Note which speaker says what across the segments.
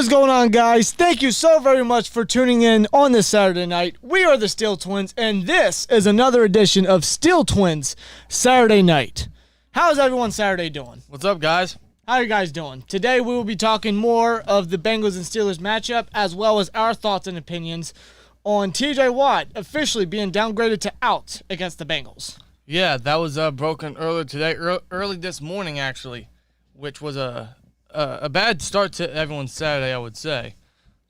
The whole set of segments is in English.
Speaker 1: What is going on, guys? Thank you so very much for tuning in on this Saturday night. We are the Steel Twins, and this is another edition of SteelTwins Saturday Night. How's everyone Saturday doing?
Speaker 2: What's up, guys?
Speaker 1: How are you guys doing? Today we will be talking more of the Bengals and Steelers matchup, as well as our thoughts and opinions on TJ Watt officially being downgraded to out against the Bengals.
Speaker 2: Yeah, that was broken earlier today, early this morning actually, which was a bad start to everyone's Saturday, I would say.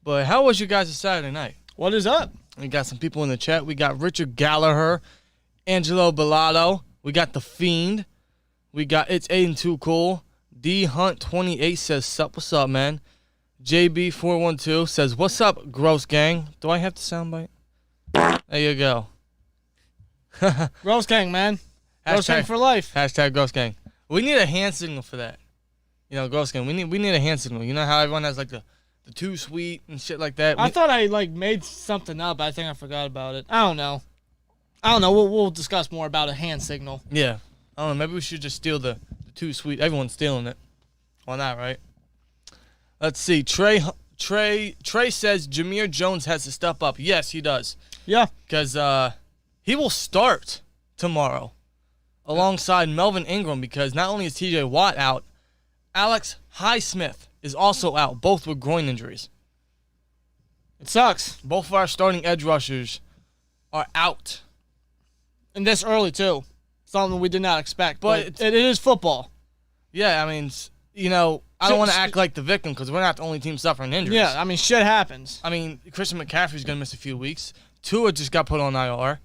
Speaker 2: But how was your guys' Saturday night?
Speaker 1: What is up?
Speaker 2: We got some people in the chat. We got Richard Gallagher, Angelo Bellado. We got The Fiend. We got It's 8 and 2 Cool. D Hunt 28 says, sup, what's up, man? JB 412 says, what's up, gross gang? Do I have the soundbite? There you go.
Speaker 1: Gross gang, man. Gross gang for life.
Speaker 2: Hashtag gross gang. We need a hand signal for that. You know, gross gang. We need a hand signal. You know how everyone has like the too sweet and shit like that.
Speaker 1: I thought I made something up. I think I forgot about it. I don't know. We'll discuss more about a hand signal.
Speaker 2: Yeah. I don't know. Maybe we should just steal the too sweet. Everyone's stealing it. Why not, right? Let's see. Trey says Jameer Jones has to step up. Yes, he does.
Speaker 1: Yeah.
Speaker 2: Because he will start tomorrow alongside Melvin Ingram, because not only is TJ Watt out, Alex Highsmith is also out, both with groin injuries.
Speaker 1: It sucks.
Speaker 2: Both of our starting edge rushers are out.
Speaker 1: And this early, too. Something we did not expect. But it is football.
Speaker 2: Yeah, I mean, you know, I don't want to act like the victim because we're not the only team suffering injuries.
Speaker 1: Yeah, I mean, shit happens.
Speaker 2: I mean, Christian McCaffrey's going to miss a few weeks. Tua just got put on IR.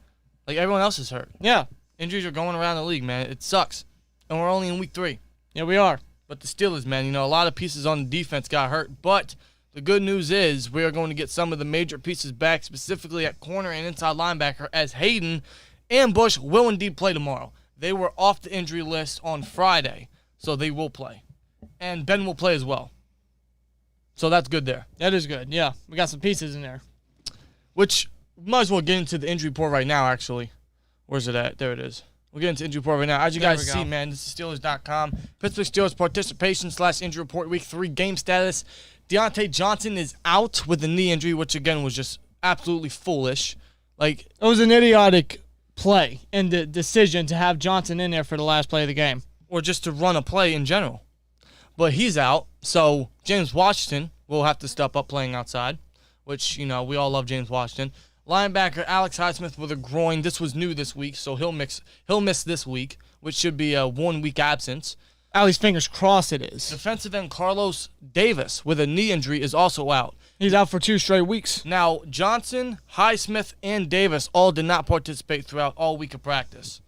Speaker 2: Like, everyone else is hurt.
Speaker 1: Yeah.
Speaker 2: Injuries are going around the league, man. It sucks. And we're only in week 3.
Speaker 1: Yeah, we are.
Speaker 2: But the Steelers, man, you know, a lot of pieces on the defense got hurt. But the good news is we are going to get some of the major pieces back, specifically at corner and inside linebacker, as Hayden and Bush will indeed play tomorrow. They were off the injury list on Friday, so they will play. And Ben will play as well. So that's good there.
Speaker 1: That is good, yeah. We got some pieces in there.
Speaker 2: Which, we might as well get into the injury report right now, actually. Where's it at? There it is. We'll get into injury report right now. As you guys see, man, this is Steelers.com. Pittsburgh Steelers participation / injury report, week 3 game status. Deontay Johnson is out with a knee injury, which, again, was just absolutely foolish. Like,
Speaker 1: it was an idiotic play and the decision to have Johnson in there for the last play of the game.
Speaker 2: Or just to run a play in general. But he's out, so James Washington will have to step up playing outside, which, you know, we all love James Washington. Linebacker Alex Highsmith with a groin. This was new this week, so he'll miss this week, which should be a 1-week absence.
Speaker 1: At least fingers crossed it is.
Speaker 2: Defensive end Carlos Davis with a knee injury is also out.
Speaker 1: He's out for 2 straight weeks.
Speaker 2: Now, Johnson, Highsmith, and Davis all did not participate throughout all week of practice.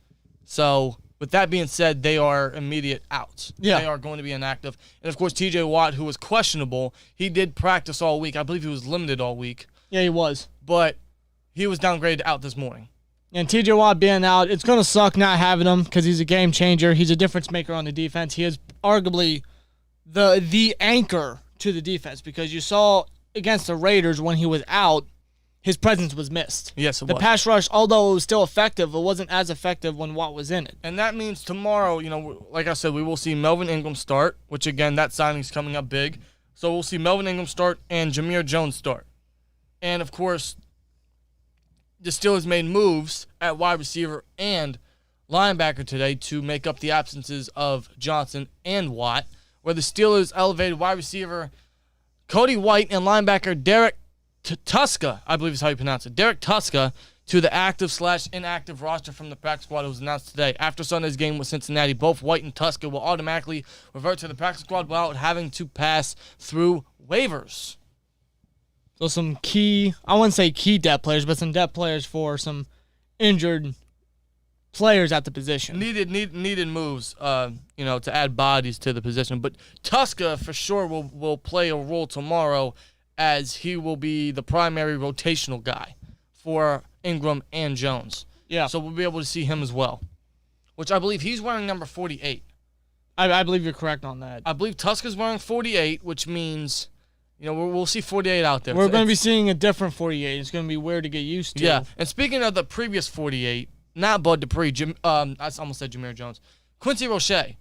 Speaker 2: So, with that being said, they are immediate outs.
Speaker 1: Yeah.
Speaker 2: They are going to be inactive. And, of course, TJ Watt, who was questionable, he did practice all week. I believe he was limited all week.
Speaker 1: Yeah, he was.
Speaker 2: But he was downgraded out this morning.
Speaker 1: And TJ Watt being out, it's going to suck not having him because he's a game changer. He's a difference maker on the defense. He is arguably the anchor to the defense, because you saw against the Raiders when he was out, his presence was missed.
Speaker 2: Yes, it was.
Speaker 1: The pass rush, although it was still effective, it wasn't as effective when Watt was in it.
Speaker 2: And that means tomorrow, you know, like I said, we will see Melvin Ingram start, which, again, that signing's coming up big. So we'll see Melvin Ingram start and Jameer Jones start. And, of course, the Steelers made moves at wide receiver and linebacker today to make up the absences of Johnson and Watt, where the Steelers elevated wide receiver Cody White and linebacker Derek Tuska, I believe is how you pronounce it, Derek Tuska, to the active / inactive roster from the practice squad. It was announced today. After Sunday's game with Cincinnati, both White and Tuska will automatically revert to the practice squad without having to pass through waivers.
Speaker 1: So some key, I wouldn't say key depth players, but some depth players for some injured players at the position.
Speaker 2: Needed moves, you know, to add bodies to the position. But Tuska for sure will play a role tomorrow, as he will be the primary rotational guy for Ingram and Jones.
Speaker 1: Yeah.
Speaker 2: So we'll be able to see him as well, which I believe he's wearing number 48.
Speaker 1: I believe you're correct on that.
Speaker 2: I believe Tuska's wearing 48, which means, you know, we'll see 48 out there.
Speaker 1: We're going to be seeing a different 48. It's going to be weird to get used to.
Speaker 2: Yeah. And speaking of the previous 48, not Bud Dupree, I almost said Jameer Jones, Quincy Roche.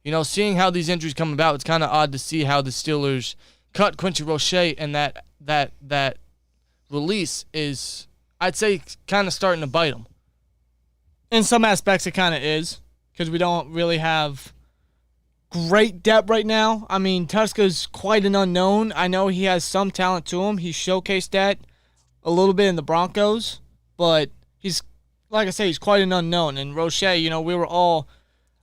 Speaker 2: You know, seeing how these injuries come about, it's kind of odd to see how the Steelers cut Quincy Roche, and that release is, I'd say, kind of starting to bite him.
Speaker 1: In some aspects, it kind of is, because we don't really have great depth right now. I mean, Tuska's quite an unknown. I know he has some talent to him. He showcased that a little bit in the Broncos, but he's, like I say, he's quite an unknown. And Roche, we were all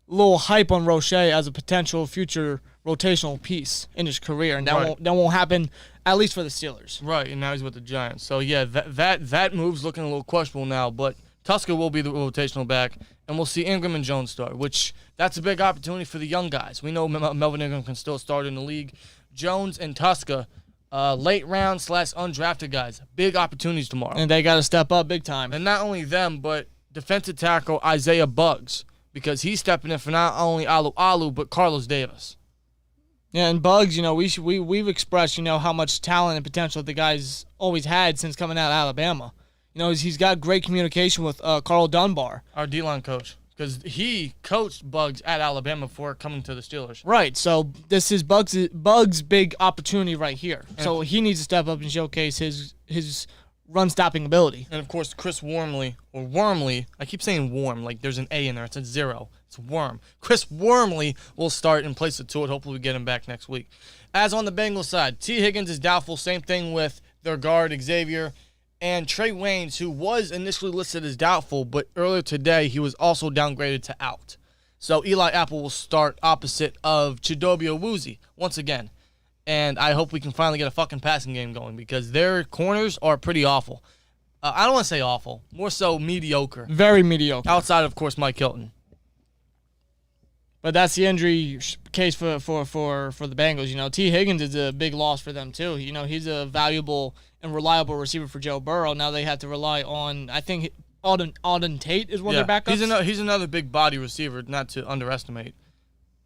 Speaker 1: a little hype on Roche as a potential future rotational piece in his career, and that won't happen, at least for the Steelers.
Speaker 2: Right, and now he's with the Giants. So yeah, that move's looking a little questionable now, but Tuska will be the rotational back, and we'll see Ingram and Jones start, which that's a big opportunity for the young guys. We know Melvin Ingram can still start in the league. Jones and Tuska, late round / undrafted guys, big opportunities tomorrow.
Speaker 1: And they got to step up big time.
Speaker 2: And not only them, but defensive tackle Isaiah Buggs, because he's stepping in for not only Alu, but Carlos Davis.
Speaker 1: Yeah, and Buggs, we've expressed, how much talent and potential the guy's always had since coming out of Alabama. He's got great communication with Carl Dunbar,
Speaker 2: our D-line coach, because he coached Buggs at Alabama before coming to the Steelers.
Speaker 1: Right, so this is Buggs' big opportunity right here. So he needs to step up and showcase his run-stopping ability.
Speaker 2: And, of course, Chris Wormley, I keep saying Worm, like there's an A in there. It's a 0. It's Worm. Chris Wormley will start in place of Tuitt. Hopefully we get him back next week. As on the Bengals side, T. Higgins is doubtful. Same thing with their guard, Xavier. And Trey Waynes, who was initially listed as doubtful, but earlier today he was also downgraded to out. So Eli Apple will start opposite of Chidobe Awuzie once again. And I hope we can finally get a fucking passing game going, because their corners are pretty awful. I don't want to say awful, more so mediocre.
Speaker 1: Very mediocre.
Speaker 2: Outside, of course, Mike Hilton.
Speaker 1: But that's the injury case for the Bengals. T. Higgins is a big loss for them too. He's a valuable and reliable receiver for Joe Burrow. Now they have to rely on, I think, Auden Tate is one of their backups.
Speaker 2: He's another big body receiver, not to underestimate.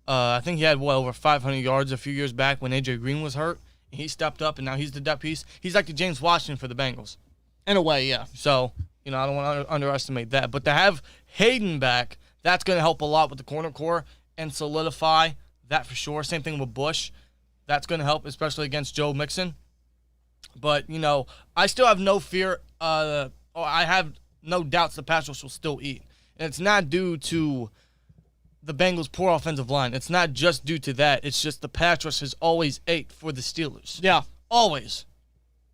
Speaker 2: I think he had, over 500 yards a few years back when A.J. Green was hurt. He stepped up, and now he's the depth piece. He's like the James Washington for the Bengals.
Speaker 1: In a way, yeah.
Speaker 2: So, I don't want to underestimate that. But to have Hayden back, that's going to help a lot with the corner core and solidify that for sure. Same thing with Bush. That's going to help, especially against Joe Mixon. But, I still have no fear. I have no doubts the pass rush will still eat. And it's not due to the Bengals' poor offensive line. It's not just due to that. It's just the pass rush has always ate for the Steelers.
Speaker 1: Yeah.
Speaker 2: Always.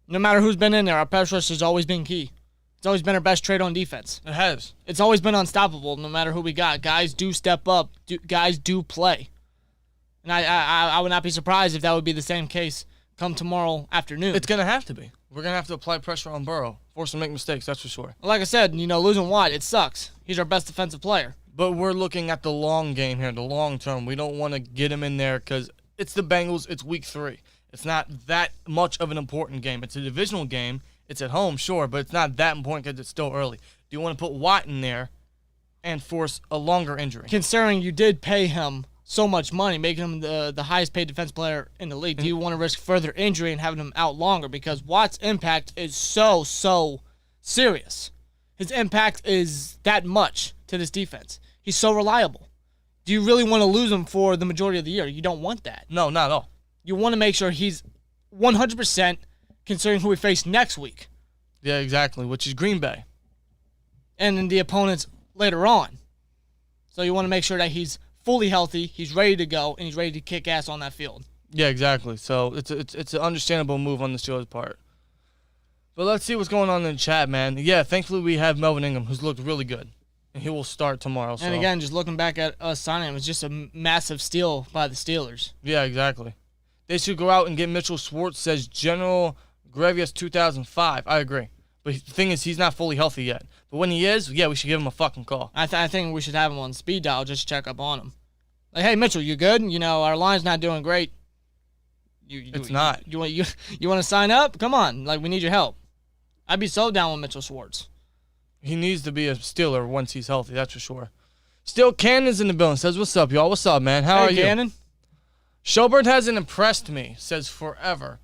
Speaker 1: No matter who's been in there, our pass rush has always been key. It's always been our best trait on defense.
Speaker 2: It has.
Speaker 1: It's always been unstoppable no matter who we got. Guys do step up. Guys do play. And I would not be surprised if that would be the same case come tomorrow afternoon.
Speaker 2: It's going to have to be. We're going to have to apply pressure on Burrow. Force him to make mistakes, that's for sure.
Speaker 1: Like I said, losing Watt, it sucks. He's our best defensive player.
Speaker 2: But we're looking at the long game here, the long term. We don't want to get him in there because it's the Bengals. It's week 3. It's not that much of an important game. It's a divisional game. It's at home, sure, but it's not that important because it's still early. Do you want to put Watt in there and force a longer injury?
Speaker 1: Considering you did pay him so much money, making him the highest paid defense player in the league, do you want to risk further injury and having him out longer? Because Watt's impact is so serious. His impact is that much to this defense. He's so reliable. Do you really want to lose him for the majority of the year? You don't want that.
Speaker 2: No, not at all.
Speaker 1: You want to make sure he's 100% considering who we face next week.
Speaker 2: Yeah, exactly, which is Green Bay.
Speaker 1: And then the opponents later on. So you want to make sure that he's fully healthy, he's ready to go, and he's ready to kick ass on that field.
Speaker 2: Yeah, exactly. So it's an understandable move on the Steelers' part. But let's see what's going on in the chat, man. Yeah, thankfully we have Melvin Ingram, who's looked really good. And he will start tomorrow. So.
Speaker 1: And again, just looking back at us signing him, it's just a massive steal by the Steelers.
Speaker 2: Yeah, exactly. They should go out and get Mitchell Schwartz, says General Gravius 2005. I agree. But the thing is, he's not fully healthy yet. But when he is, yeah, we should give him a fucking call.
Speaker 1: I think we should have him on speed dial just to check up on him. Like, hey, Mitchell, you good? Our line's not doing great.
Speaker 2: It's not.
Speaker 1: You want to sign up? Come on. Like, we need your help. I'd be so down with Mitchell Schwartz.
Speaker 2: He needs to be a Steeler once he's healthy, that's for sure. Still, Cannon's in the building. Says, what's up, y'all? What's up, man? How are you?
Speaker 1: Cannon.
Speaker 2: Schobert hasn't impressed me, says forever.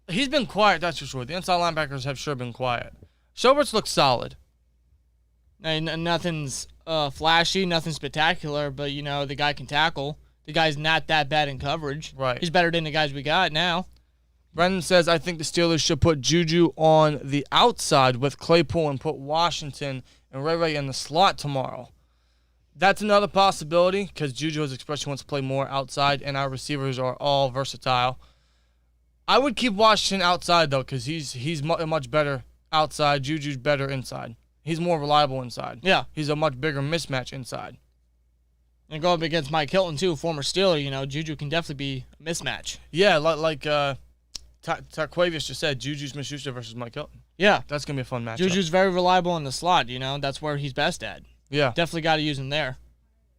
Speaker 2: He's been quiet, that's for sure. The inside linebackers have sure been quiet. Schobert's looked solid.
Speaker 1: Nothing's flashy, nothing spectacular, but, the guy can tackle. The guy's not that bad in coverage.
Speaker 2: Right.
Speaker 1: He's better than the guys we got now.
Speaker 2: Brendan says, I think the Steelers should put Juju on the outside with Claypool and put Washington and Ray in the slot tomorrow. That's another possibility because Juju has expressed he wants to play more outside, and our receivers are all versatile. I would keep Washington outside, though, because he's much better outside. Juju's better inside. He's more reliable inside.
Speaker 1: Yeah.
Speaker 2: He's a much bigger mismatch inside.
Speaker 1: And going up against Mike Hilton, too, former Steeler, Juju can definitely be a mismatch.
Speaker 2: Yeah, like Taquavius just said, Juju Smith-Schuster versus Mike Hilton.
Speaker 1: Yeah.
Speaker 2: That's going to be a fun matchup.
Speaker 1: Juju's very reliable in the slot, That's where he's best at.
Speaker 2: Yeah.
Speaker 1: Definitely got to use him there.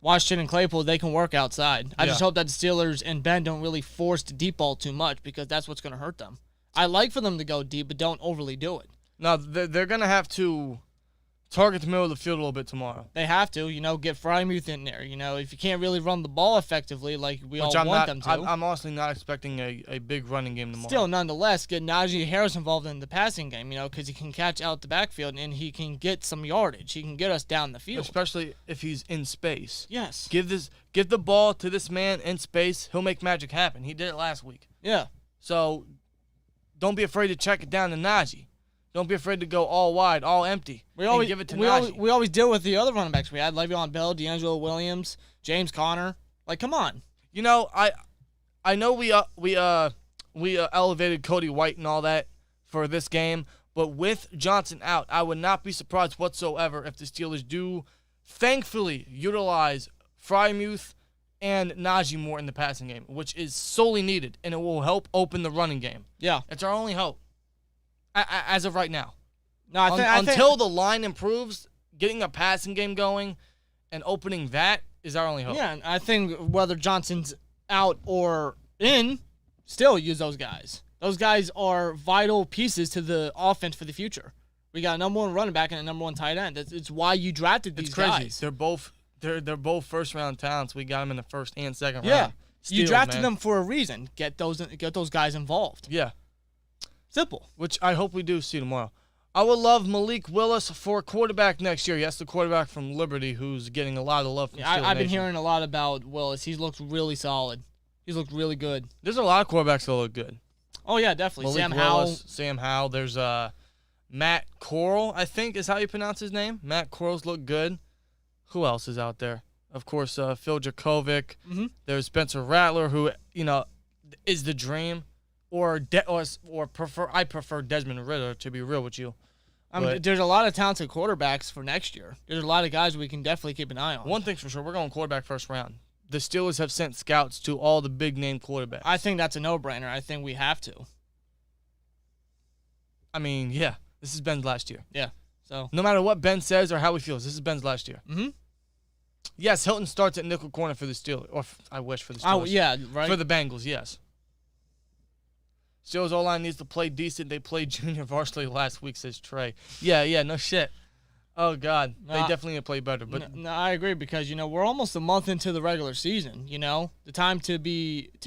Speaker 1: Washington and Claypool, they can work outside. I just hope that the Steelers and Ben don't really force the deep ball too much because that's what's going to hurt them. I like for them to go deep, but don't overly do it.
Speaker 2: No, they're going to have to target the middle of the field a little bit tomorrow.
Speaker 1: They have to, get Frymuth in there. If you can't really run the ball effectively like we all want them to.
Speaker 2: I'm honestly not expecting a big running game tomorrow.
Speaker 1: Still, nonetheless, get Najee Harris involved in the passing game, because he can catch out the backfield and he can get some yardage. He can get us down the field.
Speaker 2: Especially if he's in space.
Speaker 1: Yes.
Speaker 2: Give the ball to this man in space. He'll make magic happen. He did it last week.
Speaker 1: Yeah.
Speaker 2: So don't be afraid to check it down to Najee. Don't be afraid to go all wide, all empty. And give it to Najee.
Speaker 1: We always deal with the other running backs. We had Le'Veon Bell, D'Angelo Williams, James Conner. Come on.
Speaker 2: I know we elevated Cody White and all that for this game, but with Johnson out, I would not be surprised whatsoever if the Steelers do, thankfully, utilize Frymuth and Najee more in the passing game, which is solely needed, and it will help open the running game.
Speaker 1: Yeah.
Speaker 2: It's our only hope. As of right now.
Speaker 1: No,
Speaker 2: Until the line improves, getting a passing game going and opening that is our only hope.
Speaker 1: Yeah, and I think whether Johnson's out or in, still use those guys. Those guys are vital pieces to the offense for the future. We got a number one running back and a number one tight end. It's why you drafted these guys.
Speaker 2: It's crazy. They're both first round talents. We got them in the first and second round.
Speaker 1: Yeah, you
Speaker 2: Steals,
Speaker 1: drafted
Speaker 2: man.
Speaker 1: them for a reason. Get those guys involved.
Speaker 2: Yeah.
Speaker 1: Simple.
Speaker 2: Which I hope we do see tomorrow. I would love Malik Willis for quarterback next year. Yes, the quarterback from Liberty who's getting a lot of love from
Speaker 1: I've been hearing a lot about Willis. He's looked really solid. He's looked really good.
Speaker 2: There's a lot of quarterbacks that look good.
Speaker 1: Oh, yeah, definitely.
Speaker 2: Malik Sam Howell. There's Matt Corral, I think is how you pronounce his name. Matt Corral's look good. Who else is out there? Of course, Phil Jakovic.
Speaker 1: Mm-hmm.
Speaker 2: There's Spencer Rattler, who, is the dream. I prefer Desmond Ridder, to be real with you.
Speaker 1: There's a lot of talented quarterbacks for next year. There's a lot of guys we can definitely keep an eye on.
Speaker 2: One thing's for sure, we're going quarterback first round. The Steelers have sent scouts to all the big-name quarterbacks.
Speaker 1: I think that's a no-brainer. I think we have to.
Speaker 2: I mean, yeah, this is Ben's last year.
Speaker 1: Yeah. So
Speaker 2: no matter what Ben says or how he feels, this is Ben's last year.
Speaker 1: Mm-hmm.
Speaker 2: Yes, Hilton starts at nickel corner for the Steelers. Or I wish for the Steelers.
Speaker 1: Oh, yeah, right.
Speaker 2: For the Bengals, yes. Steelers O-line needs to play decent. They played junior varsity last week, says Trey. Yeah, no shit. Oh, God. They definitely need to play better. But
Speaker 1: no, I agree because, we're almost a month into the regular season, The time to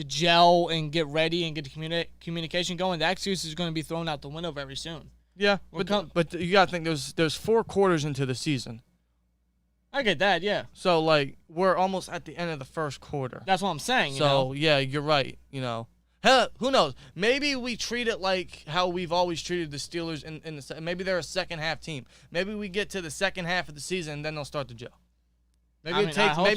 Speaker 1: gel and get ready and get the communication going, the excuse is going to be thrown out the window very soon.
Speaker 2: Yeah, but you got to think there's 4 quarters into the season.
Speaker 1: I get that, yeah.
Speaker 2: So, we're almost at the end of the first quarter.
Speaker 1: That's what I'm saying,
Speaker 2: yeah, you're right, Hell, who knows? Maybe we treat it like how we've always treated the Steelers in the maybe they're a second half team. Maybe we get to the second half of the season and then they'll start to gel. Maybe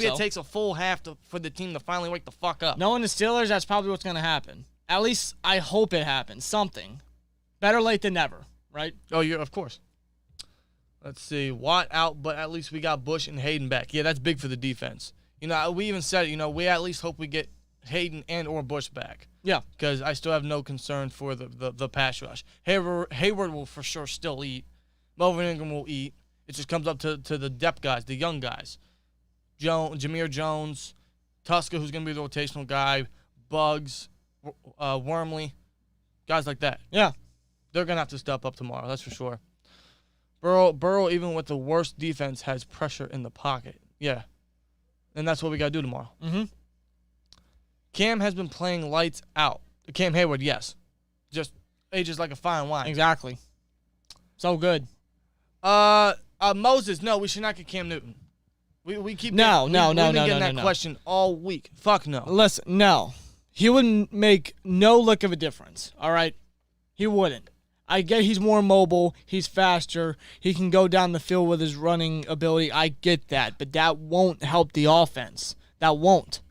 Speaker 2: it takes a full half for the team to finally wake the fuck up.
Speaker 1: Knowing the Steelers, that's probably what's going to happen. At least I hope it happens. Something. Better late than never, right?
Speaker 2: Oh, of course. Let's see. Watt out, but at least we got Bush and Hayden back. Yeah, that's big for the defense. We even said it, we at least hope we get Hayden and or Bush back.
Speaker 1: Yeah.
Speaker 2: Because I still have no concern for the pass rush. Hayward will for sure still eat. Melvin Ingram will eat. It just comes up to the depth guys, the young guys. Jameer Jones, Tuska, who's going to be the rotational guy, Bugs, Wormley, guys like that.
Speaker 1: Yeah.
Speaker 2: They're going to have to step up tomorrow, that's for sure. Burrow, even with the worst defense, has pressure in the pocket. Yeah. And that's what we got to do tomorrow.
Speaker 1: Mm-hmm.
Speaker 2: Cam has been playing lights out. Cam Hayward, yes. Just ages like a fine wine.
Speaker 1: Exactly. So good.
Speaker 2: Moses, no, we should not get Cam Newton. We keep getting that question all week. Fuck no.
Speaker 1: Listen, no. he wouldn't make no lick of a difference, all right? He wouldn't. I get he's more mobile, he's faster, he can go down the field with his running ability. I get that, but that won't help the offense. That won't.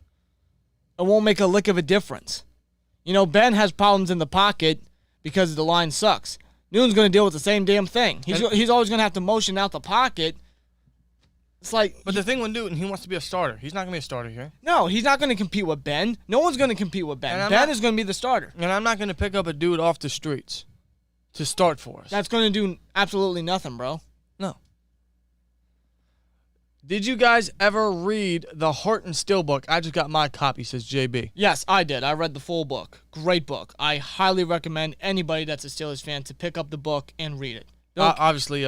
Speaker 1: It won't make a lick of a difference. You know, Ben has problems in the pocket because the line sucks. Newton's going to deal with the same damn thing. He's always going to have to motion out the pocket. It's like,
Speaker 2: but the thing with Newton, he wants to be a starter. He's not going to be a starter here.
Speaker 1: No, he's not going to compete with Ben. No one's going to compete with Ben. Ben is going to be the starter.
Speaker 2: And I'm not going to pick up a dude off the streets to start for us.
Speaker 1: That's going to do absolutely nothing, bro.
Speaker 2: No. Did you guys ever read the Heart and Steel book? I just got my copy, says JB.
Speaker 1: Yes, I did. I read the full book. Great book. I highly recommend anybody that's a Steelers fan to pick up the book and read it.
Speaker 2: Obviously,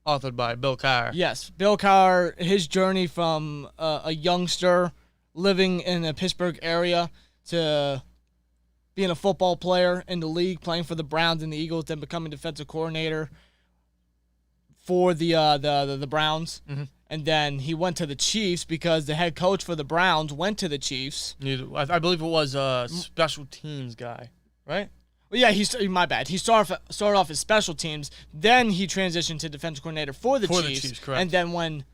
Speaker 2: authored by Bill Cowher.
Speaker 1: Yes, Bill Cowher, his journey from a youngster living in the Pittsburgh area to being a football player in the league, playing for the Browns and the Eagles, then becoming defensive coordinator for the Browns. Mm-hmm. And then he went to the Chiefs because the head coach for the Browns went to the Chiefs.
Speaker 2: I believe it was a special teams guy, right?
Speaker 1: Well, yeah, my bad. He started off as special teams. Then he transitioned to defensive coordinator for the Chiefs.
Speaker 2: Correct.
Speaker 1: And then when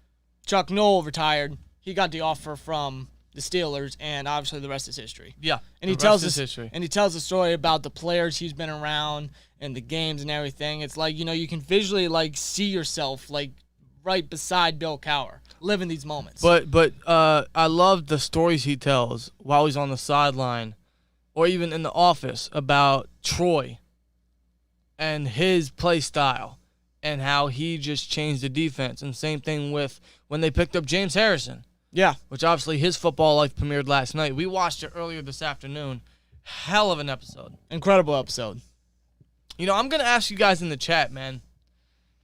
Speaker 1: Chuck Noll retired, he got the offer from the Steelers, and obviously the rest is history.
Speaker 2: Yeah,
Speaker 1: and he tells the story about the players he's been around and the games and everything. It's like, you know, you can visually like see yourself like right beside Bill Cowher, living these moments.
Speaker 2: But I love the stories he tells while he's on the sideline, or even in the office, about Troy and his play style and how he just changed the defense. And same thing with when they picked up James Harrison.
Speaker 1: Yeah.
Speaker 2: Which obviously his football life premiered last night. We watched it earlier this afternoon. Hell of an episode.
Speaker 1: Incredible episode.
Speaker 2: You know, I'm going to ask you guys in the chat, man,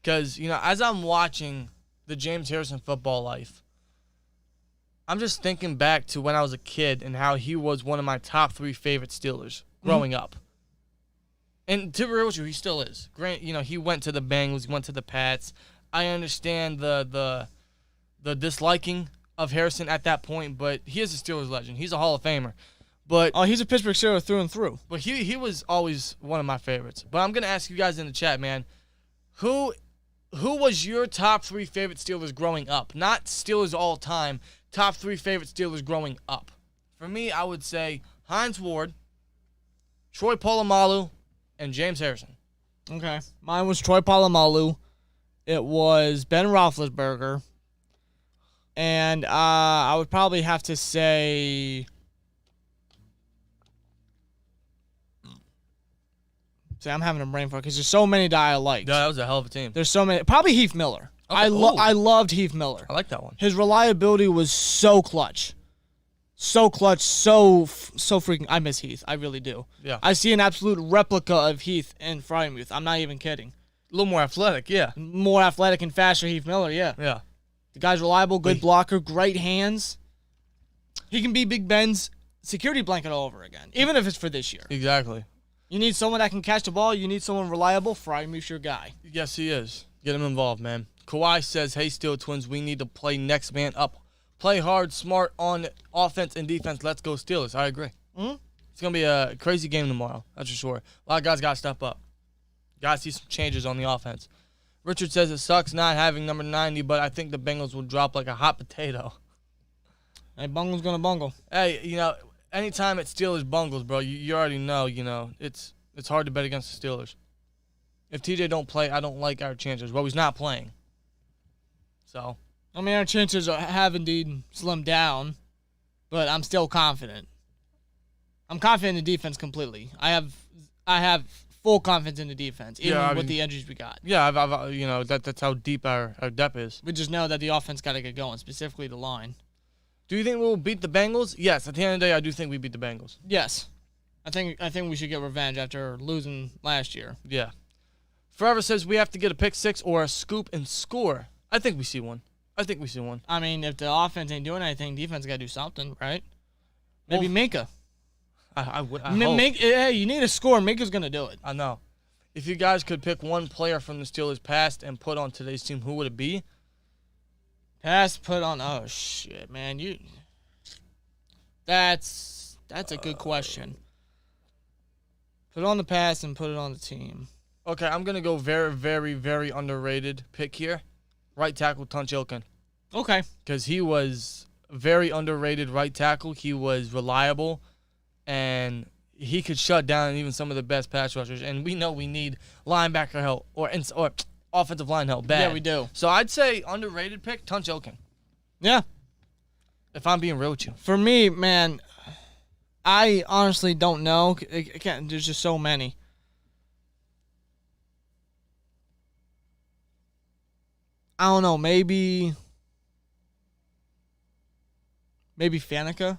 Speaker 2: because, you know, as I'm watching the James Harrison football life, I'm just thinking back to when I was a kid and how he was one of my top 3 favorite Steelers growing up. And to be real with you, he still is. Grant, you know, he went to the Bengals, he went to the Pats. I understand the disliking of Harrison at that point, but he is a Steelers legend. He's a Hall of Famer. But
Speaker 1: he's a Pittsburgh Steeler through and through.
Speaker 2: But he was always one of my favorites. But I'm gonna ask you guys in the chat, man, who was your top 3 favorite Steelers growing up? Not Steelers all time. Top 3 favorite Steelers growing up. For me, I would say Hines Ward, Troy Polamalu, and James Harrison.
Speaker 1: Okay, mine was Troy Polamalu. It was Ben Roethlisberger. And I would probably have to say... See, I'm having a brain fart because there's so many that I liked.
Speaker 2: Yeah, that was a hell of a team.
Speaker 1: There's so many. Probably Heath Miller.
Speaker 2: Okay.
Speaker 1: I loved Heath Miller.
Speaker 2: I like that one.
Speaker 1: His reliability was so clutch. So clutch, so freaking... I miss Heath. I really do.
Speaker 2: Yeah.
Speaker 1: I see an absolute replica of Heath in Frymuth. I'm not even kidding.
Speaker 2: A little more athletic, yeah.
Speaker 1: More athletic and faster Heath Miller, yeah.
Speaker 2: Yeah.
Speaker 1: The guy's reliable, good blocker, great hands. He can be Big Ben's security blanket all over again, even if it's for this year.
Speaker 2: Exactly.
Speaker 1: You need someone that can catch the ball. You need someone reliable. Frymuth's your guy.
Speaker 2: Yes, he is. Get him involved, man. Kawhi says, hey, Steel Twins, we need to play next man up. Play hard, smart on offense and defense. Let's go Steelers. I agree.
Speaker 1: Mm-hmm.
Speaker 2: It's going to be a crazy game tomorrow. That's for sure. A lot of guys got to step up. Got to see some changes on the offense. Richard says it sucks not having number 90, but I think the Bengals will drop like a hot potato.
Speaker 1: Hey, bungle's going to bungle.
Speaker 2: Hey, you know, anytime it's Steelers bungles, bro, you already know, you know, it's hard to bet against the Steelers. If TJ don't play, I don't like our chances. Well, he's not playing. So.
Speaker 1: I mean, our chances have indeed slimmed down, but I'm still confident. I'm confident in the defense completely. I have full confidence in the defense, even with the injuries we got.
Speaker 2: Yeah, I've you know, that's how deep our depth is.
Speaker 1: We just know that the offense got to get going, specifically the line.
Speaker 2: Do you think we'll beat the Bengals? Yes, at the end of the day, I do think we beat the Bengals.
Speaker 1: Yes. I think we should get revenge after losing last year.
Speaker 2: Yeah. Forever says we have to get a pick 6 or a scoop and score. I think we see one.
Speaker 1: I mean, if the offense ain't doing anything, defense got to do something, right? Maybe Minka.
Speaker 2: I hope.
Speaker 1: Hey, you need a score. Minka's going to do it.
Speaker 2: I know. If you guys could pick one player from the Steelers past and put on today's team, who would it be?
Speaker 1: Past, put on. Oh, shit, man. That's That's a good question. Put it on the pass and put it on the team.
Speaker 2: Okay, I'm going to go very, very, very underrated pick here. Right tackle, Tunch Ilkin.
Speaker 1: Okay.
Speaker 2: Because he was very underrated right tackle. He was reliable, and he could shut down even some of the best pass rushers. And we know we need linebacker help or offensive line help bad.
Speaker 1: Yeah, we do.
Speaker 2: So I'd say underrated pick, Tunch Ilkin.
Speaker 1: Yeah.
Speaker 2: If I'm being real with you.
Speaker 1: For me, man, I honestly don't know. There's just so many. I don't know. Maybe Faneca.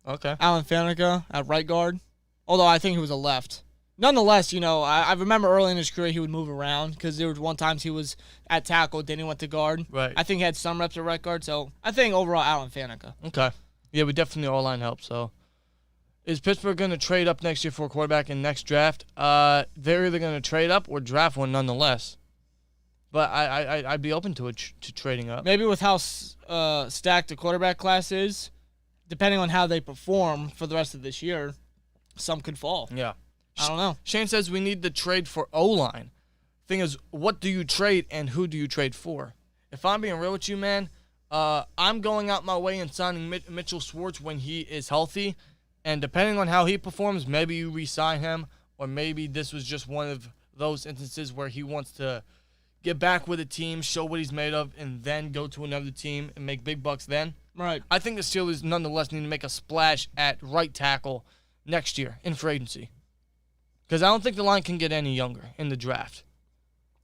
Speaker 2: Okay.
Speaker 1: Alan Faneca at right guard. Although I think he was a left. Nonetheless, I remember early in his career he would move around because there was one times he was at tackle, then he went to guard.
Speaker 2: Right.
Speaker 1: I think he had some reps at right guard, so I think overall Alan Faneca.
Speaker 2: Okay. Yeah, we definitely need all-line help, so. Is Pittsburgh going to trade up next year for a quarterback in next draft? They're either going to trade up or draft one nonetheless. But I'd be open to trading up.
Speaker 1: Maybe with how stacked the quarterback class is, depending on how they perform for the rest of this year, some could fall.
Speaker 2: Yeah.
Speaker 1: I don't know.
Speaker 2: Shane says we need to trade for O-line. Thing is, what do you trade and who do you trade for? If I'm being real with you, man, I'm going out my way and signing Mitchell Schwartz when he is healthy. And depending on how he performs, maybe you re-sign him, or maybe this was just one of those instances where he wants to get back with a team, show what he's made of, and then go to another team and make big bucks then.
Speaker 1: Right.
Speaker 2: I think the Steelers nonetheless need to make a splash at right tackle next year in free agency. Because I don't think the line can get any younger in the draft.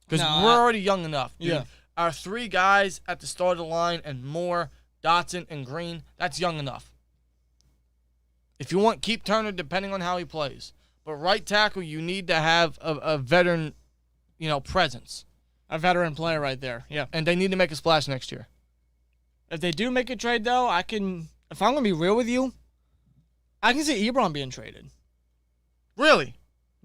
Speaker 2: Because we're already young enough. Dude.
Speaker 1: Yeah.
Speaker 2: Our three guys at the start of the line and Moore, Dotson, and Green, that's young enough. If you want, keep Turner depending on how he plays. But right tackle, you need to have a veteran, presence.
Speaker 1: A veteran player right there, yeah.
Speaker 2: And they need to make a splash next year.
Speaker 1: If they do make a trade, though, if I'm going to be real with you, I can see Ebron being traded.
Speaker 2: Really?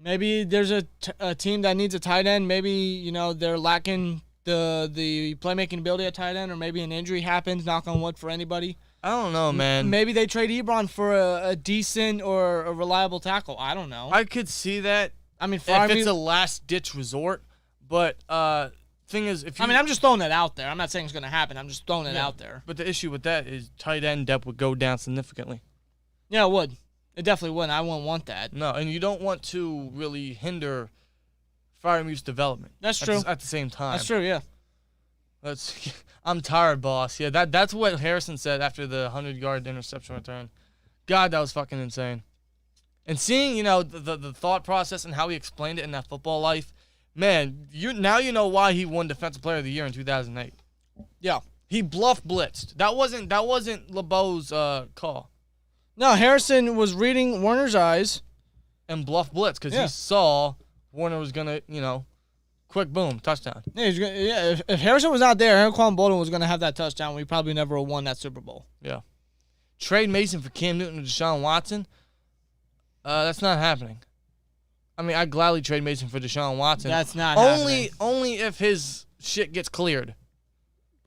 Speaker 1: Maybe there's a team that needs a tight end. Maybe, they're lacking the playmaking ability at tight end, or maybe an injury happens, knock on wood for anybody.
Speaker 2: I don't know, man.
Speaker 1: Maybe they trade Ebron for a decent or a reliable tackle. I don't know.
Speaker 2: I could see that.
Speaker 1: I mean,
Speaker 2: if it's a last-ditch resort. But thing is,
Speaker 1: I'm just throwing that out there. I'm not saying it's going to happen. I'm just throwing it out there.
Speaker 2: But the issue with that is tight end depth would go down significantly.
Speaker 1: Yeah, it would. It definitely would. I wouldn't want that.
Speaker 2: No, and you don't want to really hinder Fryermuth's development.
Speaker 1: That's true.
Speaker 2: At the same time.
Speaker 1: That's true, yeah.
Speaker 2: I'm tired, boss. Yeah, that's what Harrison said after the 100-yard interception return. God, that was fucking insane. And seeing, the thought process and how he explained it in that football life, man, you know why he won Defensive Player of the Year in 2008.
Speaker 1: Yeah.
Speaker 2: He blitzed. That wasn't LeBeau's call.
Speaker 1: No, Harrison was reading Warner's eyes.
Speaker 2: And blitz because he saw Warner was going to, quick boom, touchdown.
Speaker 1: Yeah, if Harrison was not there, Anquan Bolden was going to have that touchdown. We probably never would have won that Super Bowl.
Speaker 2: Yeah. Trade Mason for Cam Newton and Deshaun Watson. That's not happening. I mean, I'd gladly trade Mason for Deshaun Watson.
Speaker 1: That's not happening.
Speaker 2: Only if his shit gets cleared.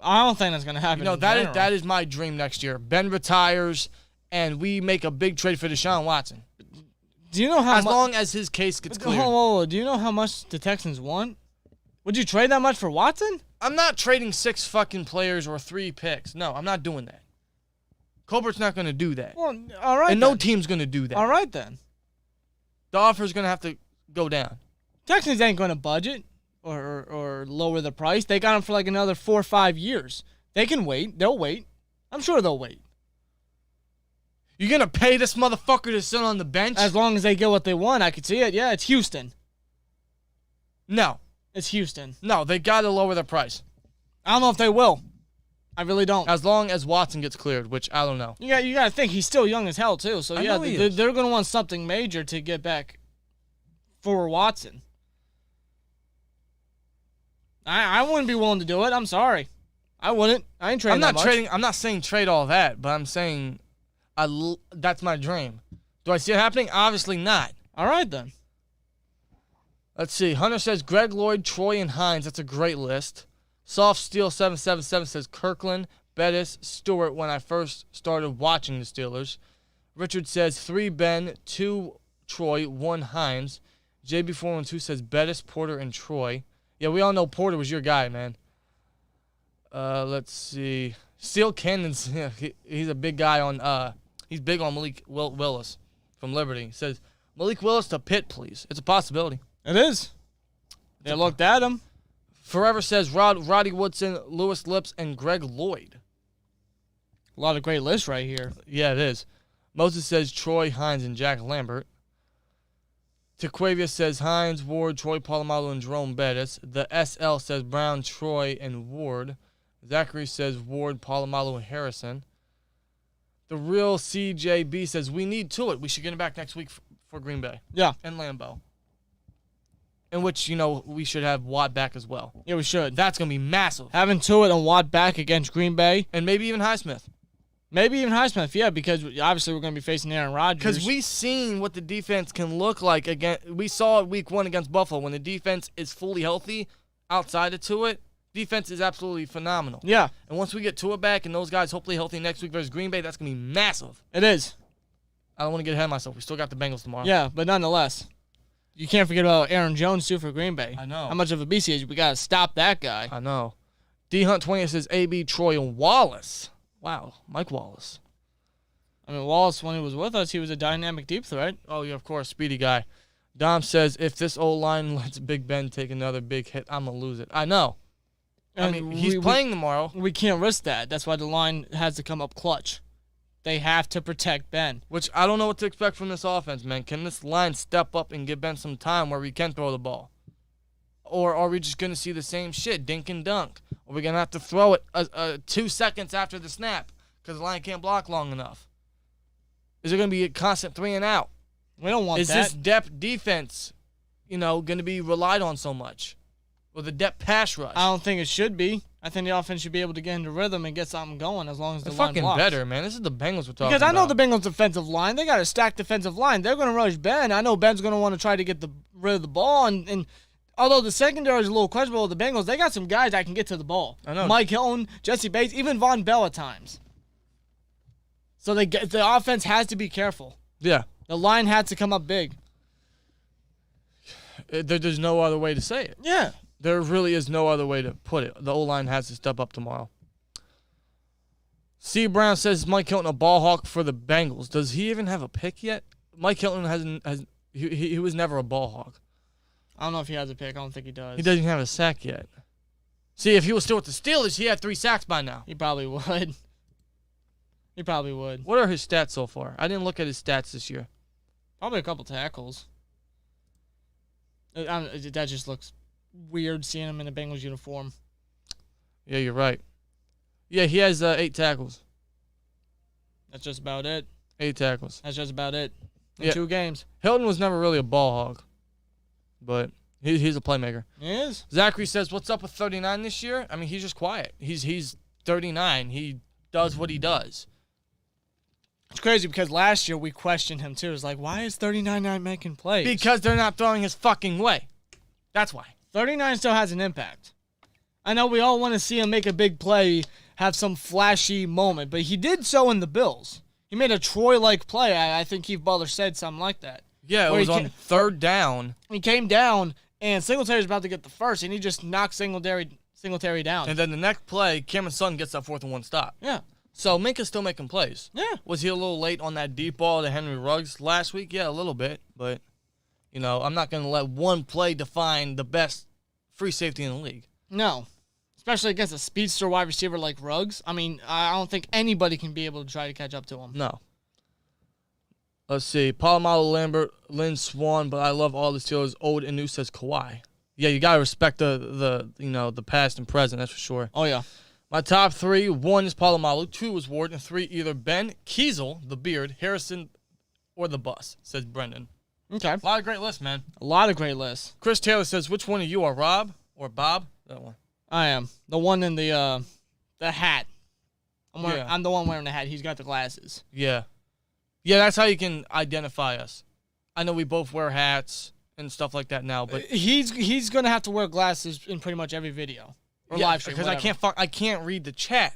Speaker 1: I don't think that's going to happen.
Speaker 2: That is my dream next year. Ben retires, and we make a big trade for Deshaun Watson.
Speaker 1: Do you know how
Speaker 2: as long as his case gets cleared.
Speaker 1: Whoa. Do you know how much the Texans want? Would you trade that much for Watson?
Speaker 2: I'm not trading 6 fucking players or 3 picks. No, I'm not doing that. Colbert's not going to do that.
Speaker 1: Well, all right.
Speaker 2: And no team's going to do that.
Speaker 1: All right, then.
Speaker 2: The offer's going to have to go down.
Speaker 1: Texans ain't going to budget or lower the price. They got him for like another 4 or 5 years. They can wait. They'll wait. I'm sure they'll wait.
Speaker 2: You're going to pay this motherfucker to sit on the bench?
Speaker 1: As long as they get what they want, I could see it. Yeah, it's Houston.
Speaker 2: No.
Speaker 1: It's Houston.
Speaker 2: No, they got to lower the price.
Speaker 1: I don't know if they will. I really don't.
Speaker 2: As long as Watson gets cleared, which I don't know.
Speaker 1: You got to think he's still young as hell too. So yeah, they're going to want something major to get back for Watson. I wouldn't be willing to do it. I'm sorry. I wouldn't. I ain't trading that much.
Speaker 2: I'm not saying trade all that, but I'm saying that's my dream. Do I see it happening? Obviously not.
Speaker 1: All right then.
Speaker 2: Let's see. Hunter says Greg Lloyd, Troy, and Hines. That's a great list. Soft Steel 777 says Kirkland, Bettis, Stewart when I first started watching the Steelers. Richard says 3 Ben, 2 Troy, 1 Hines. JB412 says Bettis, Porter, and Troy. Yeah, we all know Porter was your guy, man. Let's see. Steel Cannons, yeah, he's a big guy on, he's big on Malik Willis from Liberty. He says, Malik Willis to Pitt, please. It's a possibility.
Speaker 1: It is. They looked at him.
Speaker 2: Forever says Roddy Woodson, Lewis Lips, and Greg Lloyd.
Speaker 1: A lot of great lists right here.
Speaker 2: Yeah, it is. Moses says Troy, Hines, and Jack Lambert. Tequavia says Hines, Ward, Troy Polamalu, and Jerome Bettis. The SL says Brown, Troy, and Ward. Zachary says Ward, Polamalu, and Harrison. The real CJB says we need Tuitt. We should get him back next week for Green Bay.
Speaker 1: Yeah.
Speaker 2: And Lambeau. In which, you know, we should have Watt back as well.
Speaker 1: Yeah, we should.
Speaker 2: That's going to be massive.
Speaker 1: Having Tuitt and Watt back against Green Bay.
Speaker 2: And maybe even Highsmith.
Speaker 1: Maybe even Highsmith, yeah, because obviously we're going to be facing Aaron Rodgers.
Speaker 2: Because we've seen what the defense can look like. Again, we saw it week 1 against Buffalo. When the defense is fully healthy outside of Tuitt, defense is absolutely phenomenal.
Speaker 1: Yeah.
Speaker 2: And once we get Tuitt back and those guys hopefully healthy next week versus Green Bay, that's going to be massive.
Speaker 1: It is.
Speaker 2: I don't want to get ahead of myself. We still got the Bengals tomorrow.
Speaker 1: Yeah, but nonetheless, you can't forget about Aaron Jones, too, for Green Bay.
Speaker 2: I know.
Speaker 1: How much of a beast he is. We got to stop that guy.
Speaker 2: I know. D-Hunt20 says AB, Troy, and Wallace. Wow, Mike Wallace.
Speaker 1: I mean, Wallace, when he was with us, he was a dynamic deep threat.
Speaker 2: Oh, yeah, of course, speedy guy. Dom says, if this O-line lets Big Ben take another big hit, I'm going to lose it. I know. I mean, he's playing tomorrow.
Speaker 1: We can't risk that. That's why the line has to come up clutch. They have to protect Ben.
Speaker 2: Which I don't know what to expect from this offense, man. Can this line step up and give Ben some time where we can throw the ball? Or are we just going to see the same shit, dink and dunk? Are we going to have to throw it 2 seconds after the snap because the line can't block long enough? Is it going to be a constant 3 and out?
Speaker 1: We don't want that.
Speaker 2: Is this depth defense, going to be relied on so much? Or the depth pass rush?
Speaker 1: I don't think it should be. I think the offense should be able to get into rhythm and get something going as long as the
Speaker 2: They're
Speaker 1: line
Speaker 2: fucking
Speaker 1: blocks.
Speaker 2: better, man. This is the Bengals we're talking about.
Speaker 1: Because I know the Bengals defensive line. They got a stacked defensive line. They're going to rush Ben. I know Ben's going to want to try to get rid of the ball. And although the secondary is a little questionable with the Bengals, they got some guys that can get to the ball.
Speaker 2: I know.
Speaker 1: Mike Hilton, Jesse Bates, even Von Bell at times. So the offense has to be careful.
Speaker 2: Yeah.
Speaker 1: The line had to come up big.
Speaker 2: There's no other way to say it.
Speaker 1: Yeah.
Speaker 2: There really is no other way to put it. The O-line has to step up tomorrow. C. Brown says Mike Hilton a ball hawk for the Bengals. Does he even have a pick yet? Mike Hilton he was never a ball hawk.
Speaker 1: I don't know if he has a pick. I don't think he does.
Speaker 2: He doesn't have a sack yet. See, if he was still with the Steelers, he had 3 sacks by now.
Speaker 1: He probably would. He probably would.
Speaker 2: What are his stats so far? I didn't look at his stats this year.
Speaker 1: Probably a couple tackles. That just looks weird seeing him in a Bengals uniform.
Speaker 2: Yeah, you're right. Yeah, he has 8 tackles.
Speaker 1: That's just about it.
Speaker 2: 8 tackles.
Speaker 1: That's just about it. In 2 games.
Speaker 2: Hilton was never really a ball hog, but he's a playmaker.
Speaker 1: He is.
Speaker 2: Zachary says, what's up with 39 this year? I mean, he's just quiet. He's 39. He does what he does.
Speaker 1: It's crazy because last year we questioned him too. It's like, why is 39 not making plays?
Speaker 2: Because they're not throwing his fucking way. That's why.
Speaker 1: 39 still has an impact. I know we all want to see him make a big play, have some flashy moment, but he did so in the Bills. He made a Troy-like play. I think Keith Butler said something like that.
Speaker 2: Yeah, it was on 3rd down.
Speaker 1: He came down, and Singletary was about to get the first, and he just knocked Singletary down.
Speaker 2: And then the next play, Cameron Sutton gets that 4th and 1 stop.
Speaker 1: Yeah.
Speaker 2: So Minka's still making plays.
Speaker 1: Yeah.
Speaker 2: Was he a little late on that deep ball to Henry Ruggs last week? Yeah, a little bit. But, I'm not going to let one play define the best free safety in the league.
Speaker 1: No. Especially against a speedster wide receiver like Ruggs. I mean, I don't think anybody can be able to try to catch up to him.
Speaker 2: No. Let's see. Polamalu, Lambert, Lynn Swan, but I love all the Steelers. Old and new says Kawhi. Yeah, you got to respect the past and present, that's for sure.
Speaker 1: Oh, yeah.
Speaker 2: My top 3, 1 is Polamalu, 2 is Ward, and 3 either Ben, Kiesel, the beard, Harrison, or the bus, says Brendan.
Speaker 1: Okay.
Speaker 2: A lot of great lists, man.
Speaker 1: A lot of great lists.
Speaker 2: Chris Taylor says, which one of you are Rob or Bob? That one.
Speaker 1: I am. The one in the hat. I'm the one wearing the hat. He's got the glasses.
Speaker 2: Yeah. Yeah, that's how you can identify us. I know we both wear hats and stuff like that now, but
Speaker 1: he's going to have to wear glasses in pretty much every video. Or live stream,
Speaker 2: because I can't read the chat.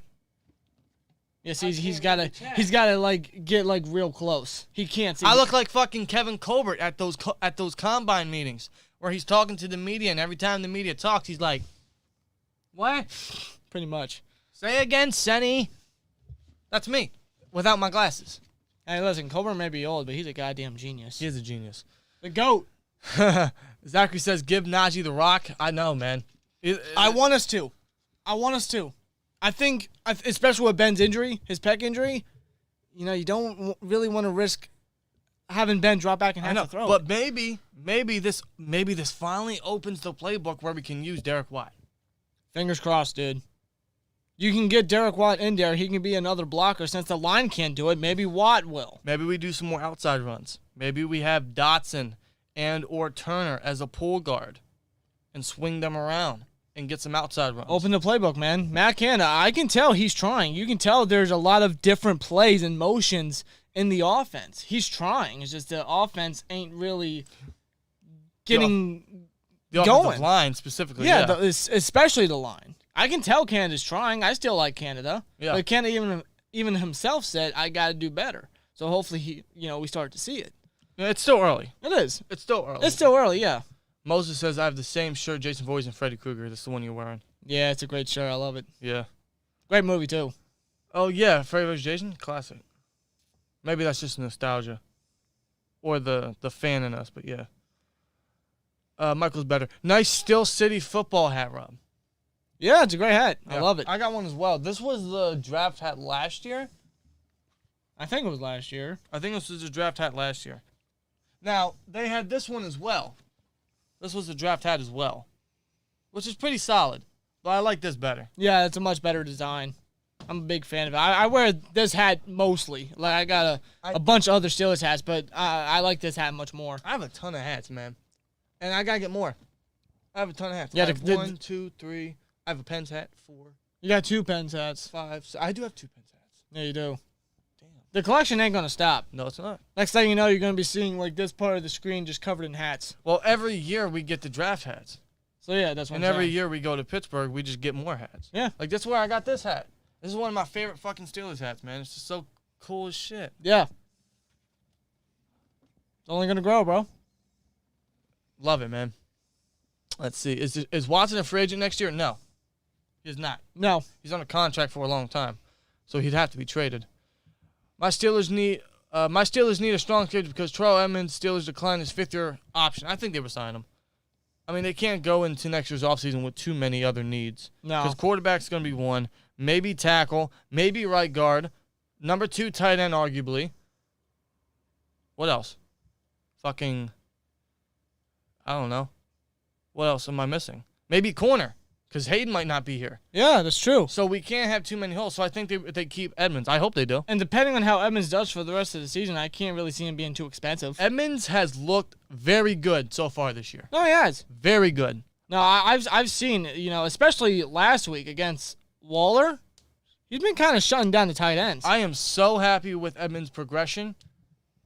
Speaker 1: Yes, he's gotta like get like real close. He can't see.
Speaker 2: I look like fucking Kevin Colbert at those combine meetings where he's talking to the media, and every time the media talks, he's like, "What?"
Speaker 1: Pretty much.
Speaker 2: Say again, Senny. That's me, without my glasses.
Speaker 1: Hey, listen, Colbert may be old, but he's a goddamn genius.
Speaker 2: He is a genius.
Speaker 1: The GOAT.
Speaker 2: Zachary says, give Najee the rock. I know, man.
Speaker 1: I want us to. I think, especially with Ben's injury, his pec injury, you don't really want to risk having Ben drop back and have to throw.
Speaker 2: But maybe this finally opens the playbook where we can use Derek Watt.
Speaker 1: Fingers crossed, dude. You can get Derek Watt in there. He can be another blocker. Since the line can't do it, maybe Watt will.
Speaker 2: Maybe we do some more outside runs. Maybe we have Dotson and or Turner as a pull guard and swing them around and get some outside runs.
Speaker 1: Open the playbook, man. Matt Canada, I can tell he's trying. You can tell there's a lot of different plays and motions in the offense. He's trying. It's just the offense ain't really getting
Speaker 2: the
Speaker 1: going.
Speaker 2: Line specifically.
Speaker 1: Yeah. Especially the line. I can tell Canada's trying. I still like Canada. Yeah. But Canada even himself said, I got to do better. So hopefully we start to see it.
Speaker 2: It's still early.
Speaker 1: It is.
Speaker 2: It's still early.
Speaker 1: It's still early, yeah.
Speaker 2: Moses says, I have the same shirt Jason Voorhees and Freddy Krueger. That's the one you're wearing.
Speaker 1: Yeah, it's a great shirt. I love it.
Speaker 2: Yeah.
Speaker 1: Great movie, too.
Speaker 2: Oh, yeah. Freddy vs. Jason? Classic. Maybe that's just nostalgia. Or the fan in us, but yeah. Michael's better. Nice Steel City football hat, Rob.
Speaker 1: Yeah, it's a great hat.
Speaker 2: Yeah.
Speaker 1: I love it.
Speaker 2: I got one as well. This was the draft hat last year.
Speaker 1: I think it was last year.
Speaker 2: I think this was the draft hat last year. Now, they had this one as well. This was the draft hat as well, which is pretty solid, but I like this better.
Speaker 1: Yeah, it's a much better design. I'm a big fan of it. I wear this hat mostly. Like I got a bunch of other Steelers hats, but I like this hat much more.
Speaker 2: I have a ton of hats, man, and I gotta get more. I have a ton of hats.
Speaker 1: Yeah,
Speaker 2: I have 1, 2, 3. I have a Pens hat, 4.
Speaker 1: You got 2 Pens hats.
Speaker 2: 5. I do have 2 Pens hats.
Speaker 1: Yeah, you do.
Speaker 2: Damn.
Speaker 1: The collection ain't gonna stop.
Speaker 2: No, it's not.
Speaker 1: Next thing you know, you're gonna be seeing like this part of the screen just covered in hats.
Speaker 2: Well, every year we get the draft hats.
Speaker 1: So yeah, that's what.
Speaker 2: And every year we go to Pittsburgh, we just get more hats.
Speaker 1: Yeah.
Speaker 2: Like this is where I got this hat. This is one of my favorite fucking Steelers hats, man. It's just so cool as shit.
Speaker 1: Yeah. It's only gonna grow, bro.
Speaker 2: Love it, man. Let's see. Is Watson a free agent next year? No. He's not.
Speaker 1: No.
Speaker 2: He's on a contract for a long time, so he'd have to be traded. My Steelers need a strong schedule because Terrell Edmunds, Steelers declined his 5th-year option. I think they would sign him. I mean, they can't go into next year's offseason with too many other needs.
Speaker 1: No.
Speaker 2: Because quarterback's going to be one, maybe tackle, maybe right guard, number 2 tight end arguably. What else? Fucking, I don't know. What else am I missing? Maybe corner. Because Hayden might not be here.
Speaker 1: Yeah, that's true.
Speaker 2: So we can't have too many holes. So I think they keep Edmonds. I hope they do.
Speaker 1: And depending on how Edmonds does for the rest of the season, I can't really see him being too expensive.
Speaker 2: Edmonds has looked very good so far this year.
Speaker 1: No, he has.
Speaker 2: Very good.
Speaker 1: No, I've seen, especially last week against Waller, he's been kind of shutting down the tight ends.
Speaker 2: I am so happy with Edmonds' progression.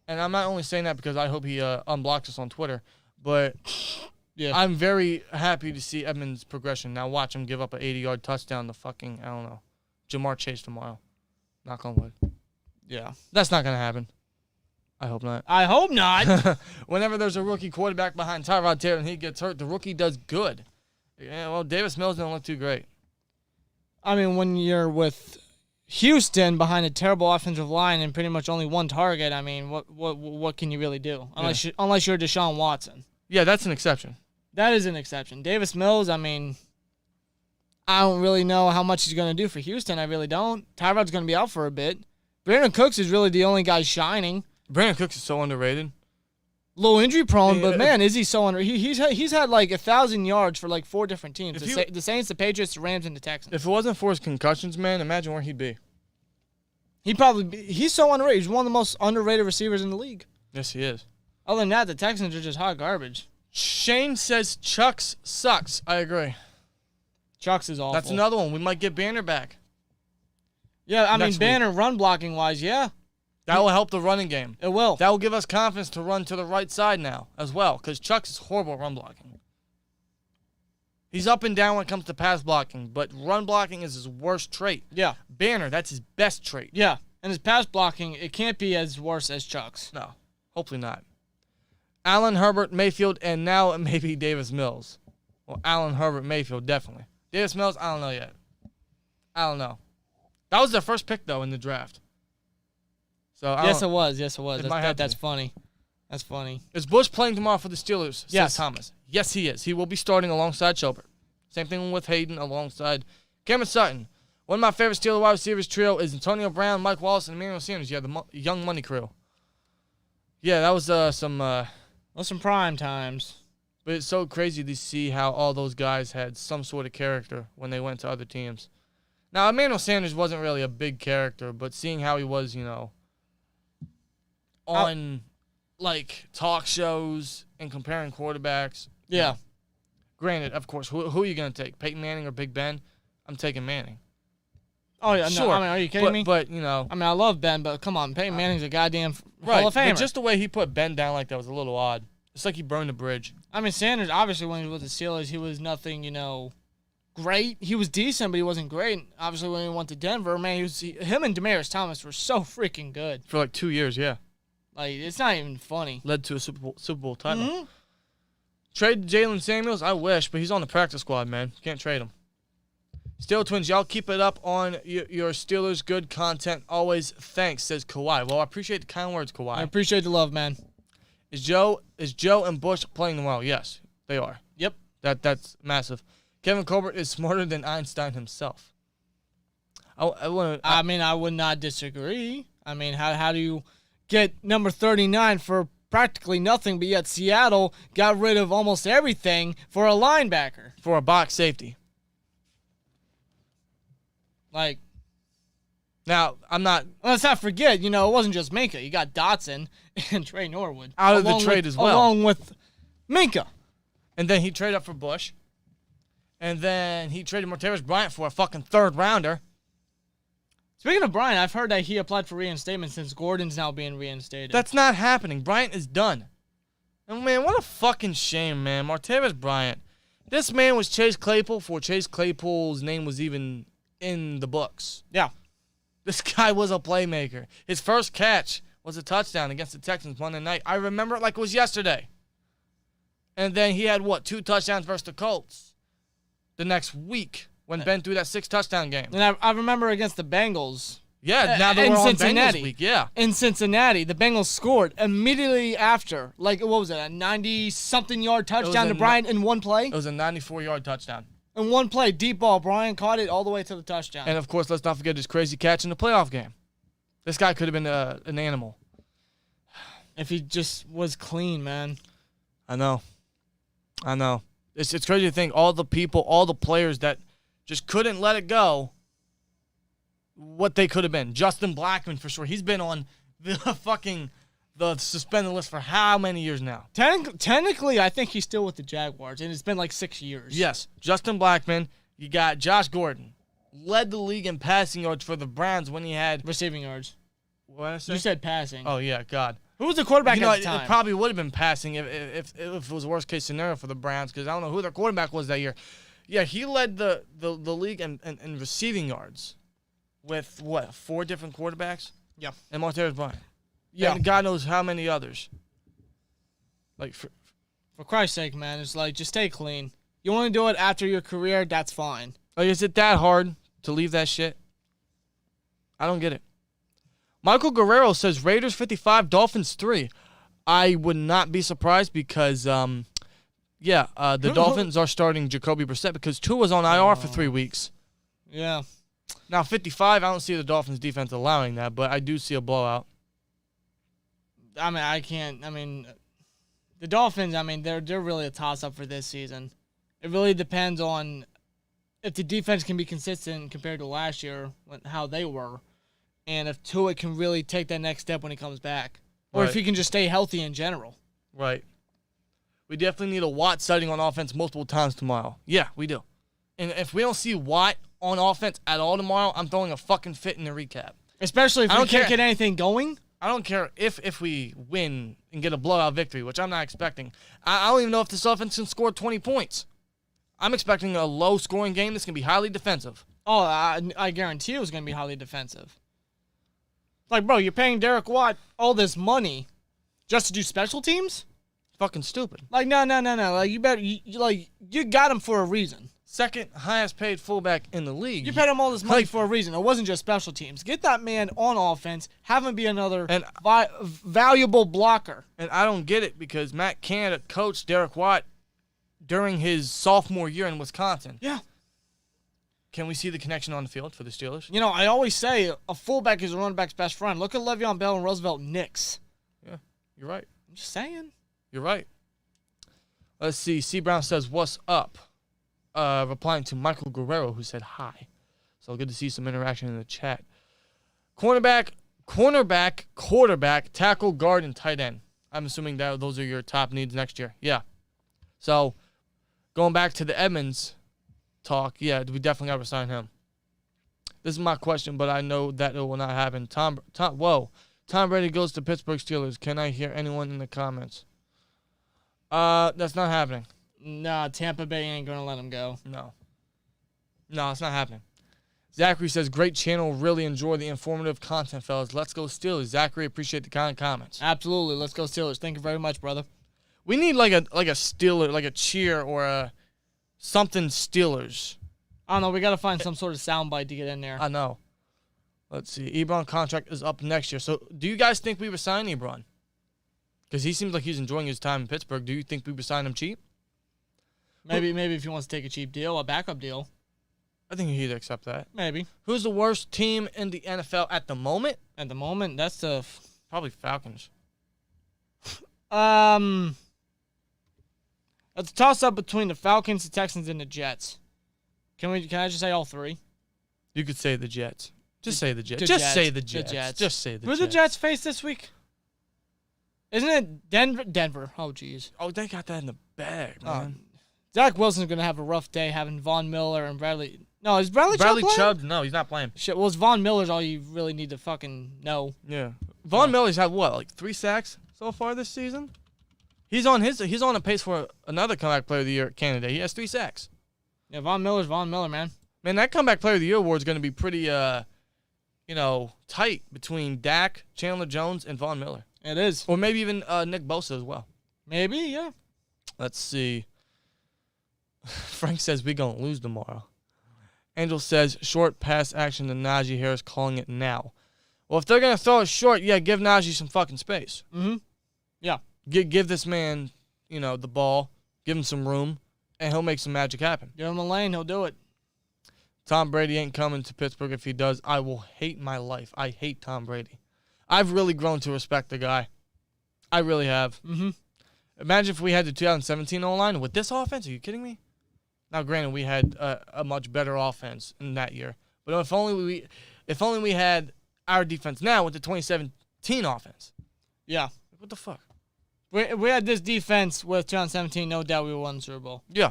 Speaker 2: And I'm not only saying that because I hope he unblocks us on Twitter, but... Yeah, I'm very happy to see Edmonds' progression. Now watch him give up an 80-yard touchdown to fucking, I don't know, Jamar Chase tomorrow. Knock on wood.
Speaker 1: Yeah.
Speaker 2: That's not going to happen. I hope not.
Speaker 1: I hope not.
Speaker 2: Whenever there's a rookie quarterback behind Tyrod Taylor and he gets hurt, the rookie does good. Yeah, well, Davis Mills didn't look too great.
Speaker 1: I mean, when you're with Houston behind a terrible offensive line and pretty much only one target, I mean, what can you really do? Unless you're Deshaun Watson.
Speaker 2: Yeah, that's an exception.
Speaker 1: That is an exception. Davis Mills, I mean, I don't really know how much he's going to do for Houston. I really don't. Tyrod's going to be out for a bit. Brandon Cooks is really the only guy shining.
Speaker 2: Brandon Cooks is so underrated.
Speaker 1: Low injury prone, but man, is he so under? He's had like 1,000 yards for like 4 different teams. The Saints, the Patriots, the Rams, and the Texans.
Speaker 2: If it wasn't for his concussions, man, imagine where he'd be.
Speaker 1: He's so underrated. He's one of the most underrated receivers in the league.
Speaker 2: Yes, he is.
Speaker 1: Other than that, the Texans are just hot garbage.
Speaker 2: Shane says Chucks sucks. I agree.
Speaker 1: Chucks is awful.
Speaker 2: That's another one. We might get Banner back.
Speaker 1: Yeah, I mean, Banner run blocking wise, yeah.
Speaker 2: That will help the running game.
Speaker 1: It will.
Speaker 2: That will give us confidence to run to the right side now as well because Chucks is horrible at run blocking. He's up and down when it comes to pass blocking, but run blocking is his worst trait.
Speaker 1: Yeah.
Speaker 2: Banner, that's his best trait.
Speaker 1: Yeah. And his pass blocking, it can't be as worse as Chuck's.
Speaker 2: No, hopefully not. Allen, Herbert, Mayfield, and now maybe Davis Mills. Well, Allen, Herbert, Mayfield, definitely. Davis Mills, I don't know yet. I don't know. That was their first pick, though, in the draft. So
Speaker 1: Yes, it was. That's funny. That's funny.
Speaker 2: Is Bush playing tomorrow for the Steelers?
Speaker 1: Yes.
Speaker 2: Says Thomas. Yes, he is. He will be starting alongside Schobert. Same thing with Hayden alongside Cameron Sutton. One of my favorite Steelers wide receivers trio is Antonio Brown, Mike Wallace, and Emmanuel Sanders. Yeah, the Young Money crew. Yeah, that was
Speaker 1: some prime times.
Speaker 2: But it's so crazy to see how all those guys had some sort of character when they went to other teams. Now, Emmanuel Sanders wasn't really a big character, but seeing how he was, on talk shows and comparing quarterbacks.
Speaker 1: Yeah.
Speaker 2: Granted, of course, who are you going to take? Peyton Manning or Big Ben? I'm taking Manning.
Speaker 1: Oh, yeah.
Speaker 2: Sure.
Speaker 1: No, are you kidding me?
Speaker 2: But,
Speaker 1: I love Ben, but come on. Peyton Manning's a goddamn Hall of Famer.
Speaker 2: But just the way he put Ben down like that was a little odd. It's like he burned a bridge.
Speaker 1: Sanders, obviously, when he was with the Steelers, he was nothing, great. He was decent, but he wasn't great. Obviously, when he went to Denver, man, him and Demaryius Thomas were so freaking good.
Speaker 2: For 2 years, yeah.
Speaker 1: It's not even funny.
Speaker 2: Led to a Super Bowl title. Mm-hmm. Trade Jalen Samuels? I wish, but he's on the practice squad, man. Can't trade him. SteelTwins, y'all keep it up on your Steelers good content. Always thanks, says Kawhi. Well, I appreciate the kind words, Kawhi.
Speaker 1: I appreciate the love, man.
Speaker 2: Is Joe and Bush playing tomorrow? Yes, they are.
Speaker 1: Yep.
Speaker 2: That's massive. Kevin Colbert is smarter than Einstein himself. I
Speaker 1: would not disagree. How do you get number 39 for practically nothing, but yet Seattle got rid of almost everything for a linebacker?
Speaker 2: For a box safety. Now, I'm not...
Speaker 1: Let's not forget, it wasn't just Minka. You got Dotson and Trey Norwood.
Speaker 2: Out of the trade as well.
Speaker 1: Along with Minka.
Speaker 2: And then he traded up for Bush. And then he traded Martavis Bryant for a fucking third rounder.
Speaker 1: Speaking of Bryant, I've heard that he applied for reinstatement since Gordon's now being reinstated.
Speaker 2: That's not happening. Bryant is done. And man, what a fucking shame, man. Martavis Bryant. This man was Chase Claypool before Chase Claypool's name was even in the books.
Speaker 1: Yeah.
Speaker 2: This guy was a playmaker. His first catch was a touchdown against the Texans Monday night. I remember it like it was yesterday. And then he had, 2 touchdowns versus the Colts the next week when Ben threw that 6-touchdown game.
Speaker 1: And I remember against the Bengals.
Speaker 2: Yeah, now that we're on Bengals week, yeah.
Speaker 1: In Cincinnati, the Bengals scored immediately after. A 90-something yard touchdown to Bryant in one play?
Speaker 2: It was a 94-yard touchdown.
Speaker 1: In one play, deep ball. Bryant caught it all the way to the touchdown.
Speaker 2: And, of course, let's not forget his crazy catch in the playoff game. This guy could have been an animal.
Speaker 1: If he just was clean, man.
Speaker 2: I know. It's crazy to think all the people, all the players that just couldn't let it go, what they could have been. Justin Blackmon, for sure. He's been on the suspended list for how many years now?
Speaker 1: Technically, I think he's still with the Jaguars, and it's been 6 years.
Speaker 2: Yes. Justin Blackmon. You got Josh Gordon. Led the league in passing yards for the Browns when he had...
Speaker 1: Receiving yards.
Speaker 2: What did I say?
Speaker 1: You said passing.
Speaker 2: Oh, yeah, God.
Speaker 1: Who was the quarterback at the time?
Speaker 2: It probably would have been passing if it was a worst-case scenario for the Browns, because I don't know who their quarterback was that year. Yeah, he led the league in receiving yards with, 4 different quarterbacks?
Speaker 1: Yeah.
Speaker 2: And Martavis Bryant.
Speaker 1: Yeah.
Speaker 2: And God knows how many others.
Speaker 1: For Christ's sake, man, it's just stay clean. You want to do it after your career, that's fine.
Speaker 2: Is it that hard to leave that shit? I don't get it. Michael Guerrero says Raiders 55, Dolphins 3. I would not be surprised because, the Dolphins are starting Jacoby Brissett because Tua's on IR for 3 weeks.
Speaker 1: Yeah.
Speaker 2: Now, 55, I don't see the Dolphins defense allowing that, but I do see a blowout.
Speaker 1: The Dolphins, they're really a toss-up for this season. It really depends on if the defense can be consistent compared to last year, how they were, and if Tua can really take that next step when he comes back, or if he can just stay healthy in general.
Speaker 2: Right. We definitely need a Watt sighting on offense multiple times tomorrow. Yeah, we do. And if we don't see Watt on offense at all tomorrow, I'm throwing a fucking fit in the recap.
Speaker 1: Especially if we can't get anything going.
Speaker 2: I don't care if we win and get a blowout victory, which I'm not expecting. I don't even know if this offense can score 20 points. I'm expecting a low-scoring game that's going to be highly defensive.
Speaker 1: Oh, I guarantee it was going to be highly defensive. Like, bro, you're paying Derek Watt all this money just to do special teams?
Speaker 2: Fucking stupid.
Speaker 1: Like, no. Like, you got him for a reason.
Speaker 2: Second highest paid fullback in the league.
Speaker 1: You paid him all this money for a reason. It wasn't just special teams. Get that man on offense. Have him be another valuable blocker.
Speaker 2: And I don't get it because Matt Canada coached Derek Watt during his sophomore year in Wisconsin.
Speaker 1: Yeah.
Speaker 2: Can we see the connection on the field for the Steelers?
Speaker 1: You know, I always say a fullback is a running back's best friend. Look at Le'Veon Bell and Roosevelt Nix.
Speaker 2: Yeah, you're right.
Speaker 1: I'm just saying.
Speaker 2: You're right. Let's see. C. Brown says, "What's up?" Replying to Michael Guerrero, who said hi. So good to see some interaction in the chat. Cornerback, quarterback, tackle, guard, and tight end. I'm assuming that those are your top needs next year. Yeah. So going back to the Edmonds talk, yeah, we definitely got to sign him. This is my question, but I know that it will not happen. Tom Brady goes to Pittsburgh Steelers. Can I hear anyone in the comments? That's not happening.
Speaker 1: Nah, Tampa Bay ain't going to let him go.
Speaker 2: No, it's not happening. Zachary says, great channel. Really enjoy the informative content, fellas. Let's go Steelers. Zachary, appreciate the kind comments.
Speaker 1: Absolutely. Let's go Steelers. Thank you very much, brother.
Speaker 2: We need like a Steeler, like a cheer or a something Steelers.
Speaker 1: I don't know. We got to find some sort of soundbite to get in there.
Speaker 2: I know. Let's see. Ebron contract is up next year. So do you guys think we would sign Ebron? Because he seems like he's enjoying his time in Pittsburgh. Do you think we would sign him cheap?
Speaker 1: Maybe if he wants to take a cheap deal, a backup deal.
Speaker 2: I think he'd accept that.
Speaker 1: Maybe.
Speaker 2: Who's the worst team in the NFL at the moment?
Speaker 1: At the moment, that's the
Speaker 2: probably Falcons.
Speaker 1: It's a toss-up between the Falcons, the Texans, and the Jets. Can I just say all three?
Speaker 2: You could say the Jets. Just say the Jets.
Speaker 1: Just say the Jets.
Speaker 2: Just say the Jets.
Speaker 1: Who the Jets face this week? Isn't it Denver? Oh, jeez.
Speaker 2: Oh, they got that in the bag, man.
Speaker 1: Zach Wilson's going to have a rough day having Von Miller and Bradley. No, is Bradley
Speaker 2: Chubb? No, he's not playing.
Speaker 1: Shit, well, it's Von Miller's all you really need to fucking know.
Speaker 2: Yeah. Von Miller's had what, like 3 sacks so far this season? He's on a pace for another comeback player of the year candidate. He has 3 sacks.
Speaker 1: Yeah, Von Miller's Von Miller, man.
Speaker 2: Man, that comeback player of the year award is going to be pretty tight between Dak, Chandler Jones, and Von Miller.
Speaker 1: It is.
Speaker 2: Or maybe even Nick Bosa as well.
Speaker 1: Maybe, yeah.
Speaker 2: Let's see. Frank says we're going to lose tomorrow. Angel says short pass action to Najee Harris, calling it now. Well, if they're going to throw it short, yeah, give Najee some fucking space.
Speaker 1: Mm-hmm. Yeah.
Speaker 2: Give this man, the ball. Give him some room, and he'll make some magic happen.
Speaker 1: Give him a lane, he'll do it.
Speaker 2: Tom Brady ain't coming to Pittsburgh. If he does, I will hate my life. I hate Tom Brady. I've really grown to respect the guy. I really have.
Speaker 1: Mm-hmm.
Speaker 2: Imagine if we had the 2017 O-line with this offense. Are you kidding me? Now, granted, we had a much better offense in that year. But if only we had our defense now with the 2017 offense.
Speaker 1: Yeah.
Speaker 2: What the fuck?
Speaker 1: We had this defense with 2017, no doubt we won the Super Bowl.
Speaker 2: Yeah.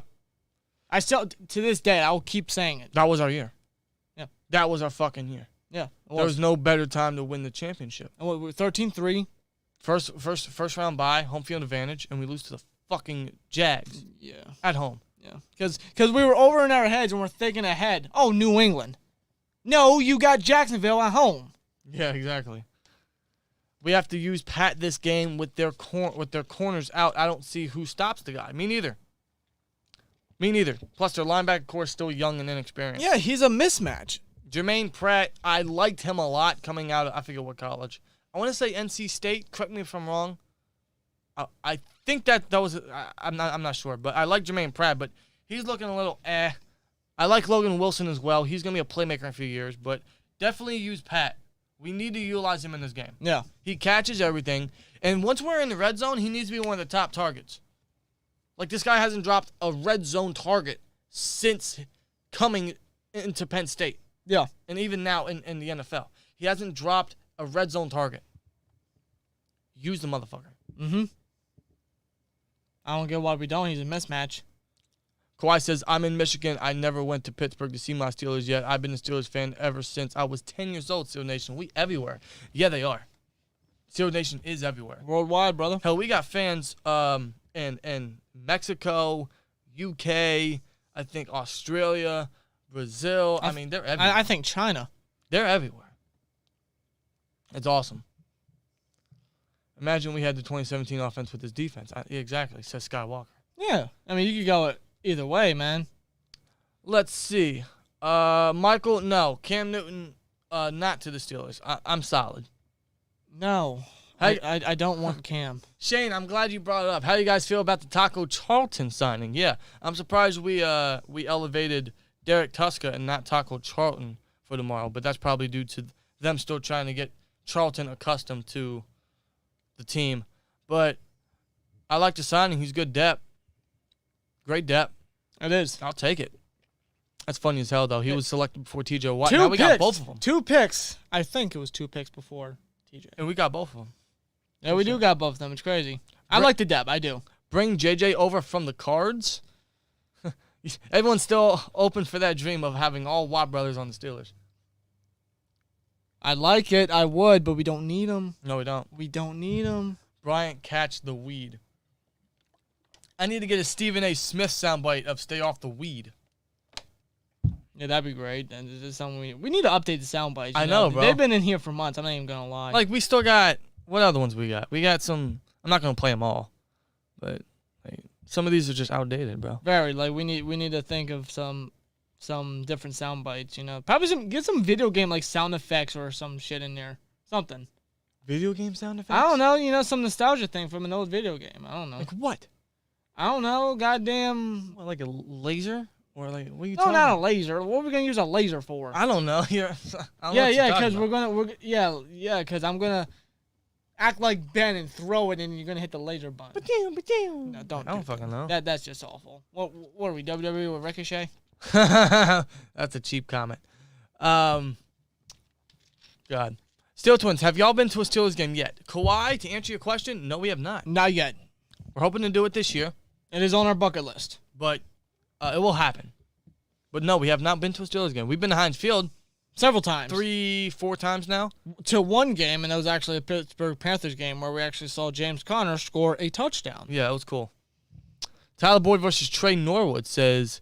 Speaker 1: I still, to this day, I will keep saying it.
Speaker 2: That was our year.
Speaker 1: Yeah.
Speaker 2: That was our fucking year.
Speaker 1: Yeah.
Speaker 2: There was no better time to win the championship.
Speaker 1: And we're 13-3.
Speaker 2: First round bye, home field advantage, and we lose to the fucking Jags.
Speaker 1: Yeah.
Speaker 2: At home.
Speaker 1: Yeah. Because we were over in our heads and we're thinking ahead. Oh, New England. No, you got Jacksonville at home.
Speaker 2: Yeah, exactly. We have to use Pat this game with their corners out. I don't see who stops the guy. Me neither. Plus, their linebacker core is still young and inexperienced.
Speaker 1: Yeah, he's a mismatch.
Speaker 2: Jermaine Pratt, I liked him a lot coming out of, I forget what college. I want to say NC State. Correct me if I'm wrong. I think that was, I'm not sure, but I like Jermaine Pratt, but he's looking a little eh. I like Logan Wilson as well. He's going to be a playmaker in a few years, but definitely use Pat. We need to utilize him in this game.
Speaker 1: Yeah.
Speaker 2: He catches everything, and once we're in the red zone, he needs to be one of the top targets. Like, this guy hasn't dropped a red zone target since coming into Penn State.
Speaker 1: Yeah.
Speaker 2: And even now in the NFL. He hasn't dropped a red zone target. Use the motherfucker.
Speaker 1: Mm-hmm. I don't get why we don't. He's a mismatch.
Speaker 2: Kawhi says, I'm in Michigan. I never went to Pittsburgh to see my Steelers yet. I've been a Steelers fan ever since I was 10 years old, Steelers Nation. We everywhere. Yeah, they are. Steelers Nation is everywhere.
Speaker 1: Worldwide, brother.
Speaker 2: Hell, we got fans in Mexico, UK, I think Australia, Brazil. I mean, they're everywhere.
Speaker 1: I think China.
Speaker 2: They're everywhere. It's awesome. Imagine we had the 2017 offense with this defense. Exactly, says Skywalker.
Speaker 1: Yeah. I mean, you could go either way, man.
Speaker 2: Let's see. Michael, no. Cam Newton, not to the Steelers. I'm solid.
Speaker 1: No. I don't want Cam.
Speaker 2: Shane, I'm glad you brought it up. How do you guys feel about the Taco Charlton signing? Yeah, I'm surprised we elevated Derek Tuska and not Taco Charlton for tomorrow, but that's probably due to them still trying to get Charlton accustomed to the team. But I like the signing. He's good depth. Great depth.
Speaker 1: It is.
Speaker 2: I'll take it. That's funny as hell, though. He was selected before T.J. Watt. Now we got both of them.
Speaker 1: 2 picks. I think it was 2 picks before T.J.
Speaker 2: And we got both of them.
Speaker 1: Yeah, we do got both of them. It's crazy. I like the depth. I do.
Speaker 2: Bring J.J. over from the Cards. Everyone's still open for that dream of having all Watt brothers on the Steelers.
Speaker 1: I like it. I would, but we don't need them.
Speaker 2: No, we don't.
Speaker 1: We don't need them.
Speaker 2: Bryant, catch the weed. I need to get a Stephen A. Smith soundbite of stay off the weed.
Speaker 1: Yeah, that'd be great. And this is something we need to update the sound bites.
Speaker 2: I know, bro.
Speaker 1: They've been in here for months. I'm not even gonna lie.
Speaker 2: Like, we still got, what other ones we got? We got some. I'm not gonna play them all, but like, some of these are just outdated, bro.
Speaker 1: Very. Like, we need to think of some different sound bites. You know, probably get some video game like sound effects or some shit in there. Something.
Speaker 2: Video game sound effects?
Speaker 1: I don't know. You know, some nostalgia thing from an old video game. I don't know.
Speaker 2: Like what?
Speaker 1: I don't know. Goddamn.
Speaker 2: What, like a laser? Or like, what are you
Speaker 1: talking about? No, not a laser. What are we gonna use a laser for?
Speaker 2: I don't know. Yeah,
Speaker 1: because because I'm gonna act like Ben and throw it, and you're gonna hit the laser button. No, don't.
Speaker 2: I don't fucking know.
Speaker 1: That's just awful. What are we, WWE with Ricochet?
Speaker 2: That's a cheap comment. God. SteelTwins, have y'all been to a Steelers game yet? Kawhi, to answer your question, no, we have not.
Speaker 1: Not yet.
Speaker 2: We're hoping to do it this year.
Speaker 1: It is on our bucket list.
Speaker 2: But it will happen. But no, we have not been to a Steelers game. We've been to Heinz Field
Speaker 1: several times.
Speaker 2: 3-4 times now.
Speaker 1: To one game, and that was actually a Pittsburgh Panthers game where we actually saw James Conner score a touchdown.
Speaker 2: Yeah, it was cool. Tyler Boyd versus Trey Norwood says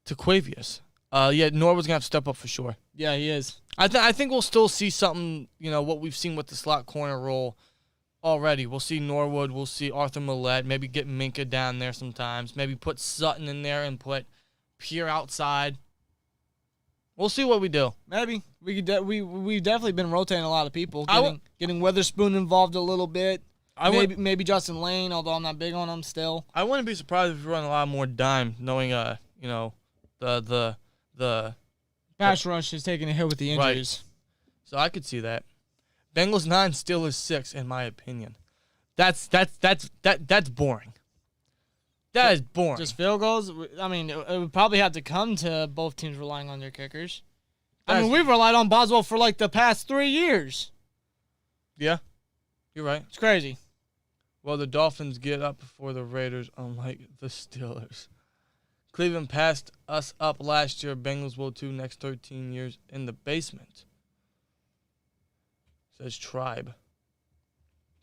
Speaker 2: to Quavius. Yeah, Norwood's going to have to step up for sure.
Speaker 1: Yeah, he is.
Speaker 2: I think we'll still see something, what we've seen with the slot corner role already. We'll see Norwood. We'll see Arthur Millette. Maybe get Minka down there sometimes. Maybe put Sutton in there and put Pierre outside. We'll see what we do.
Speaker 1: Maybe. We've definitely been rotating a lot of people. Getting Witherspoon involved a little bit. Maybe Justin Lane, although I'm not big on him still.
Speaker 2: I wouldn't be surprised if we run a lot more dime, knowing the
Speaker 1: pass rush is taking a hit with the injuries.
Speaker 2: Right. So I could see that. Bengals 9, Steelers 6, in my opinion. That's boring. That is boring.
Speaker 1: Just field goals? I mean, it would probably have to come to both teams relying on their kickers. We've relied on Boswell for like the past 3 years.
Speaker 2: Yeah, you're right.
Speaker 1: It's crazy.
Speaker 2: Well, the Dolphins get up before the Raiders, unlike the Steelers. Cleveland passed us up last year. Bengals will too next 13 years in the basement. Says Tribe.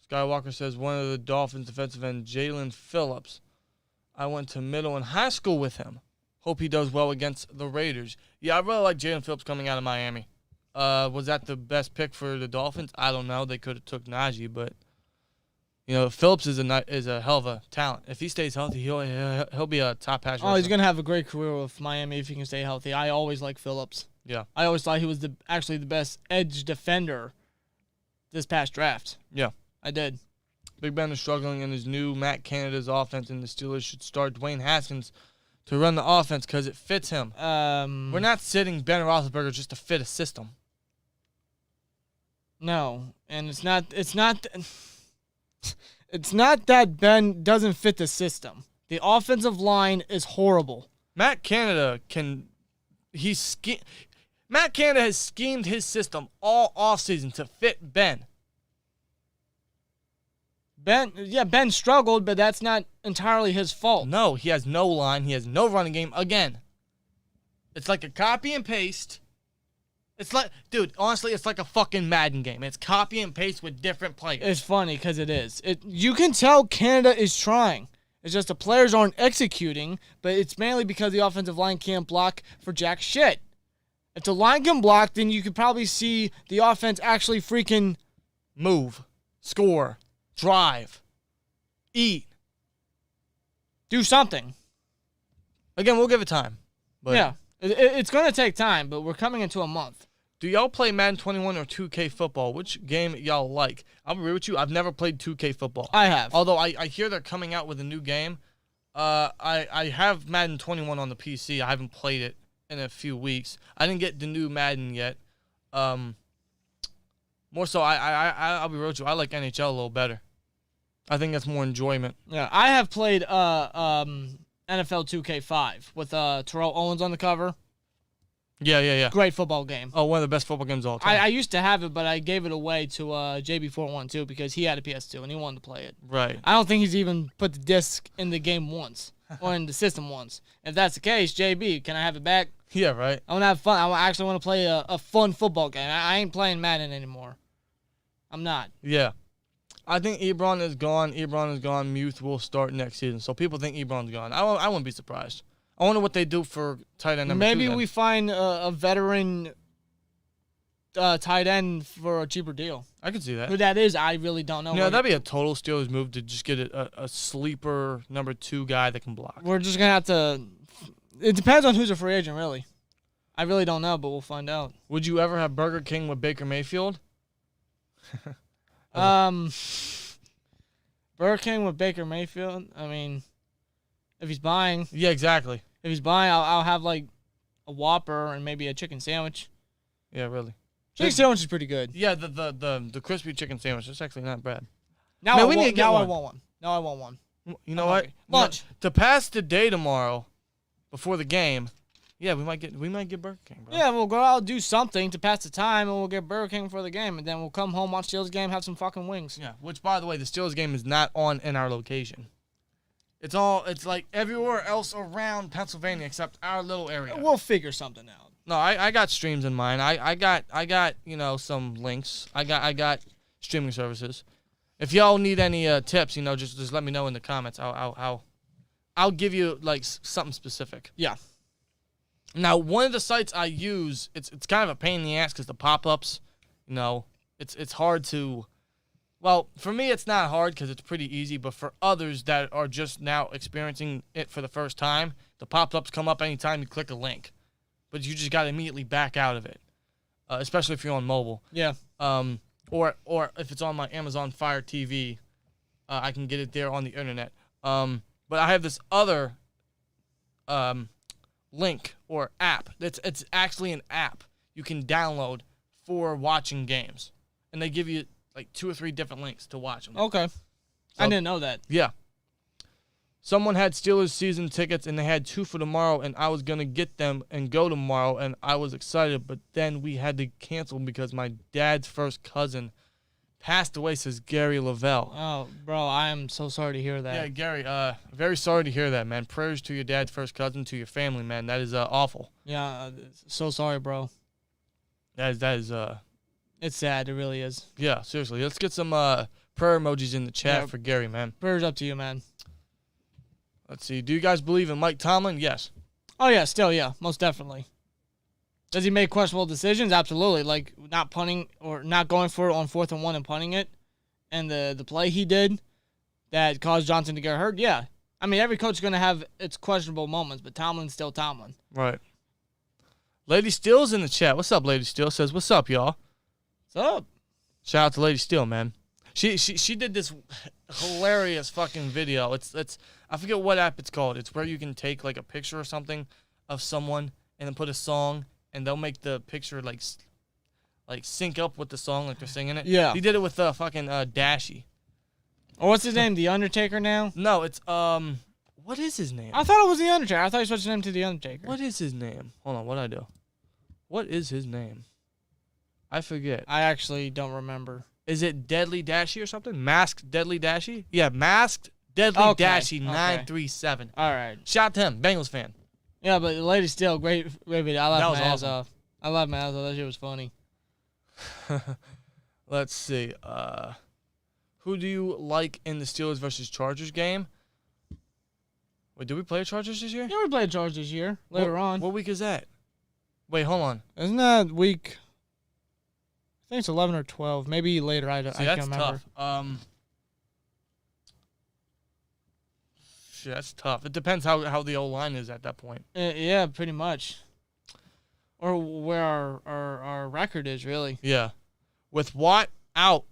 Speaker 2: Skywalker says one of the Dolphins defensive end, Jalen Phillips. I went to middle and high school with him. Hope he does well against the Raiders. Yeah, I really like Jalen Phillips coming out of Miami. Was that the best pick for the Dolphins? I don't know. They could have took Najee, but Phillips is a hell of a talent. If he stays healthy, he'll be a top pass rusher.
Speaker 1: Oh, he's gonna have a great career with Miami if he can stay healthy. I always liked Phillips.
Speaker 2: Yeah,
Speaker 1: I always thought he was actually the best edge defender this past draft.
Speaker 2: Yeah,
Speaker 1: I did.
Speaker 2: Big Ben is struggling in his new Matt Canada's offense, and the Steelers should start Dwayne Haskins to run the offense because it fits him. We're not sitting Ben Roethlisberger just to fit a system.
Speaker 1: No, and it's not that Ben doesn't fit the system. The offensive line is horrible.
Speaker 2: Matt Canada Matt Canada has schemed his system all offseason to fit Ben.
Speaker 1: Ben struggled, but that's not entirely his fault.
Speaker 2: No, he has no line. He has no running game. Again, it's like a copy and paste. It's like, dude, honestly, it's like a fucking Madden game. It's copy and paste with different players.
Speaker 1: It's funny because it is. You can tell Canada is trying. It's just the players aren't executing, but it's mainly because the offensive line can't block for jack shit. If the line can block, then you could probably see the offense actually freaking
Speaker 2: move, score, drive, eat,
Speaker 1: do something.
Speaker 2: Again, we'll give it time. But
Speaker 1: yeah, it's going to take time, but we're coming into a month.
Speaker 2: Do y'all play Madden 21 or 2K football? Which game y'all like? I'll be real with you. I've never played 2K football.
Speaker 1: I have.
Speaker 2: Although I hear they're coming out with a new game. I have Madden 21 on the PC. I haven't played it in a few weeks. I didn't get the new Madden yet. More so, I'll be real with you. I like NHL a little better. I think that's more enjoyment.
Speaker 1: Yeah, I have played NFL 2K5 with Terrell Owens on the cover.
Speaker 2: Yeah.
Speaker 1: Great football game.
Speaker 2: Oh, one of the best football games of all time.
Speaker 1: I used to have it, but I gave it away to JB412 because he had a PS2 and he wanted to play it.
Speaker 2: Right.
Speaker 1: I don't think he's even put the disc in the game once or in the system once. If that's the case, JB, can I have it back?
Speaker 2: Yeah, right.
Speaker 1: I want to have fun. I actually want to play a fun football game. I ain't playing Madden anymore. I'm not.
Speaker 2: Yeah. I think Ebron is gone. Ebron is gone. Muth will start next season. So people think Ebron's gone. I wouldn't be surprised. I wonder what they do for tight end number 2.
Speaker 1: Maybe we find a veteran tight end for a cheaper deal.
Speaker 2: I could see that.
Speaker 1: Who that is, I really don't know.
Speaker 2: Yeah, that'd be a total Steelers move to just get a sleeper number 2 guy that can block.
Speaker 1: We're just going to have to... It depends on who's a free agent, really. I really don't know, but we'll find out.
Speaker 2: Would you ever have Burger King with Baker Mayfield?
Speaker 1: Burger King with Baker Mayfield? I mean, if he's buying...
Speaker 2: Yeah, exactly.
Speaker 1: If he's buying, I'll have, like, a Whopper and maybe a chicken sandwich.
Speaker 2: Yeah, really.
Speaker 1: Chicken sandwich is pretty good.
Speaker 2: Yeah, the crispy chicken sandwich is actually not bad.
Speaker 1: Now
Speaker 2: Man,
Speaker 1: I
Speaker 2: we need to get one.
Speaker 1: I want one. Now I want one.
Speaker 2: You know what?
Speaker 1: Lunch.
Speaker 2: To pass the day tomorrow, before the game, yeah, we might get Burger King, bro.
Speaker 1: Yeah, we'll go out and do something to pass the time, and we'll get Burger King for the game, and then we'll come home, watch Steelers game, have some fucking wings.
Speaker 2: Yeah, which, by the way, the Steelers game is not on in our location. It's like everywhere else around Pennsylvania except our little area.
Speaker 1: We'll figure something out.
Speaker 2: No, I got streams in mind. I got some links. I got streaming services. If y'all need any tips, just let me know in the comments. I'll give you like something specific.
Speaker 1: Yeah.
Speaker 2: Now, one of the sites I use, it's kind of a pain in the ass because the pop-ups, it's hard to. Well, for me, it's not hard because it's pretty easy, but for others that are just now experiencing it for the first time, the pop-ups come up anytime you click a link. But you just got to immediately back out of it, especially if you're on mobile.
Speaker 1: Yeah.
Speaker 2: Or if it's on my Amazon Fire TV, I can get it there on the internet. But I have this other link or app. It's actually an app you can download for watching games. And they give you like 2 or 3 different links to watch them.
Speaker 1: Okay.
Speaker 2: So,
Speaker 1: I didn't know that.
Speaker 2: Yeah. Someone had Steelers season tickets, and they had 2 for tomorrow, and I was going to get them and go tomorrow, and I was excited, but then we had to cancel because my dad's first cousin passed away, says Gary Lavelle.
Speaker 1: Oh, bro, I am so sorry to hear that.
Speaker 2: Yeah, Gary, very sorry to hear that, man. Prayers to your dad's first cousin, to your family, man. That is awful.
Speaker 1: Yeah, so sorry, bro.
Speaker 2: That is
Speaker 1: It's sad. It really is.
Speaker 2: Yeah, seriously. Let's get some prayer emojis in the chat for Gary, man.
Speaker 1: Prayers up to you, man.
Speaker 2: Let's see. Do you guys believe in Mike Tomlin? Yes.
Speaker 1: Oh, yeah. Still, yeah. Most definitely. Does he make questionable decisions? Absolutely. Like not punting or not going for it on 4th and 1 and punting it. And the play he did that caused Johnson to get hurt. Yeah. I mean, every coach is going to have its questionable moments, but Tomlin's still Tomlin.
Speaker 2: Right. Lady Steele's in the chat. What's up, Lady Steele? Says, what's up, y'all?
Speaker 1: What's up?
Speaker 2: Shout out to Lady Steele, man. She did this hilarious fucking video. It's I forget what app it's called. It's where you can take like a picture or something of someone and then put a song and they'll make the picture like sync up with the song like they're singing it.
Speaker 1: Yeah.
Speaker 2: He did it with fucking Dashy.
Speaker 1: Or what's his name? The Undertaker now?
Speaker 2: No, it's what is his name?
Speaker 1: I thought it was The Undertaker. I thought he switched his name to The Undertaker.
Speaker 2: What is his name? Hold on, what'd I do? What is his name? I forget.
Speaker 1: I actually don't remember.
Speaker 2: Is it Deadly Dashy or something? Masked Deadly Dashy? Yeah, Masked Deadly Dashy 937.
Speaker 1: All right.
Speaker 2: Shout out to him, Bengals fan.
Speaker 1: Yeah, but the lady still great video. I laughed my ass
Speaker 2: awesome.
Speaker 1: off. I laughed my ass off. That shit was funny.
Speaker 2: Let's see. Who do you like in the Steelers versus Chargers game? Wait, did we play the Chargers this year?
Speaker 1: Yeah, we played Chargers this year. Later on.
Speaker 2: What week is that? Wait, hold on.
Speaker 1: Isn't that week? I think it's 11 or 12. Maybe later. I can't remember.
Speaker 2: Tough. Shit, that's tough. It depends how the O-line is at that point.
Speaker 1: Yeah, pretty much. Or where our record is, really.
Speaker 2: Yeah. With Watt out,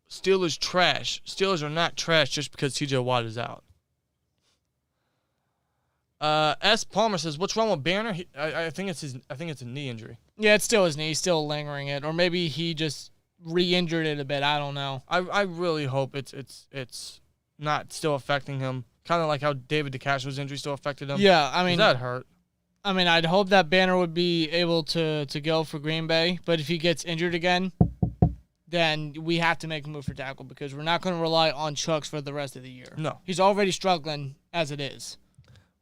Speaker 2: Steelers trash. Steelers are not trash just because TJ Watt is out. S. Palmer says, "What's wrong with Banner?" I think it's a knee injury.
Speaker 1: Yeah, it's still his knee. He's still lingering it, or maybe he just re-injured it a bit. I don't know.
Speaker 2: I really hope it's not still affecting him. Kind of like how David DeCastro's injury still affected him.
Speaker 1: Yeah, I mean
Speaker 2: that hurt.
Speaker 1: I mean, I'd hope that Banner would be able to go for Green Bay, but if he gets injured again, then we have to make a move for tackle because we're not going to rely on Chucks for the rest of the year.
Speaker 2: No.
Speaker 1: He's already struggling as it is.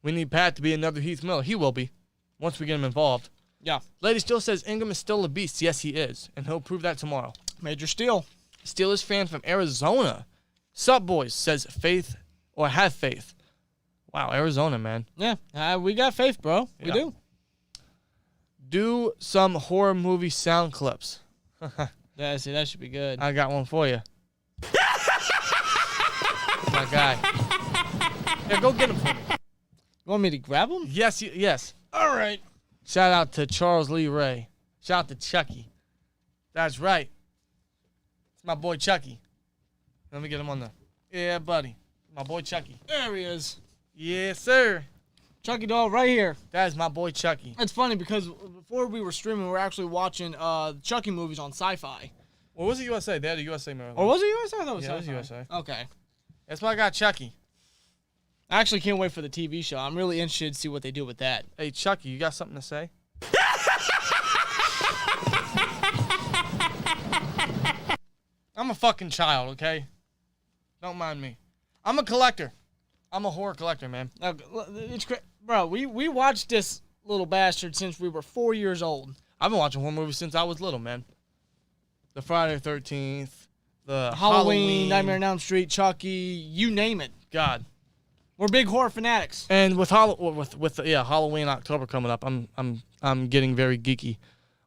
Speaker 2: We need Pat to be another Heath Miller. He will be once we get him involved.
Speaker 1: Yeah.
Speaker 2: Lady still says Ingram is still a beast. Yes, he is, and he'll prove that tomorrow.
Speaker 1: Major steal.
Speaker 2: Steelers fan from Arizona. Sup, boys, says faith or have faith. Wow, Arizona, man.
Speaker 1: Yeah, we got faith, bro. We do.
Speaker 2: Do some horror movie sound clips.
Speaker 1: Yeah, see, that should be good.
Speaker 2: I got one for you. My guy. Yeah, go get him for me.
Speaker 1: You want me to grab him?
Speaker 2: Yes, yes.
Speaker 1: All right.
Speaker 2: Shout out to Charles Lee Ray. Shout out to Chucky. That's right. It's my boy Chucky. Let me get him on there. Yeah, buddy. My boy Chucky.
Speaker 1: There he is.
Speaker 2: Yes, sir.
Speaker 1: Chucky doll right here.
Speaker 2: That is my boy Chucky.
Speaker 1: It's funny because before we were streaming, we were actually watching Chucky movies on Sci-Fi.
Speaker 2: Or was it USA? They had a USA marathon.
Speaker 1: Or was it USA? I thought it was
Speaker 2: Yeah, it was
Speaker 1: Sci-Fi.
Speaker 2: USA.
Speaker 1: Okay.
Speaker 2: That's why I got Chucky.
Speaker 1: I actually can't wait for the TV show. I'm really interested to see what they do with that.
Speaker 2: Hey, Chucky, you got something to say? I'm a fucking child, okay? Don't mind me. I'm a collector. I'm a horror collector, man.
Speaker 1: It's bro, we watched this little bastard since we were 4 years old.
Speaker 2: I've been watching horror movies since I was little, man. The Friday the 13th, the
Speaker 1: Halloween, Nightmare on Elm Street, Chucky, you name it.
Speaker 2: God.
Speaker 1: We're big horror fanatics.
Speaker 2: And with Halloween October coming up, I'm getting very geeky.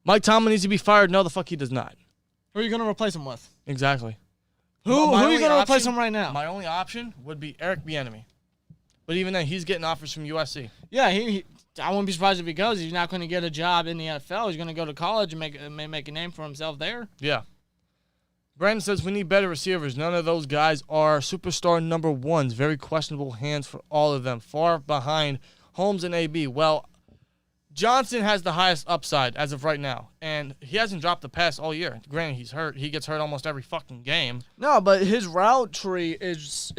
Speaker 2: Mike Tomlin needs to be fired. No, the fuck he does not.
Speaker 1: Who are you gonna replace him with?
Speaker 2: Exactly.
Speaker 1: Who are you gonna replace him right now?
Speaker 2: My only option would be Eric Bieniemy. But even then, he's getting offers from USC.
Speaker 1: Yeah, I wouldn't be surprised if he goes. He's not going to get a job in the NFL. He's going to go to college and make a name for himself there.
Speaker 2: Yeah. Brandon says we need better receivers. None of those guys are superstar number ones. Very questionable hands for all of them. Far behind Holmes and AB. Well, Johnson has the highest upside as of right now, and he hasn't dropped the pass all year. Granted, he's hurt. He gets hurt almost every fucking game.
Speaker 1: No, but his route tree is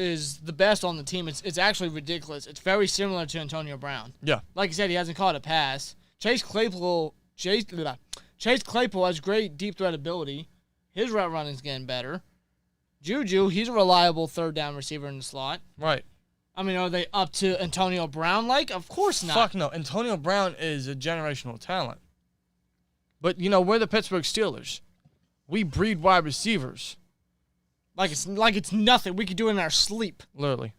Speaker 1: the best on the team. It's actually ridiculous. It's very similar to Antonio Brown.
Speaker 2: Yeah.
Speaker 1: Like you said, he hasn't caught a pass. Chase Claypool has great deep threat ability. His route running is getting better. Juju, he's a reliable third down receiver in the slot.
Speaker 2: Right.
Speaker 1: I mean, are they up to Antonio Brown-like? Of course not.
Speaker 2: Fuck no. Antonio Brown is a generational talent. But, we're the Pittsburgh Steelers. We breed wide receivers.
Speaker 1: Like it's nothing. We could do it in our sleep.
Speaker 2: Literally.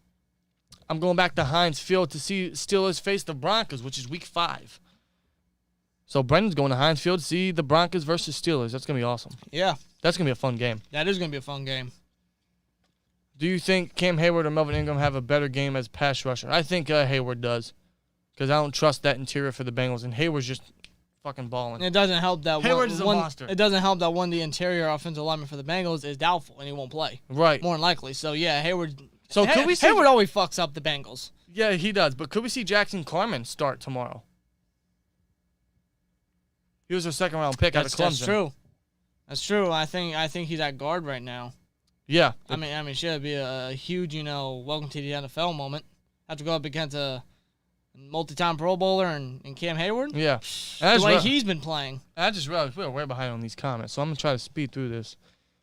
Speaker 2: I'm going back to Heinz Field to see Steelers face the Broncos, which is week 5. So Brendan's going to Heinz Field to see the Broncos versus Steelers. That's going to be awesome.
Speaker 1: Yeah.
Speaker 2: That's going to be a fun game.
Speaker 1: That is going to be a fun game.
Speaker 2: Do you think Cam Hayward or Melvin Ingram have a better game as pass rusher? I think Hayward does, because I don't trust that interior for the Bengals, and Hayward's just fucking balling.
Speaker 1: It doesn't help that
Speaker 2: Hayward is a monster.
Speaker 1: It doesn't help that the interior offensive lineman for the Bengals is doubtful and he won't play.
Speaker 2: Right.
Speaker 1: More than likely. So yeah, Hayward.
Speaker 2: So could we see
Speaker 1: Hayward always fucks up the Bengals.
Speaker 2: Yeah, he does. But could we see Jackson Carman start tomorrow? He was a second-round pick out of Clemson.
Speaker 1: That's true. That's true. I think he's at guard right now.
Speaker 2: Yeah.
Speaker 1: I mean, should be a huge, welcome to the NFL moment. Have to go up against a multi-time Pro Bowler and Cam Hayward.
Speaker 2: Yeah.
Speaker 1: The way he's been playing.
Speaker 2: I just realized we are way behind on these comments, so I'm going to try to speed through this.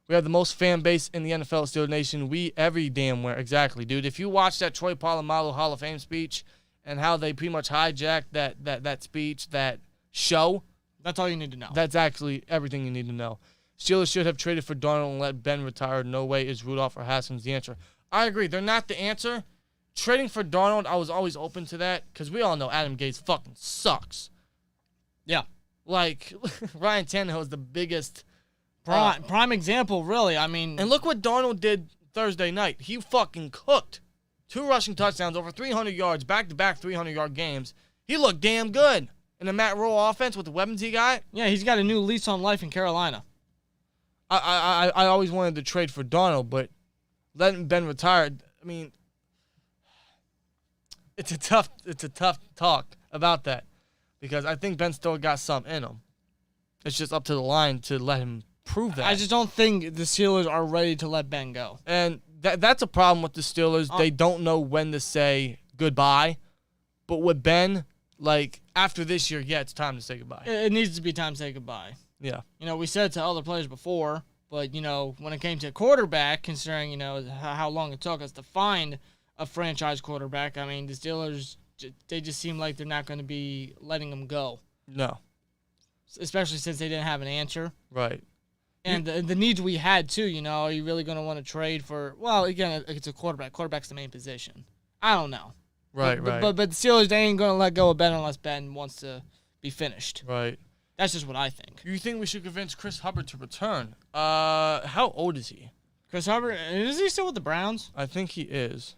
Speaker 2: We have the most fan base in the NFL Steelers Nation. We every damn where. Exactly, dude. If you watch that Troy Polamalu Hall of Fame speech and how they pretty much hijacked that speech, that show.
Speaker 1: That's all you need to know.
Speaker 2: That's actually everything you need to know. Steelers should have traded for Darnold and let Ben retire. No way is Rudolph or Haskins the answer. I agree. They're not the answer, trading for Darnold, I was always open to that because we all know Adam Gase fucking sucks.
Speaker 1: Yeah.
Speaker 2: Like, Ryan Tannehill is the biggest.
Speaker 1: Prime example, really. I mean.
Speaker 2: And look what Darnold did Thursday night. He fucking cooked. 2 rushing touchdowns, over 300 yards, back-to-back 300-yard games. He looked damn good. In the Matt Rule offense with the weapons he got.
Speaker 1: Yeah, he's got a new lease on life in Carolina.
Speaker 2: I always wanted to trade for Darnold, but letting Ben retire, I mean, it's a tough talk about that because I think Ben still got something in him. It's just up to the line to let him prove that.
Speaker 1: I just don't think the Steelers are ready to let Ben go.
Speaker 2: And that's a problem with the Steelers. They don't know when to say goodbye. But with Ben, like, after this year, yeah, it's time to say goodbye.
Speaker 1: It needs to be time to say goodbye.
Speaker 2: Yeah.
Speaker 1: You know, we said it to other players before, but, you know, when it came to quarterback, considering, you know, how long it took us to find a franchise quarterback, I mean, the Steelers, they just seem like they're not going to be letting him go.
Speaker 2: No.
Speaker 1: Especially since they didn't have an answer.
Speaker 2: Right.
Speaker 1: And the needs we had, too, you know, are you really going to want to trade for, well, again, it's a quarterback. Quarterback's the main position. I don't know.
Speaker 2: Right.
Speaker 1: But the Steelers, they ain't going to let go of Ben unless Ben wants to be finished.
Speaker 2: Right.
Speaker 1: That's just what I think.
Speaker 2: You think we should convince Chris Hubbard to return? How old is he?
Speaker 1: Chris Hubbard, is he still with the Browns?
Speaker 2: I think he is.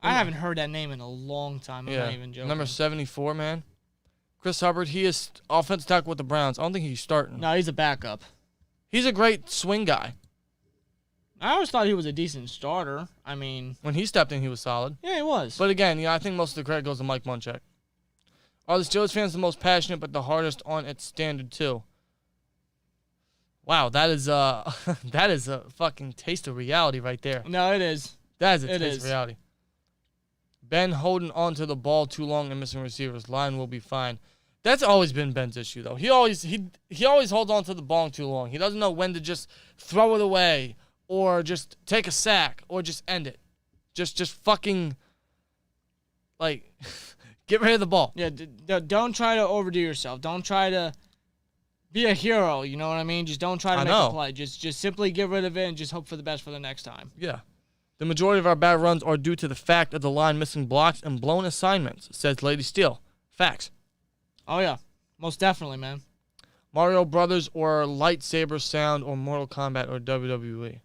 Speaker 1: I haven't heard that name in a long time. I'm not even joking.
Speaker 2: Number 74, man. Chris Hubbard, he is offensive tackle with the Browns. I don't think he's starting.
Speaker 1: No, he's a backup.
Speaker 2: He's a great swing guy.
Speaker 1: I always thought he was a decent starter. I mean,
Speaker 2: when he stepped in, he was solid.
Speaker 1: Yeah, he was.
Speaker 2: But again, I think most of the credit goes to Mike Munchak. Are the Steelers fans the most passionate but the hardest on its standard too? Wow, that is a fucking taste of reality right there.
Speaker 1: No, it is.
Speaker 2: That is a taste of reality. Ben holding on to the ball too long and missing receivers. Line will be fine. That's always been Ben's issue though. He always holds on to the ball too long. He doesn't know when to just throw it away or just take a sack or just end it. Just fucking like get rid of the ball.
Speaker 1: Yeah, don't try to overdo yourself. Don't try to be a hero, you know what I mean? Just don't try to make a play. Just simply get rid of it and just hope for the best for the next time.
Speaker 2: Yeah. The majority of our bad runs are due to the fact of the line missing blocks and blown assignments, says Lady Steel. Facts.
Speaker 1: Oh, yeah. Most definitely, man.
Speaker 2: Mario Brothers or Lightsaber Sound or Mortal Kombat or WWE.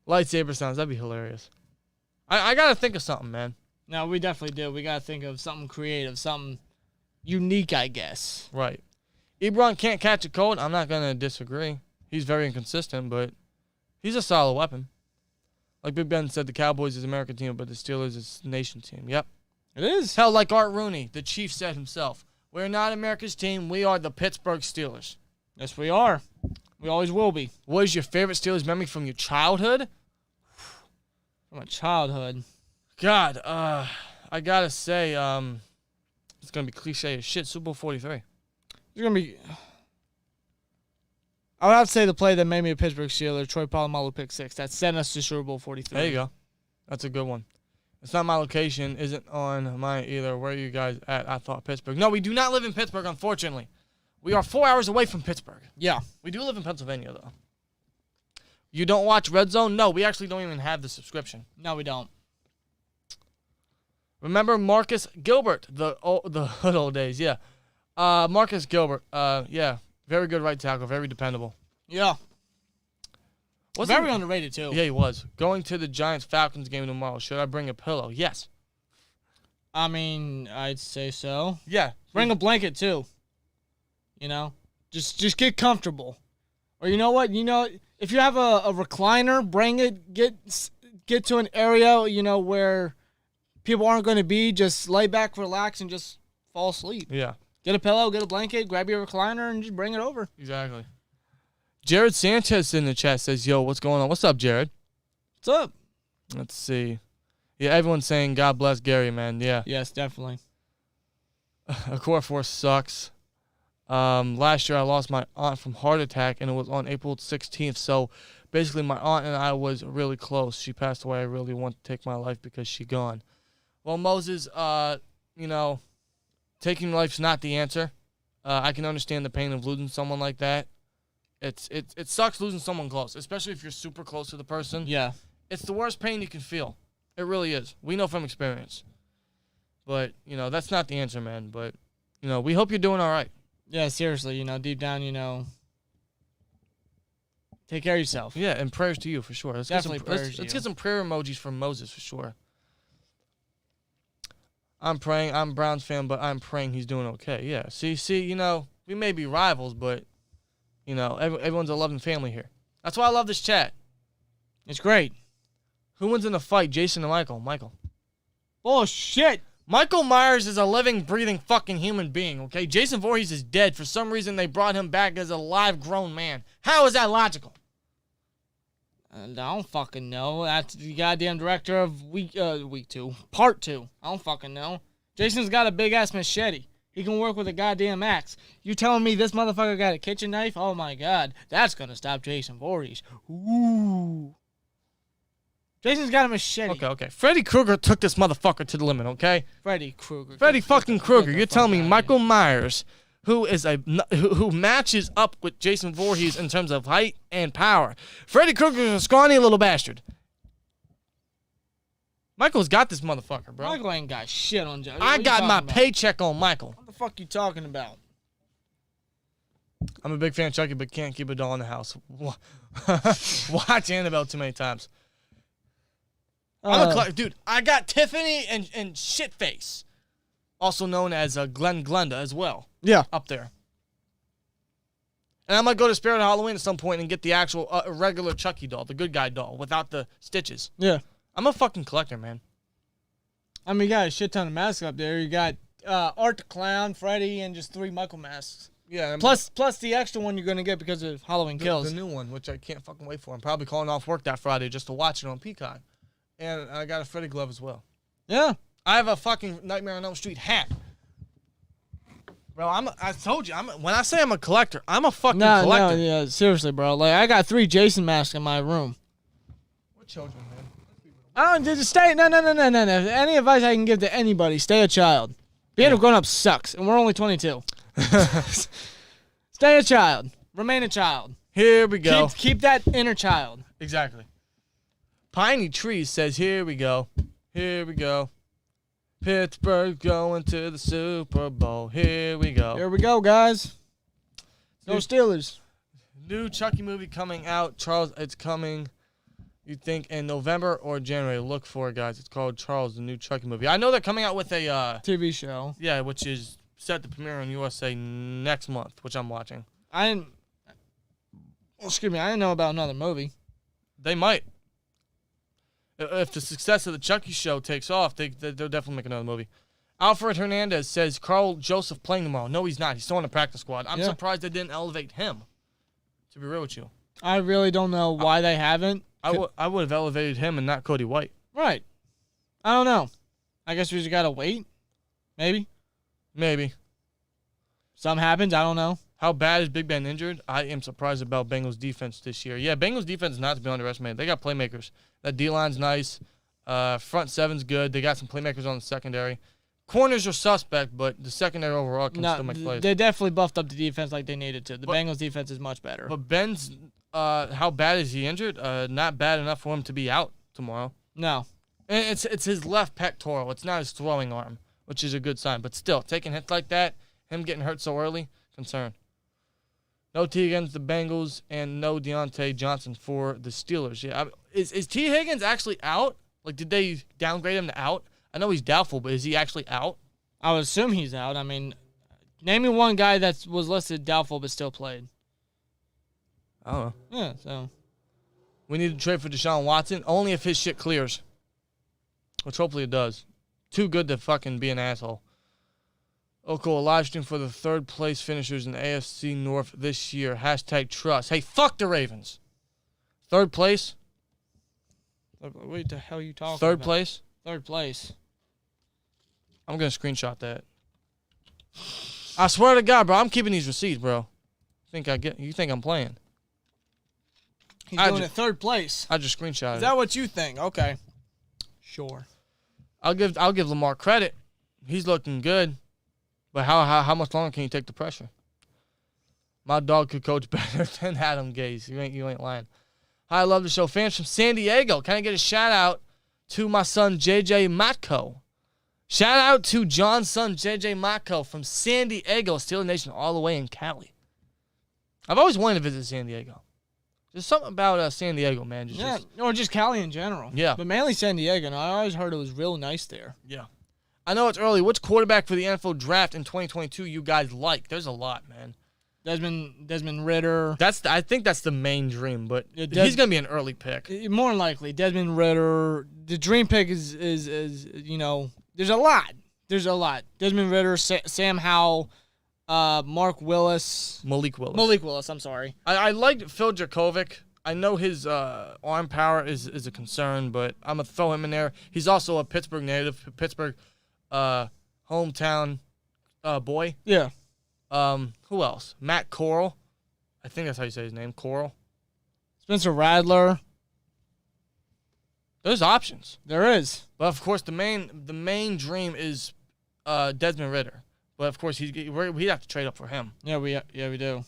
Speaker 2: Lightsaber Sounds, that'd be hilarious. I got to think of something, man.
Speaker 1: No, we definitely do. We got to think of something creative, something unique, I guess.
Speaker 2: Right. Ebron can't catch a cold. I'm not going to disagree. He's very inconsistent, but he's a solid weapon. Like Big Ben said, the Cowboys is American team, but the Steelers is nation team. Yep.
Speaker 1: It is.
Speaker 2: Hell, like Art Rooney, the Chief said himself, we're not America's team. We are the Pittsburgh Steelers.
Speaker 1: Yes, we are. We always will be.
Speaker 2: What is your favorite Steelers memory from your childhood?
Speaker 1: From my childhood.
Speaker 2: God, I got to say, it's going to be cliche as shit, Super Bowl 43.
Speaker 1: It's going to be... I would have to say the play that made me a Pittsburgh Steeler, Troy Polamalu pick 6. That sent us to Super Bowl 43.
Speaker 2: There you go. That's a good one. It's not my location. Isn't on mine either. Where are you guys at? I thought Pittsburgh. No, we do not live in Pittsburgh, unfortunately. We are 4 hours away from Pittsburgh.
Speaker 1: Yeah.
Speaker 2: We do live in Pennsylvania, though. You don't watch Red Zone? No, we actually don't even have the subscription.
Speaker 1: No, we don't.
Speaker 2: Remember Marcus Gilbert, the good old days, yeah. Marcus Gilbert, yeah. Very good right tackle, very dependable.
Speaker 1: Yeah. Very underrated, too.
Speaker 2: Yeah, he was. Going to the Giants-Falcons game tomorrow. Should I bring a pillow? Yes.
Speaker 1: I mean, I'd say so.
Speaker 2: Yeah.
Speaker 1: Bring a blanket, too. You know? Just get comfortable. Or you know what? You know, if you have a recliner, bring it. Get to an area, you know, where people aren't going to be. Just lay back, relax, and just fall asleep.
Speaker 2: Yeah.
Speaker 1: Get a pillow, get a blanket, grab your recliner, and just bring it over.
Speaker 2: Exactly. Jared Sanchez in the chat says, yo, what's going on? What's up, Jared?
Speaker 1: What's up?
Speaker 2: Let's see. Yeah, everyone's saying God bless Gary, man. Yeah.
Speaker 1: Yes, definitely.
Speaker 2: A core force sucks. Last year I lost my aunt from heart attack, and it was on April 16th. So basically my aunt and I was really close. She passed away. I really want to take my life because she gone. Well, Moses, you know, taking life's not the answer. I can understand the pain of losing someone like that. It sucks losing someone close, especially if you're super close to the person.
Speaker 1: Yeah.
Speaker 2: It's the worst pain you can feel. It really is. We know from experience. But, that's not the answer, man. But, we hope you're doing all right.
Speaker 1: Yeah, seriously, deep down, take care of yourself.
Speaker 2: Yeah, and prayers to you for sure. Let's
Speaker 1: Definitely prayers to you.
Speaker 2: Let's get some prayer emojis from Moses for sure. I'm praying. I'm a Browns fan, but I'm praying he's doing okay. Yeah. See, we may be rivals, but, everyone's a loving family here. That's why I love this chat.
Speaker 1: It's great.
Speaker 2: Who wins in the fight, Jason or Michael? Michael.
Speaker 1: Bullshit.
Speaker 2: Michael Myers is a living, breathing fucking human being, okay? Jason Voorhees is dead. For some reason, they brought him back as a live, grown man. How is that logical?
Speaker 1: I don't fucking know. That's the goddamn director of week 2. Part 2. I don't fucking know. Jason's got a big-ass machete. He can work with a goddamn axe. You telling me this motherfucker got a kitchen knife? Oh, my God. That's gonna stop Jason Voorhees. Ooh. Jason's got a machete.
Speaker 2: Okay. Freddy Krueger took this motherfucker to the limit, okay?
Speaker 1: Freddy Krueger.
Speaker 2: Freddy fucking Krueger. You're telling me Michael Myers, who matches up with Jason Voorhees in terms of height and power. Freddy Krueger is a scrawny little bastard. Michael's got this motherfucker, bro.
Speaker 1: Michael ain't got shit on Jason.
Speaker 2: I got my paycheck on Michael.
Speaker 1: What the fuck you talking about?
Speaker 2: I'm a big fan of Chucky, but can't keep a doll in the house. Watch Annabelle too many times. I'm a collector. Dude, I got Tiffany and Shitface, also known as Glenn Glenda as well.
Speaker 1: Yeah.
Speaker 2: Up there. And I might go to Spirit of Halloween at some point and get the actual regular Chucky doll, the good guy doll, without the stitches.
Speaker 1: Yeah.
Speaker 2: I'm a fucking collector, man.
Speaker 1: I mean, you got a shit ton of masks up there. You got Art the Clown, Freddy, and just 3 Michael masks.
Speaker 2: Yeah.
Speaker 1: Plus the extra one you're going to get because of Halloween Kills.
Speaker 2: The new one, which I can't fucking wait for. I'm probably calling off work that Friday just to watch it on Peacock. And I got a Freddy glove as well.
Speaker 1: Yeah.
Speaker 2: I have a fucking Nightmare on Elm Street hat. Bro, I told you, when I say I'm a collector, I'm a fucking collector.
Speaker 1: No, yeah, seriously, bro. Like, I got 3 Jason masks in my room.
Speaker 2: We're children, man.
Speaker 1: I don't just stay. No. Any advice I can give to anybody, stay a child. Being a grown up sucks, and we're only 22. Stay a child. Remain a child.
Speaker 2: Here we go.
Speaker 1: Keep that inner child.
Speaker 2: Exactly. Piney Trees says, here we go. Here we go. Pittsburgh going to the Super Bowl. Here we go.
Speaker 1: Here we go, guys. Go Steelers.
Speaker 2: New Chucky movie coming out. Charles, it's coming, you think, in November or January. Look for it, guys. It's called Charles, the new Chucky movie. I know they're coming out with a
Speaker 1: TV show.
Speaker 2: Yeah, which is set to premiere on USA next month, which I'm watching.
Speaker 1: I didn't know about another movie.
Speaker 2: They might. If the success of the Chucky show takes off, they'll definitely make another movie. Alfred Hernandez says Carl Joseph playing tomorrow. No, he's not. He's still on the practice squad. I'm surprised they didn't elevate him, to be real with you.
Speaker 1: I really don't know why they haven't.
Speaker 2: I would have elevated him and not Cody White.
Speaker 1: Right. I don't know. I guess we just got to wait. Maybe. Something happens. I don't know.
Speaker 2: How bad is Big Ben injured? I am surprised about Bengals defense this year. Yeah, Bengals defense is not to be underestimated. They got playmakers. That D-line's nice. Front seven's good. They got some playmakers on the secondary. Corners are suspect, but the secondary overall can still make plays.
Speaker 1: They definitely buffed up the defense like they needed to. The Bengals defense is much better.
Speaker 2: But Ben's, how bad is he injured? Not bad enough for him to be out tomorrow.
Speaker 1: No.
Speaker 2: And it's his left pectoral. It's not his throwing arm, which is a good sign. But still, taking hits like that, him getting hurt so early, concern. No T. Higgins, the Bengals, and no Deontay Johnson for the Steelers. Yeah, is T. Higgins actually out? Like, did they downgrade him to out? I know he's doubtful, but is he actually out?
Speaker 1: I would assume he's out. I mean, name me one guy that was listed doubtful but still played.
Speaker 2: I don't know.
Speaker 1: Yeah, so.
Speaker 2: We need to trade for Deshaun Watson, only if his shit clears. Which hopefully it does. Too good to fucking be an asshole. Oh, cool. A live stream for the third place finishers in the AFC North this year. Hashtag trust. Hey, fuck the Ravens. Third place?
Speaker 1: What the hell are you talking
Speaker 2: Third
Speaker 1: about?
Speaker 2: place?
Speaker 1: Third place.
Speaker 2: I'm going to screenshot that. I swear to God, bro, I'm keeping these receipts, bro. You think I'm playing?
Speaker 1: He's doing it third place.
Speaker 2: I just screenshotted it.
Speaker 1: Is that what you think? Okay. Sure.
Speaker 2: I'll give Lamar credit. He's looking good. But how much longer can you take the pressure? My dog could coach better than Adam Gase. You ain't lying. Hi, I love the show. Fans from San Diego. Can I get a shout out to my son, JJ Matko? Shout out to John's son, JJ Matko from San Diego, Steelers Nation, all the way in Cali. I've always wanted to visit San Diego. There's something about San Diego, man.
Speaker 1: Or just Cali in general.
Speaker 2: Yeah.
Speaker 1: But mainly San Diego. And I always heard it was real nice there.
Speaker 2: Yeah. I know it's early. Which quarterback for the NFL draft in 2022 you guys like? There's a lot, man.
Speaker 1: Desmond Ritter.
Speaker 2: I think that's the main dream, but
Speaker 1: Yeah,
Speaker 2: he's going to be an early pick.
Speaker 1: More than likely. Desmond Ritter. The dream pick is there's a lot. Desmond Ritter, Sam Howell, Malik Willis, I'm sorry.
Speaker 2: I liked Phil Dracovic. I know his arm power is a concern, but I'm going to throw him in there. He's also a Pittsburgh native, Pittsburgh hometown boy.
Speaker 1: Yeah.
Speaker 2: Who else? Matt Corral. I think that's how you say his name, Corral.
Speaker 1: Spencer Radler.
Speaker 2: There's options.
Speaker 1: There is.
Speaker 2: But, of course, the main dream is Desmond Ritter. But, of course, we'd have to trade up for him.
Speaker 1: Yeah, we do.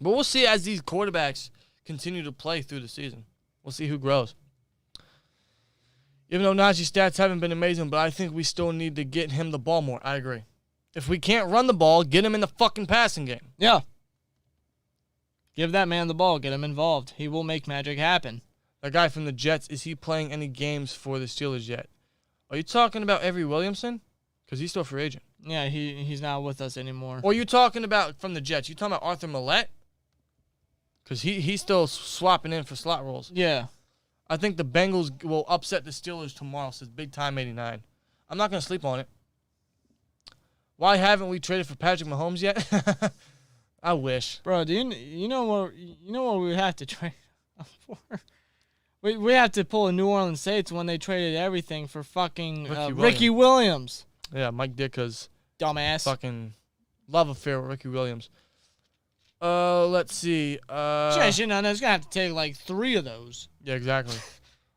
Speaker 2: But we'll see as these quarterbacks continue to play through the season. We'll see who grows. Even though Najee's stats haven't been amazing, but I think we still need to get him the ball more. I agree. If we can't run the ball, get him in the fucking passing game.
Speaker 1: Yeah. Give that man the ball. Get him involved. He will make magic happen.
Speaker 2: That guy from the Jets, is he playing any games for the Steelers yet? Are you talking about Avery Williamson? Because he's still a free agent.
Speaker 1: Yeah, he's not with us anymore.
Speaker 2: Or are you talking about from the Jets? You talking about Arthur Millette? Because he's still swapping in for slot roles.
Speaker 1: Yeah.
Speaker 2: I think the Bengals will upset the Steelers tomorrow, says Big Time 89. I'm not going to sleep on it. Why haven't we traded for Patrick Mahomes yet? I wish.
Speaker 1: Bro, do you know what we have to trade for? We have to pull a New Orleans Saints when they traded everything for fucking Ricky Williams.
Speaker 2: Yeah, Mike Ditka's
Speaker 1: dumbass.
Speaker 2: Fucking love affair with Ricky Williams. Let's see.
Speaker 1: It's gonna have to take like 3 of those.
Speaker 2: Yeah, exactly.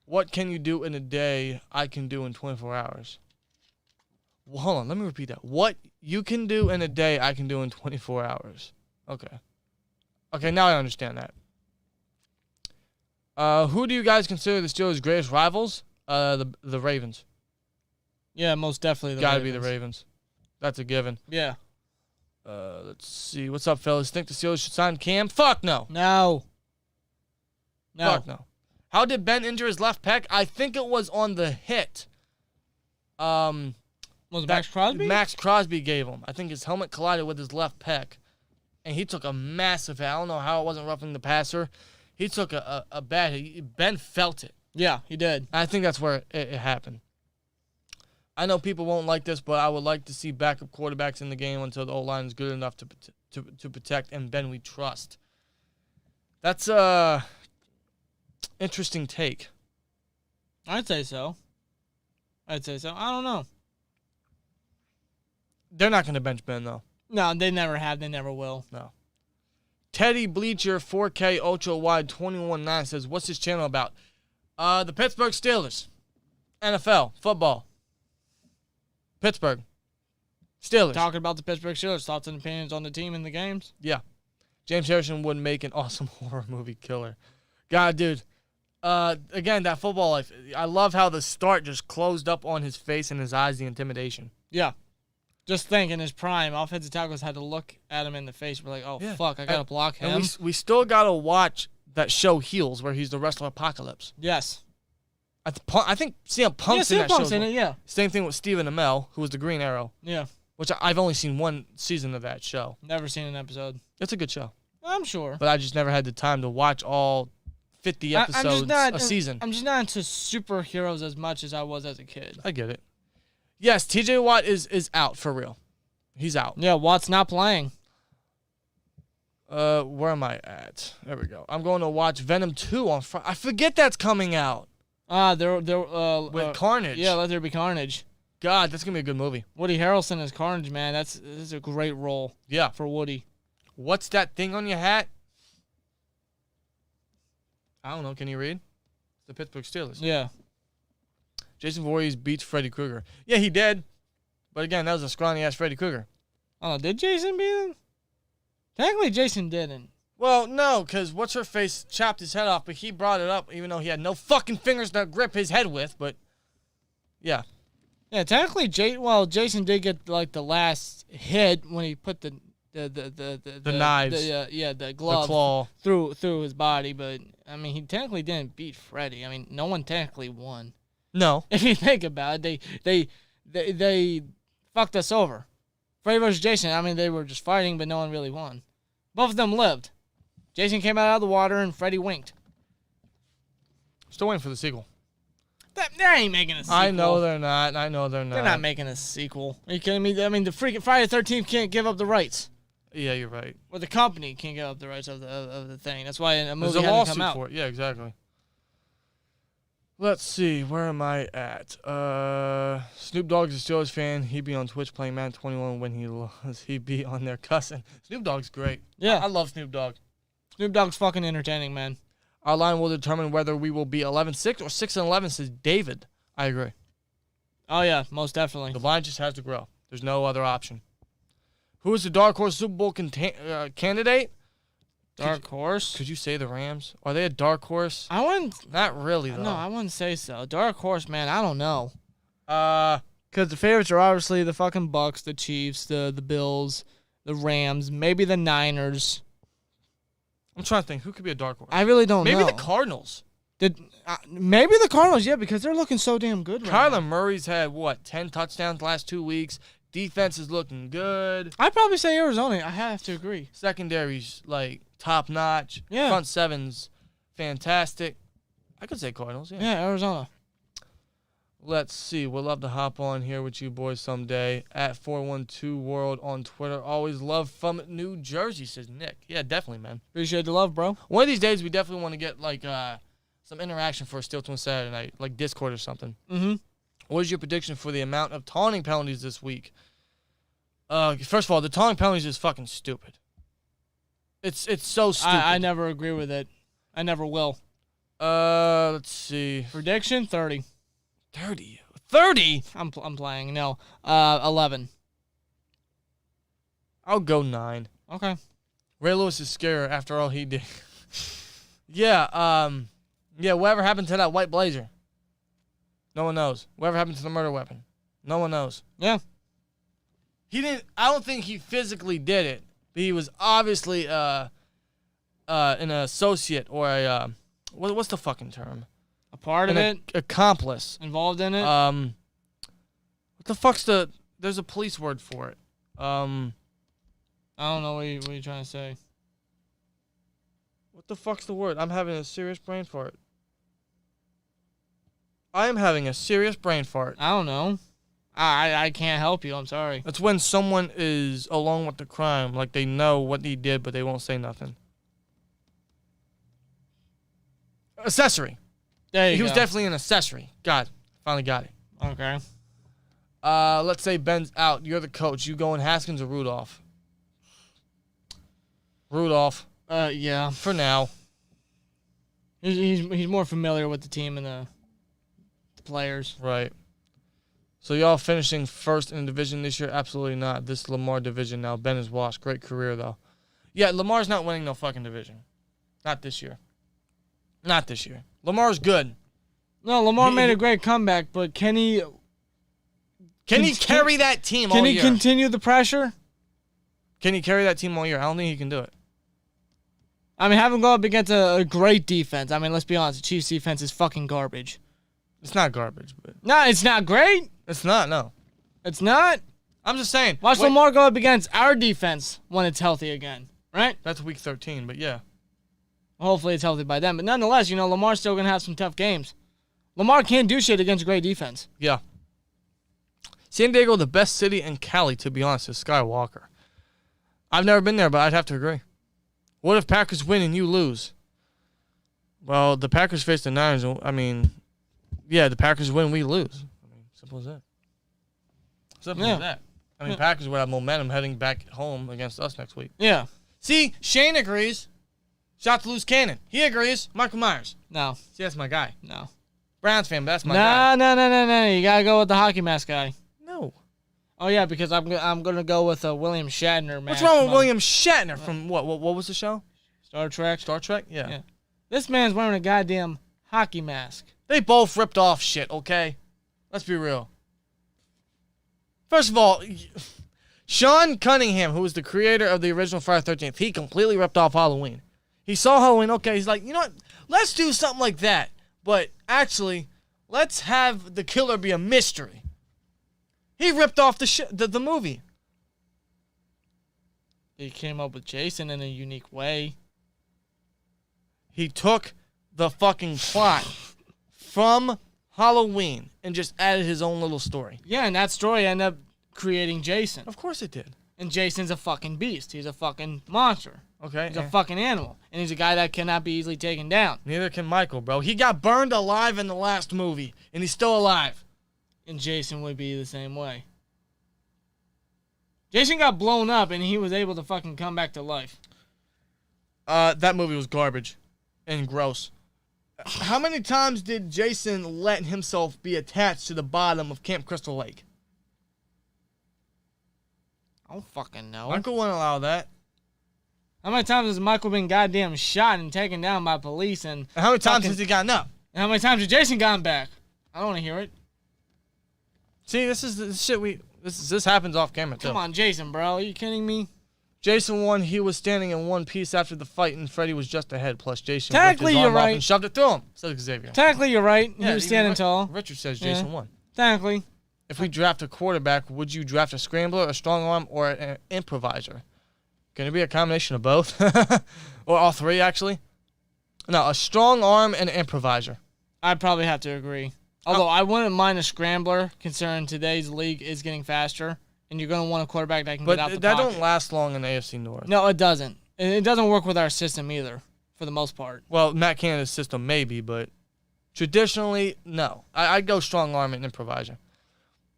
Speaker 2: What can you do in a day I can do in 24 hours? Well, hold on, let me repeat that. What you can do in a day I can do in 24 hours. Okay, now I understand that. Who do you guys consider the Steelers' greatest rivals? The Ravens.
Speaker 1: Yeah, most definitely the
Speaker 2: Gotta
Speaker 1: Ravens.
Speaker 2: be the Ravens. That's a given.
Speaker 1: Yeah.
Speaker 2: Let's see. What's up, fellas? Think the Steelers should sign Cam? Fuck no.
Speaker 1: No.
Speaker 2: Fuck no. How did Ben injure his left pec? I think it was on the hit.
Speaker 1: Was it Max Crosby?
Speaker 2: Max Crosby gave him. I think his helmet collided with his left pec. And he took a massive hit. I don't know how it wasn't roughing the passer. He took a bad hit. Ben felt it.
Speaker 1: Yeah, he did.
Speaker 2: I think that's where it happened. I know people won't like this, but I would like to see backup quarterbacks in the game until the O-line is good enough to protect, and Ben we trust. That's a interesting take.
Speaker 1: I'd say so. I don't know.
Speaker 2: They're not going to bench Ben, though.
Speaker 1: No, they never have. They never will.
Speaker 2: No. Teddy Bleacher 4K Ultra Wide 21.9 says, what's this channel about? The Pittsburgh Steelers. NFL. Football. Pittsburgh Steelers.
Speaker 1: Talking about the Pittsburgh Steelers. Thoughts and opinions on the team and the games?
Speaker 2: Yeah. James Harrison would make an awesome horror movie killer. God, dude. Again, that football life. I love how the start just closed up on his face and his eyes, the intimidation.
Speaker 1: Yeah. Just think, in his prime, offensive tackles had to look at him in the face. We're like, oh, yeah. Fuck, I got to block him.
Speaker 2: And we still got to watch that show Heels, where he's the wrestler Apocalypse.
Speaker 1: Yes.
Speaker 2: I think CM Punk's in that show.
Speaker 1: Yeah.
Speaker 2: Same thing with Stephen Amell, who was the Green Arrow.
Speaker 1: Yeah.
Speaker 2: Which I've only seen one season of that show.
Speaker 1: Never seen an episode.
Speaker 2: It's a good show.
Speaker 1: I'm sure.
Speaker 2: But I just never had the time to watch all 50 episodes a season.
Speaker 1: I'm just not into superheroes as much as I was as a kid.
Speaker 2: I get it. Yes, TJ Watt is out for real. He's out.
Speaker 1: Yeah, Watt's not playing.
Speaker 2: Where am I at? There we go. I'm going to watch Venom 2 on Friday. I forget that's coming out. With Carnage.
Speaker 1: Yeah, Let There Be Carnage.
Speaker 2: God, that's going to be a good movie.
Speaker 1: Woody Harrelson as Carnage, man. This is a great role.
Speaker 2: Yeah.
Speaker 1: For Woody.
Speaker 2: What's that thing on your hat? I don't know. Can you read? It's the Pittsburgh Steelers.
Speaker 1: Yeah.
Speaker 2: Jason Voorhees beats Freddy Krueger. Yeah, he did. But again, that was a scrawny-ass Freddy Krueger.
Speaker 1: Oh, did Jason beat him? Technically, Jason didn't.
Speaker 2: Well, no, because what's-her-face chopped his head off, but he brought it up even though he had no fucking fingers to grip his head with, but yeah.
Speaker 1: Yeah, technically, Jason did get like the last hit when he put the
Speaker 2: knives,
Speaker 1: the glove,
Speaker 2: the claw
Speaker 1: through his body, but I mean, he technically didn't beat Freddy. I mean, no one technically won.
Speaker 2: No.
Speaker 1: If you think about it, they fucked us over. Freddy versus Jason, I mean, they were just fighting, but no one really won. Both of them lived. Jason came out of the water, and Freddy winked.
Speaker 2: Still waiting for the sequel.
Speaker 1: They ain't making a sequel.
Speaker 2: I know they're not.
Speaker 1: They're not making a sequel. Are you kidding me? I mean, the freaking Friday the 13th can't give up the rights.
Speaker 2: Yeah, you're right.
Speaker 1: Or the company can't give up the rights of the thing. That's why a movie
Speaker 2: There's a
Speaker 1: hasn't
Speaker 2: lawsuit
Speaker 1: come out.
Speaker 2: for it. Yeah, exactly. Let's see. Where am I at? Snoop Dogg's a Steelers fan. He'd be on Twitch playing Madden 21 when he lost. He'd be on there cussing. Snoop Dogg's great.
Speaker 1: Yeah.
Speaker 2: I love Snoop Dogg.
Speaker 1: Snoop Dogg's fucking entertaining, man.
Speaker 2: Our line will determine whether we will be 11-6 or 6-11, says David. I agree.
Speaker 1: Oh, yeah, most definitely.
Speaker 2: The line just has to grow. There's no other option. Who is the dark horse Super Bowl candidate?
Speaker 1: Dark horse?
Speaker 2: Could you say the Rams? Are they a dark horse?
Speaker 1: I wouldn't.
Speaker 2: Not really, though.
Speaker 1: No, I wouldn't say so. Dark horse, man, I don't know. Because the favorites are obviously the fucking Bucks, the Chiefs, the Bills, the Rams, maybe the Niners.
Speaker 2: I'm trying to think. Who could be a dark horse?
Speaker 1: I really don't know.
Speaker 2: Maybe the Cardinals.
Speaker 1: Maybe the Cardinals, yeah, because they're looking so damn good right now.
Speaker 2: Kyler Murray's had, 10 touchdowns last 2 weeks. Defense is looking good.
Speaker 1: I'd probably say Arizona. I have to agree.
Speaker 2: Secondary's, top-notch.
Speaker 1: Yeah.
Speaker 2: Front seven's fantastic. I could say Cardinals, yeah.
Speaker 1: Yeah, Arizona.
Speaker 2: Let's see. We'll love to hop on here with you boys someday. At 412World on Twitter. Always love from New Jersey, says Nick. Yeah, definitely, man.
Speaker 1: Appreciate the love, bro.
Speaker 2: One of these days, we definitely want to get, some interaction for a SteelTwins Saturday Night, like Discord or something.
Speaker 1: Mm-hmm.
Speaker 2: What is your prediction for the amount of taunting penalties this week? First of all, the taunting penalties is fucking stupid. It's so stupid.
Speaker 1: I never agree with it. I never will.
Speaker 2: Let's see.
Speaker 1: Prediction 30.
Speaker 2: 30. 30?
Speaker 1: I'm playing. No. 11.
Speaker 2: I'll go 9.
Speaker 1: Okay.
Speaker 2: Ray Lewis is scary after all he did. Yeah, whatever happened to that white blazer? No one knows. Whatever happened to the murder weapon? No one knows.
Speaker 1: Yeah.
Speaker 2: I don't think he physically did it, but he was obviously an associate or a what's the fucking term?
Speaker 1: A part of it?
Speaker 2: Accomplice.
Speaker 1: Involved in it?
Speaker 2: What the fuck's there's a police word for it.
Speaker 1: I don't know what you're trying to say.
Speaker 2: What the fuck's the word? I'm having a serious brain fart. I am having a serious brain fart.
Speaker 1: I don't know. I can't help you. I'm sorry.
Speaker 2: That's when someone is along with the crime, like they know what he did, but they won't say nothing. Accessory.
Speaker 1: There you
Speaker 2: He
Speaker 1: go.
Speaker 2: was definitely an accessory. God, finally got it.
Speaker 1: Okay.
Speaker 2: Let's say Ben's out. You're the coach. You going Haskins or Rudolph? Rudolph.
Speaker 1: Yeah.
Speaker 2: For now.
Speaker 1: He's more familiar with the team and the players.
Speaker 2: Right. So y'all finishing first in the division this year? Absolutely not. This Lamar division now. Ben is washed. Great career, though. Yeah, Lamar's not winning no fucking division. Not this year. Not this year. Lamar's good.
Speaker 1: No, Lamar made a great comeback, but can he
Speaker 2: carry that team all year?
Speaker 1: Can he continue the pressure?
Speaker 2: Can he carry that team all year? I don't think he can do it.
Speaker 1: I mean, have him go up against a great defense. I mean, let's be honest. The Chiefs' defense is fucking garbage.
Speaker 2: It's not garbage, but...
Speaker 1: No, it's not great.
Speaker 2: It's not, no.
Speaker 1: It's not?
Speaker 2: I'm just saying.
Speaker 1: Watch Lamar go up against our defense when it's healthy again, right?
Speaker 2: That's week 13, but yeah.
Speaker 1: Hopefully it's healthy by then. But nonetheless, Lamar's still going to have some tough games. Lamar can't do shit against a great defense.
Speaker 2: Yeah. San Diego, the best city in Cali, to be honest, is Skywalker. I've never been there, but I'd have to agree. What if Packers win and you lose? Well, the Packers face the Niners. I mean, yeah, the Packers win, we lose. I mean, simple as that. Simple as that. I mean, Packers would have momentum heading back home against us next week.
Speaker 1: Yeah.
Speaker 2: See, Shane agrees. Shot to loose cannon. He agrees. Michael Myers.
Speaker 1: No.
Speaker 2: See, that's my guy.
Speaker 1: No.
Speaker 2: Browns fan, but that's my guy.
Speaker 1: No. You got to go with the hockey mask guy.
Speaker 2: No.
Speaker 1: Oh, yeah, because I'm going to go with William Shatner, man.
Speaker 2: What's wrong with William Shatner from what was the show?
Speaker 1: Star Trek?
Speaker 2: Star Trek? Yeah.
Speaker 1: This man's wearing a goddamn hockey mask.
Speaker 2: They both ripped off shit, okay? Let's be real. First of all, Sean Cunningham, who was the creator of the original Friday the 13th, he completely ripped off Halloween. He saw Halloween, okay, he's like, you know what? Let's do something like that. But actually, let's have the killer be a mystery. He ripped off the movie.
Speaker 1: He came up with Jason in a unique way.
Speaker 2: He took the fucking plot from Halloween and just added his own little story.
Speaker 1: Yeah, and that story ended up creating Jason.
Speaker 2: Of course it did.
Speaker 1: And Jason's a fucking beast. He's a fucking monster.
Speaker 2: Okay.
Speaker 1: He's a fucking animal. And he's a guy that cannot be easily taken down.
Speaker 2: Neither can Michael, bro. He got burned alive in the last movie, and he's still alive.
Speaker 1: And Jason would be the same way. Jason got blown up, and he was able to fucking come back to life.
Speaker 2: That movie was garbage and gross. How many times did Jason let himself be attached to the bottom of Camp Crystal Lake?
Speaker 1: I don't fucking know.
Speaker 2: Michael wouldn't allow that.
Speaker 1: How many times has Michael been goddamn shot and taken down by police? And
Speaker 2: how many times has he gotten up?
Speaker 1: And how many times has Jason gotten back? I don't want to hear it.
Speaker 2: See, this is the shit this happens off camera too.
Speaker 1: Come on, Jason, bro. Are you kidding me?
Speaker 2: Jason won. He was standing in one piece after the fight, and Freddy was just ahead. Plus, Jason
Speaker 1: technically
Speaker 2: ripped his arm
Speaker 1: you're
Speaker 2: off
Speaker 1: right.
Speaker 2: And shoved it through him. Says Xavier.
Speaker 1: Technically, you're right. He was standing tall.
Speaker 2: Richard says Jason won.
Speaker 1: Technically.
Speaker 2: If we draft a quarterback, would you draft a scrambler, a strong arm, or an improviser? Going to be a combination of both, or all three actually. No, a strong arm and an improviser.
Speaker 1: I'd probably have to agree. Although I wouldn't mind a scrambler, considering today's league is getting faster. And you're going to want a quarterback that can get out the pocket.
Speaker 2: But that don't last long in the AFC North.
Speaker 1: No, it doesn't. It doesn't work with our system either, for the most part.
Speaker 2: Well, Matt Canada's system maybe, but traditionally, no. I'd go strong arm and improviser.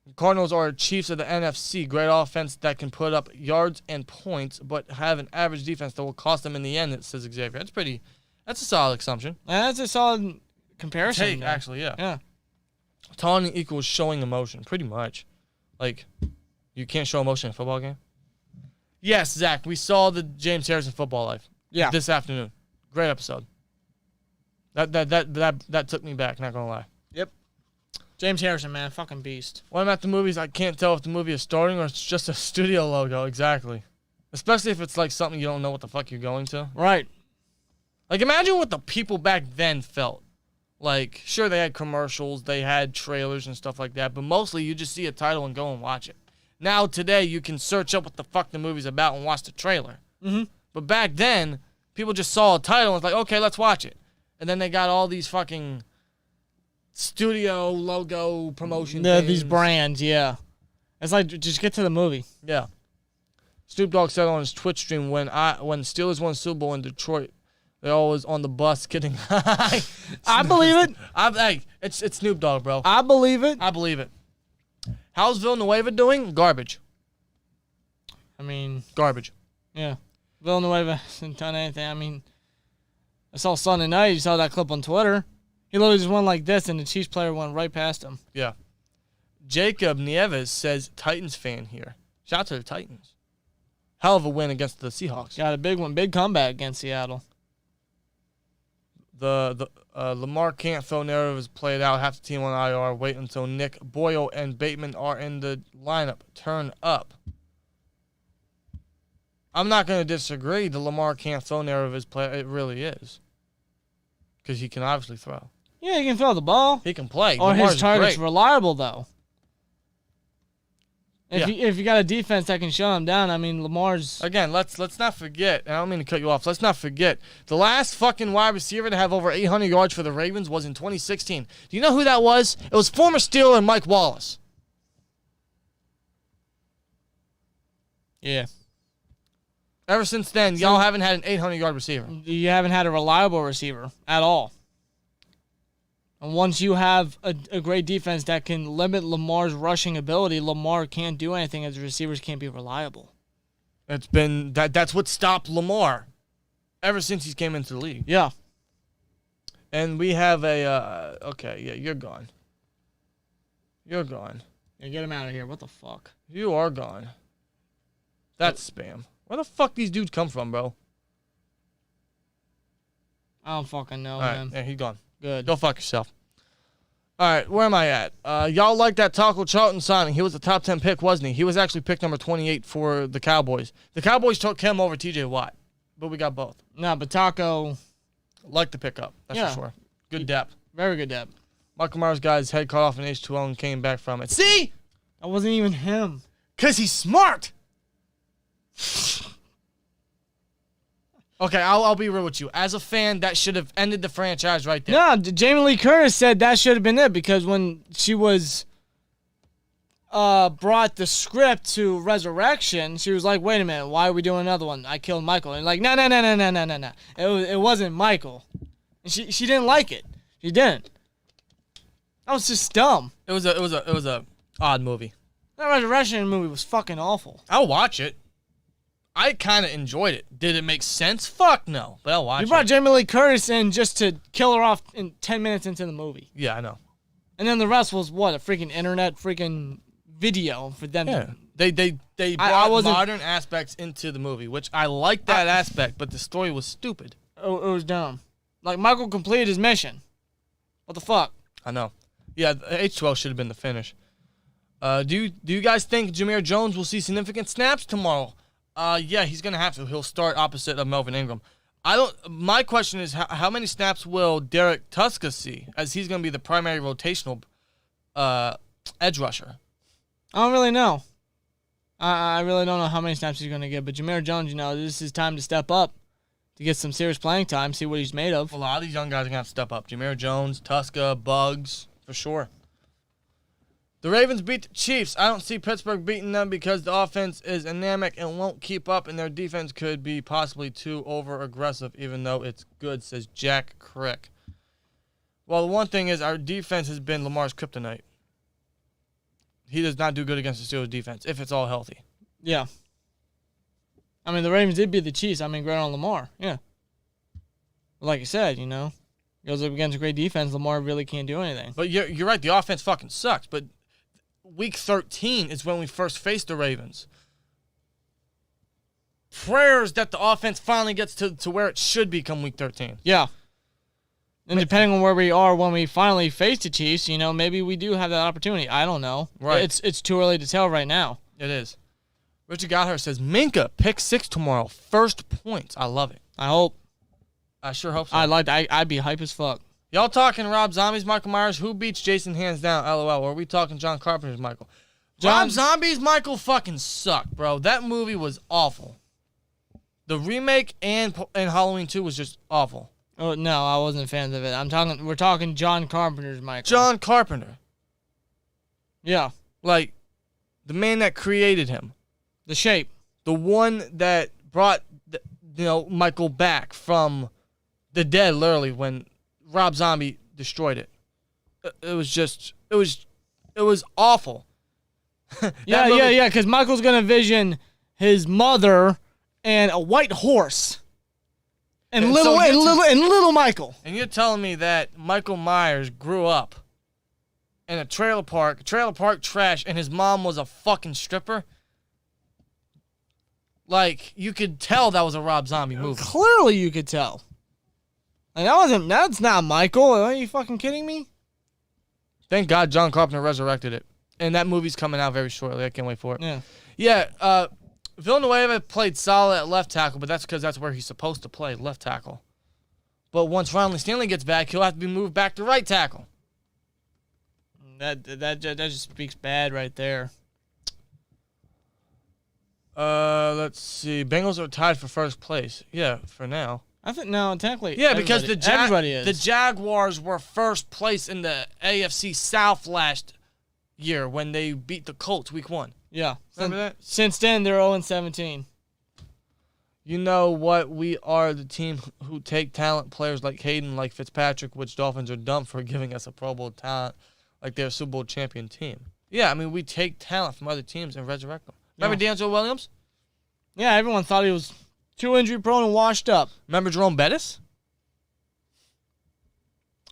Speaker 2: The Cardinals are Chiefs of the NFC. Great offense that can put up yards and points, but have an average defense that will cost them in the end, says Xavier. That's a solid assumption.
Speaker 1: That's a solid comparison.
Speaker 2: Take, actually, yeah.
Speaker 1: Yeah.
Speaker 2: Taunting equals showing emotion, pretty much. Like... You can't show emotion in a football game? Yes, Zach. We saw the James Harrison Football Life.
Speaker 1: Yeah.
Speaker 2: This afternoon. Great episode. That took me back, not gonna lie.
Speaker 1: Yep. James Harrison, man, fucking beast.
Speaker 2: When I'm at the movies, I can't tell if the movie is starting or it's just a studio logo. Exactly. Especially if it's like something you don't know what the fuck you're going to.
Speaker 1: Right.
Speaker 2: Like, imagine what the people back then felt. Like, sure, they had commercials, they had trailers and stuff like that, but mostly you just see a title and go and watch it. Now, today, you can search up what the fuck the movie's about and watch the trailer.
Speaker 1: Mm-hmm.
Speaker 2: But back then, people just saw a title and was like, okay, let's watch it. And then they got all these fucking studio logo promotion things.
Speaker 1: These brands, yeah. It's like, just get to the movie.
Speaker 2: Yeah. Snoop Dogg said on his Twitch stream, when Steelers won Super Bowl in Detroit, they're always on the bus getting high.
Speaker 1: I believe it.
Speaker 2: Hey, it's Snoop Dogg, bro.
Speaker 1: I believe it.
Speaker 2: I believe it. How's Villanueva doing? Garbage.
Speaker 1: I mean...
Speaker 2: Garbage.
Speaker 1: Yeah. Villanueva hasn't done anything. I mean, I saw Sunday night. You saw that clip on Twitter. He literally just went like this, and the Chiefs player went right past him.
Speaker 2: Yeah. Jacob Nieves says, Titans fan here. Shout out to the Titans. Hell of a win against the Seahawks.
Speaker 1: Got a big one. Big comeback against Seattle.
Speaker 2: The Lamar can't throw narrative is played out. Half the team on IR. Wait until Nick Boyle and Bateman are in the lineup. Turn up. I'm not going to disagree. The Lamar can't throw narrative is play. It really is. Because he can obviously throw.
Speaker 1: Yeah, he can throw the ball.
Speaker 2: He can play.
Speaker 1: Or
Speaker 2: Lamar's
Speaker 1: his target's
Speaker 2: great.
Speaker 1: Reliable, though.
Speaker 2: Yeah.
Speaker 1: If you got a defense that can shut him down, I mean, Lamar's...
Speaker 2: Again, let's not forget, and I don't mean to cut you off, let's not forget, the last fucking wide receiver to have over 800 yards for the Ravens was in 2016. Do you know who that was? It was former Steeler Mike Wallace.
Speaker 1: Yeah.
Speaker 2: Ever since then, y'all haven't had an 800-yard receiver.
Speaker 1: You haven't had a reliable receiver at all. And once you have a great defense that can limit Lamar's rushing ability, Lamar can't do anything as the receivers can't be reliable.
Speaker 2: It's been that's what stopped Lamar ever since he came into the league.
Speaker 1: Yeah.
Speaker 2: And we have a you're gone. You're gone.
Speaker 1: Yeah, get him out of here. What the fuck?
Speaker 2: You are gone. That's spam. Where the fuck these dudes come from, bro?
Speaker 1: I don't fucking know,
Speaker 2: All right,
Speaker 1: man.
Speaker 2: yeah, he's gone.
Speaker 1: Good.
Speaker 2: Go fuck yourself. All right, where am I at? Y'all like that Taco Charlton signing. He was a top 10 pick, wasn't he? He was actually pick number 28 for the Cowboys. The Cowboys took him over TJ Watt, but we got both.
Speaker 1: No, but Taco.
Speaker 2: Like the pickup, that's for sure. Good depth.
Speaker 1: Very good depth.
Speaker 2: Michael Myers got his head cut off in H2O and came back from it. See?
Speaker 1: That wasn't even him.
Speaker 2: Because he's smart. Okay, I'll be real with you. As a fan, that should have ended the franchise right there.
Speaker 1: No, Jamie Lee Curtis said that should have been it because when she was brought the script to Resurrection, she was like, wait a minute, why are we doing another one? I killed Michael. And like, no. It wasn't Michael. And she didn't like it. She didn't. That was just dumb.
Speaker 2: It was a odd movie.
Speaker 1: That Resurrection movie was fucking awful.
Speaker 2: I'll watch it. I kind of enjoyed it. Did it make sense? Fuck no. But I'll watch it.
Speaker 1: You brought Jamie Lee Curtis in just to kill her off in 10 minutes into the movie.
Speaker 2: Yeah, I know.
Speaker 1: And then the rest was what? A freaking internet freaking video for them to...
Speaker 2: They brought modern aspects into the movie, which I like that aspect, but the story was stupid.
Speaker 1: It was dumb. Like, Michael completed his mission. What the fuck?
Speaker 2: I know. Yeah, H12 should have been the finish. Do you guys think Jameer Jones will see significant snaps tomorrow? Yeah, he's gonna have to. He'll start opposite of Melvin Ingram. My question is, how many snaps will Derek Tuska see, as he's gonna be the primary rotational edge rusher?
Speaker 1: I don't really know. I really don't know how many snaps he's gonna get. But Jameer Jones, this is his time to step up, to get some serious playing time, see what he's made of.
Speaker 2: A lot of these young guys are gonna have to step up. Jameer Jones, Tuska, Bugs, for sure. The Ravens beat the Chiefs. I don't see Pittsburgh beating them because the offense is anemic and won't keep up, and their defense could be possibly too over-aggressive, even though it's good, says Jack Crick. Well, the one thing is our defense has been Lamar's kryptonite. He does not do good against the Steelers defense, if it's all healthy.
Speaker 1: Yeah. I mean, the Ravens did beat the Chiefs. I mean, great on Lamar. Yeah. But like you said, goes up against a great defense. Lamar really can't do anything.
Speaker 2: But you're right. The offense fucking sucks, but Week 13 is when we first faced the Ravens. Prayers that the offense finally gets to where it should be come Week 13.
Speaker 1: Yeah. And depending on where we are when we finally face the Chiefs, maybe we do have that opportunity. I don't know.
Speaker 2: Right.
Speaker 1: It's too early to tell right now.
Speaker 2: It is. Richard Goddard says, Minka, pick 6 tomorrow. First points. I love it.
Speaker 1: I hope.
Speaker 2: I sure hope so.
Speaker 1: I'd be hype as fuck.
Speaker 2: Y'all talking Rob Zombie's Michael Myers? Who beats Jason hands down? LOL. Or are we talking John Carpenter's Michael? Rob Zombie's Michael fucking sucked, bro. That movie was awful. The remake and Halloween 2 was just awful.
Speaker 1: Oh no, I wasn't a fan of it. We're talking John Carpenter's Michael.
Speaker 2: John Carpenter.
Speaker 1: Yeah.
Speaker 2: Like, the man that created him.
Speaker 1: The Shape.
Speaker 2: The one that brought Michael back from the dead, literally, when Rob Zombie destroyed it. It was awful.
Speaker 1: Yeah, because Michael's going to vision his mother and a white horse. And little Michael.
Speaker 2: And you're telling me that Michael Myers grew up in a trailer park trash, and his mom was a fucking stripper? Like, you could tell that was a Rob Zombie movie.
Speaker 1: Clearly you could tell. Like, that's not Michael. Are you fucking kidding me?
Speaker 2: Thank God John Carpenter resurrected it. And that movie's coming out very shortly. I can't wait for it.
Speaker 1: Yeah.
Speaker 2: Yeah, Villanueva played solid at left tackle, but that's because that's where he's supposed to play, left tackle. But once Ronald Stanley gets back, he'll have to be moved back to right tackle.
Speaker 1: That just speaks bad right there.
Speaker 2: Let's see. Bengals are tied for first place. Yeah, for now.
Speaker 1: I think no, technically.
Speaker 2: Yeah, because
Speaker 1: everybody is.
Speaker 2: The Jaguars were first place in the AFC South last year when they beat the Colts week 1.
Speaker 1: Yeah.
Speaker 2: Remember that?
Speaker 1: Since then, they're 0-17.
Speaker 2: You know what? We are the team who take talent players like Hayden, like Fitzpatrick, which Dolphins are dumb for giving us a Pro Bowl talent like they're a Super Bowl champion team. Yeah, I mean, we take talent from other teams and resurrect them. Remember D'Angelo Williams?
Speaker 1: Yeah, everyone thought he was too injury prone and washed up.
Speaker 2: Remember Jerome Bettis?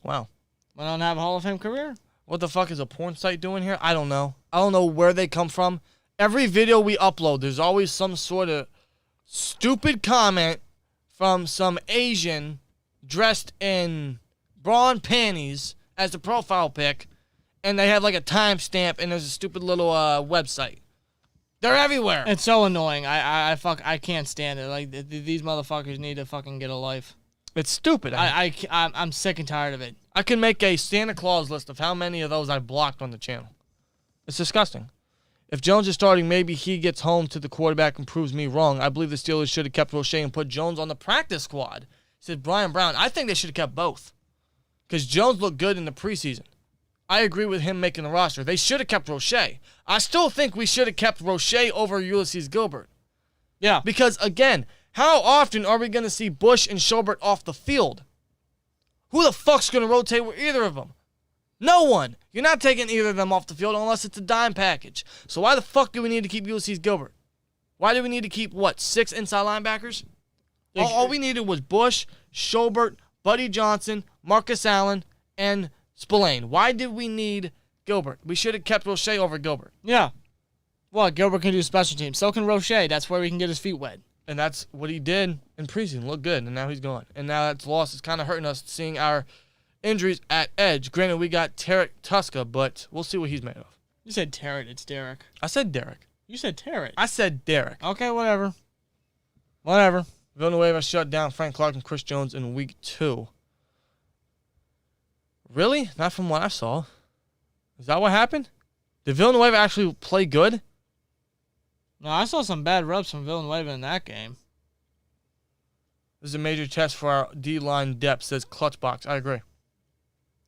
Speaker 2: Wow.
Speaker 1: Went on to have a Hall of Fame career?
Speaker 2: What the fuck is a porn site doing here? I don't know. I don't know where they come from. Every video we upload, there's always some sort of stupid comment from some Asian dressed in bra and panties as the profile pic, and they have like a timestamp, and there's a stupid little website. They're everywhere.
Speaker 1: It's so annoying. I can't stand it. Like these motherfuckers need to fucking get a life.
Speaker 2: It's stupid.
Speaker 1: I'm sick and tired of it.
Speaker 2: I can make a Santa Claus list of how many of those I blocked on the channel. It's disgusting. If Jones is starting, maybe he gets home to the quarterback and proves me wrong. I believe the Steelers should have kept Roche and put Jones on the practice squad, said Brian Brown. I think they should have kept both because Jones looked good in the preseason. I agree with him making the roster. They should have kept Roche. I still think we should have kept Roche over Ulysses Gilbert.
Speaker 1: Yeah.
Speaker 2: Because, again, how often are we going to see Bush and Schobert off the field? Who the fuck's going to rotate with either of them? No one. You're not taking either of them off the field unless it's a dime package. So why the fuck do we need to keep Ulysses Gilbert? Why do we need to keep, 6 inside linebackers? All we needed was Bush, Schobert, Buddy Johnson, Marcus Allen, and Spillane. Why did we need Gilbert? We should have kept Roche over Gilbert.
Speaker 1: Yeah. Well, Gilbert can do special teams. So can Roche. That's where he can get his feet wet.
Speaker 2: And that's what he did in preseason. Looked good, and now he's gone. And now that's loss is kind of hurting us seeing our injuries at edge. Granted, we got Tarek Tuska, but we'll see what he's made of.
Speaker 1: You said Tarek. It's Derek.
Speaker 2: I said Derek.
Speaker 1: You said Tarek.
Speaker 2: I said Derek.
Speaker 1: Okay, whatever. Whatever.
Speaker 2: Villanueva shut down Frank Clark and Chris Jones in week 2. Really? Not from what I saw. Is that what happened? Did Villanueva actually play good?
Speaker 1: No, I saw some bad reps from Villanueva in that game.
Speaker 2: This is a major test for our D-line depth, says Clutchbox. I agree.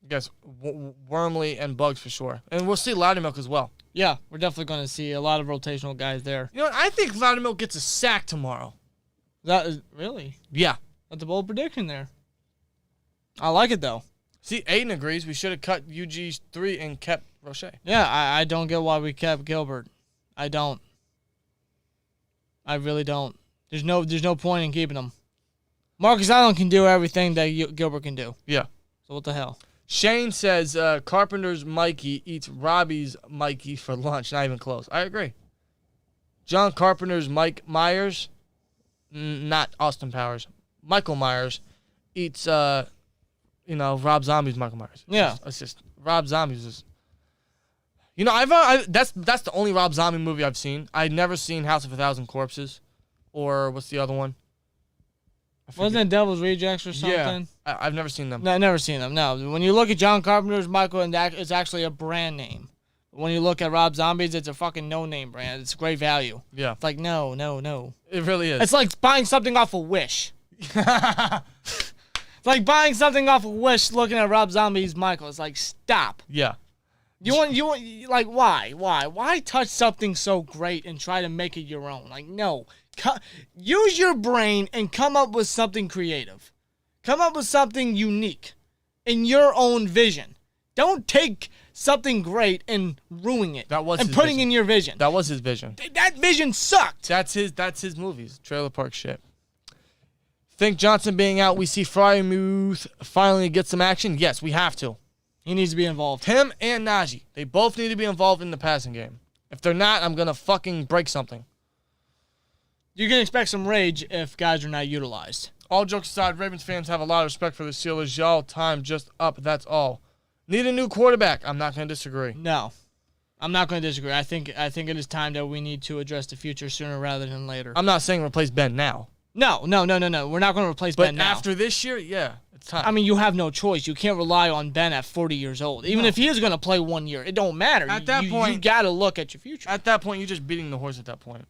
Speaker 2: Yes, Wormley and Bugs for sure. And we'll see Loudermilk as well.
Speaker 1: Yeah, we're definitely going to see a lot of rotational guys there.
Speaker 2: You know what? I think Loudermilk gets a sack tomorrow.
Speaker 1: That is really?
Speaker 2: Yeah.
Speaker 1: That's a bold prediction there. I like it, though.
Speaker 2: See, Aiden agrees we should have cut UG3 and kept Roche.
Speaker 1: Yeah, I don't get why we kept Gilbert. I don't. I really don't. There's no point in keeping him. Marcus Allen can do everything that Gilbert can do.
Speaker 2: Yeah.
Speaker 1: So what the hell?
Speaker 2: Shane says Carpenter's Mikey eats Robbie's Mikey for lunch. Not even close. I agree. John Carpenter's Mike Myers, not Austin Powers, Michael Myers, eats, Rob Zombie's Michael Myers.
Speaker 1: Yeah.
Speaker 2: It's just Rob Zombie's just... that's the only Rob Zombie movie I've seen. I've never seen House of a Thousand Corpses, or what's the other one?
Speaker 1: Wasn't it Devil's Rejects or something?
Speaker 2: Yeah, I've never seen them.
Speaker 1: No, never seen them. No, when you look at John Carpenter's Michael, and that it's actually a brand name. When you look at Rob Zombies, it's a fucking no-name brand. It's great value.
Speaker 2: Yeah,
Speaker 1: it's like no.
Speaker 2: It really is.
Speaker 1: It's like buying something off of Wish. It's like buying something off of Wish, looking at Rob Zombie's Michael. It's like stop.
Speaker 2: Yeah.
Speaker 1: You want like why touch something so great and try to make it your own? Like no, use your brain and come up with something creative, come up with something unique, in your own vision. Don't take something great and ruin it.
Speaker 2: That was
Speaker 1: and
Speaker 2: his
Speaker 1: putting
Speaker 2: vision.
Speaker 1: in your vision.
Speaker 2: That was his vision.
Speaker 1: That vision sucked.
Speaker 2: That's his movies. Trailer park shit. Think Johnson being out, we see Fryermuth finally get some action? Yes, we have to.
Speaker 1: He needs to be involved.
Speaker 2: Him and Najee. They both need to be involved in the passing game. If they're not, I'm going to fucking break something.
Speaker 1: You can expect some rage if guys are not utilized.
Speaker 2: All jokes aside, Ravens fans have a lot of respect for the Steelers. Y'all time just up, that's all. Need a new quarterback. I'm not going to disagree.
Speaker 1: No. I'm not going to disagree. I think it is time that we need to address the future sooner rather than later.
Speaker 2: I'm not saying replace Ben now.
Speaker 1: No. We're not going to replace Ben now.
Speaker 2: But after this year, yeah, it's time.
Speaker 1: I mean, you have no choice. You can't rely on Ben at 40 years old. Even if he is going to play 1 year, it don't matter.
Speaker 2: At that point,
Speaker 1: you got to look at your future.
Speaker 2: At that point, you're just beating the horse at that point.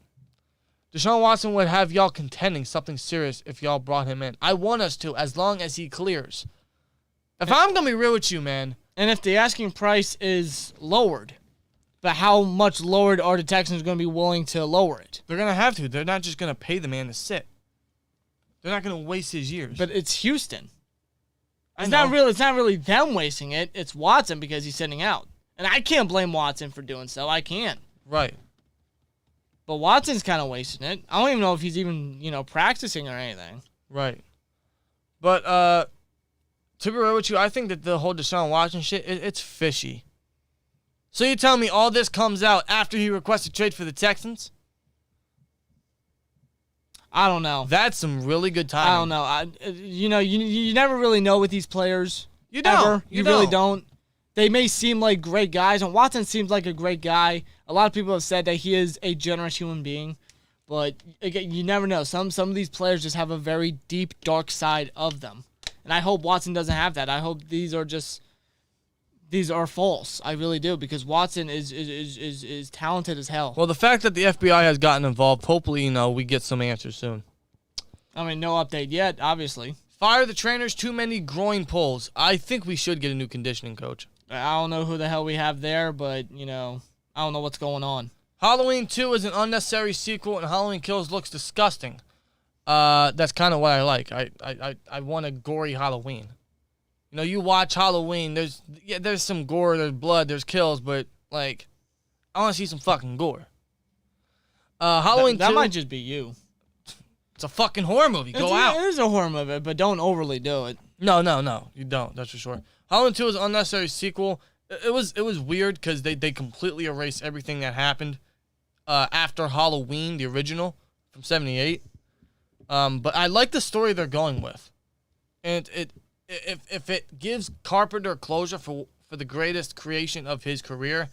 Speaker 2: Deshaun Watson would have y'all contending something serious if y'all brought him in. I want us to, as long as he clears. If I'm going to be real with you, man.
Speaker 1: And if the asking price is lowered, but how much lowered are the Texans going to be willing to lower it?
Speaker 2: They're going to have to. They're not just going to pay the man to sit. They're not going to waste his years.
Speaker 1: But it's Houston. It's not really them wasting it. It's Watson because he's sitting out. And I can't blame Watson for doing so. I can't.
Speaker 2: Right.
Speaker 1: But Watson's kind of wasting it. I don't even know if he's even, practicing or anything.
Speaker 2: Right. But to be real with you, I think that the whole Deshaun Watson shit, it's fishy. So you tell me all this comes out after he requested trade for the Texans?
Speaker 1: I don't know.
Speaker 2: That's some really good timing.
Speaker 1: I don't know. You never really know with these players.
Speaker 2: You don't.
Speaker 1: Ever. You really don't. They may seem like great guys, and Watson seems like a great guy. A lot of people have said that he is a generous human being, but again, you never know. Some of these players just have a very deep, dark side of them, and I hope Watson doesn't have that. I hope these are false. I really do, because Watson is talented as hell.
Speaker 2: Well, the fact that the FBI has gotten involved, hopefully, we get some answers soon.
Speaker 1: I mean, no update yet, obviously.
Speaker 2: Fire the trainers, too many groin pulls. I think we should get a new conditioning coach.
Speaker 1: I don't know who the hell we have there, but, I don't know what's going on.
Speaker 2: Halloween 2 is an unnecessary sequel, and Halloween Kills looks disgusting. That's kind of what I like. I want a gory Halloween. You watch Halloween, there's some gore, there's blood, there's kills, but, I want to see some fucking gore. Halloween 2...
Speaker 1: That might just be you.
Speaker 2: It's a fucking horror movie. Go out.
Speaker 1: It is a horror movie, but don't overly do it.
Speaker 2: No. You don't. That's for sure. Halloween 2 is an unnecessary sequel. It was weird because they completely erased everything that happened after Halloween, the original, from 78. But I like the story they're going with. And if it gives Carpenter closure for the greatest creation of his career,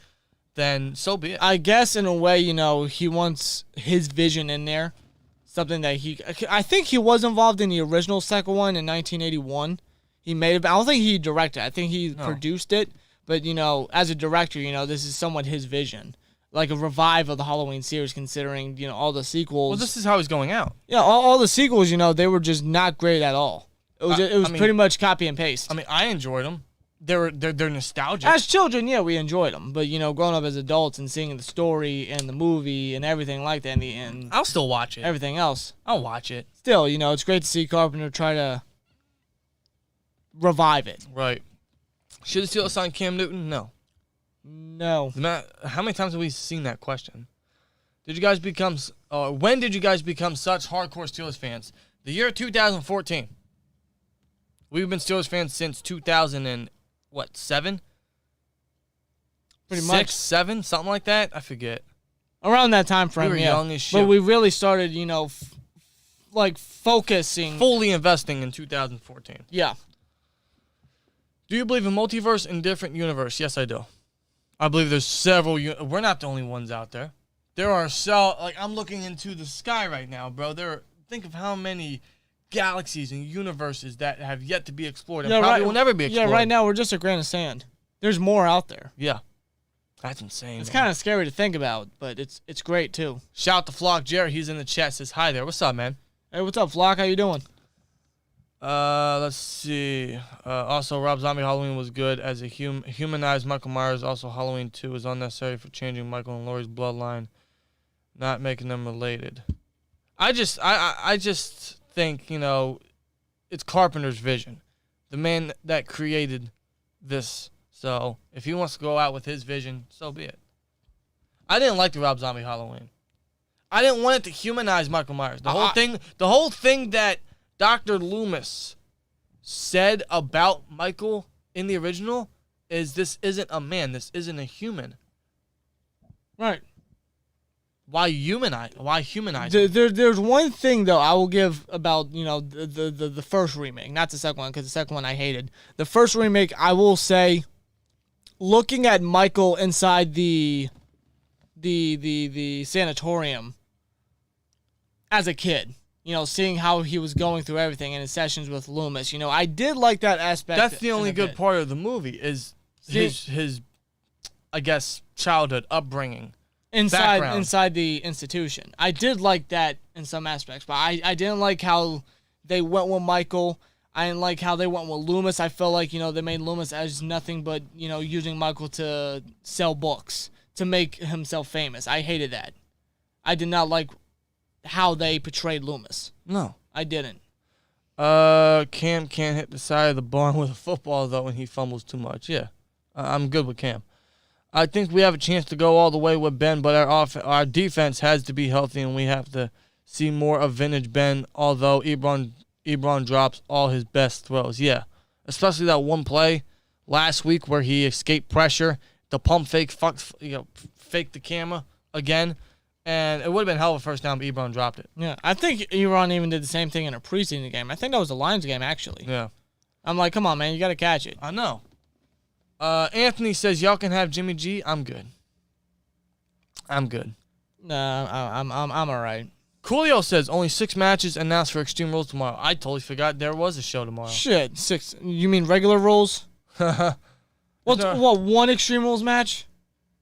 Speaker 2: then so be it.
Speaker 1: I guess in a way, he wants his vision in there. Something that I think he was involved in the original second one in 1981. He may have. I don't think he directed. I think he produced it. But as a director, this is somewhat his vision, like a revive of the Halloween series, considering all the sequels.
Speaker 2: Well, this is how he's going out.
Speaker 1: Yeah, all the sequels, they were just not great at all. It was pretty much copy and paste.
Speaker 2: I mean, I enjoyed them. They're nostalgic.
Speaker 1: As children, yeah, we enjoyed them. But growing up as adults and seeing the story and the movie and everything like that, and
Speaker 2: I'll still watch it.
Speaker 1: Everything else,
Speaker 2: I'll watch it.
Speaker 1: Still, it's great to see Carpenter try to revive it.
Speaker 2: Right. Should the Steelers sign Cam Newton? No. How many times have we seen that question? When did you guys become such hardcore Steelers fans? The year 2014. We've been Steelers fans since 2007?
Speaker 1: Pretty much.
Speaker 2: 6, 7, something like that? I forget.
Speaker 1: Around that time frame,
Speaker 2: we were young as shit.
Speaker 1: But we really started, focusing.
Speaker 2: Fully investing in 2014.
Speaker 1: Yeah.
Speaker 2: Do you believe in multiverse and different universe? Yes, I do. I believe there's several. We're not the only ones out there. There are I'm looking into the sky right now, bro. Think of how many galaxies and universes that have yet to be explored and probably will never be explored.
Speaker 1: Yeah, right now we're just a grain of sand. There's more out there.
Speaker 2: Yeah. That's insane.
Speaker 1: It's kind of scary to think about, but it's great too.
Speaker 2: Shout out to Flock Jerry. He's in the chat. Says hi there. What's up, man?
Speaker 1: Hey, what's up, Flock? How you doing?
Speaker 2: Let's see. Also, Rob Zombie Halloween was good as a humanized Michael Myers. Also, Halloween 2 is unnecessary for changing Michael and Laurie's bloodline, not making them related. I just think, it's Carpenter's vision. The man that created this. So, if he wants to go out with his vision, so be it. I didn't like the Rob Zombie Halloween. I didn't want it to humanize Michael Myers. The whole thing that Dr. Loomis said about Michael in the original is this isn't a man. This isn't a human.
Speaker 1: Right.
Speaker 2: Why humanize?
Speaker 1: There's one thing, though, I will give about, the first remake. Not the second one, because the second one I hated. The first remake, I will say, looking at Michael inside the sanatorium as a kid, seeing how he was going through everything in his sessions with Loomis, I did like that aspect.
Speaker 2: That's the only good part of the movie is his I guess, childhood upbringing.
Speaker 1: Inside the institution. I did like that in some aspects, but I didn't like how they went with Michael. I didn't like how they went with Loomis. I felt like, they made Loomis as nothing but, using Michael to sell books, to make himself famous. I hated that. I did not like how they portrayed Loomis.
Speaker 2: No.
Speaker 1: I didn't.
Speaker 2: Cam can't hit the side of the barn with a football, though, and he fumbles too much. Yeah. I'm good with Cam. I think we have a chance to go all the way with Ben, but our defense has to be healthy, and we have to see more of vintage Ben, although Ebron drops all his best throws. Yeah, especially that one play last week where he escaped pressure, the pump fake, faked the camera again, And it would have been hell of a first down, but Ebron dropped it.
Speaker 1: Yeah, I think Ebron even did the same thing in a preseason game. I think that was the Lions game, actually.
Speaker 2: Yeah.
Speaker 1: I'm like, come on, man, you got to catch it.
Speaker 2: I know. Anthony says, y'all can have Jimmy G. I'm good.
Speaker 1: Nah, I'm all right.
Speaker 2: Coolio says, only 6 matches announced for Extreme Rules tomorrow. I totally forgot there was a show tomorrow.
Speaker 1: Shit, 6. You mean regular rules? What, one Extreme Rules match?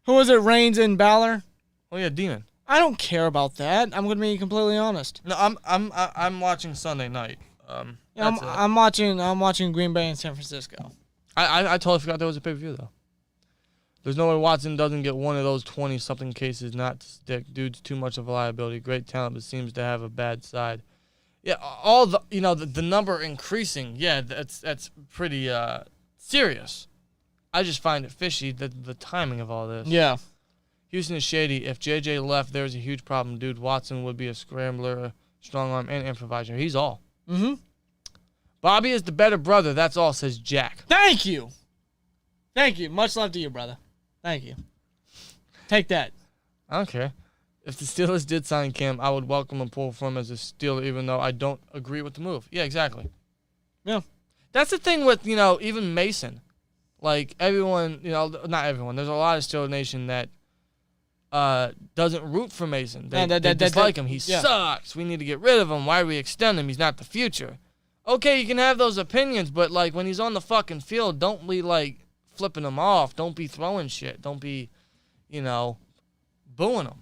Speaker 1: Who was it, Reigns and Balor?
Speaker 2: Oh, yeah, Demon.
Speaker 1: I don't care about that. I'm gonna be completely honest.
Speaker 2: No, I'm watching Sunday night.
Speaker 1: I'm watching Green Bay and San Francisco.
Speaker 2: I totally forgot there was a pay-per-view, though. There's no way Watson doesn't get one of those 20-something cases not to stick. Dude's too much of a liability. Great talent, but seems to have a bad side. Yeah, all the the number increasing. Yeah, that's pretty serious. I just find it fishy the timing of all this.
Speaker 1: Yeah.
Speaker 2: Houston is shady. If JJ left, there's a huge problem, dude. Watson would be a scrambler, a strong arm, and improviser. He's all.
Speaker 1: Mm-hmm.
Speaker 2: Bobby is the better brother. That's all, says Jack.
Speaker 1: Thank you. Much love to you, brother. Thank you. Take that.
Speaker 2: I don't care. If the Steelers did sign Cam, I would welcome a pull from him as a Steeler, even though I don't agree with the move. Yeah, exactly.
Speaker 1: Yeah.
Speaker 2: That's the thing with, even Mason. Like, everyone, not everyone. There's a lot of Steeler Nation that doesn't root for Mason. They dislike him. He sucks. We need to get rid of him. Why do we extend him? He's not the future. Okay, you can have those opinions, but, like, when he's on the fucking field, don't be, like, flipping him off. Don't be throwing shit. Don't be, booing him.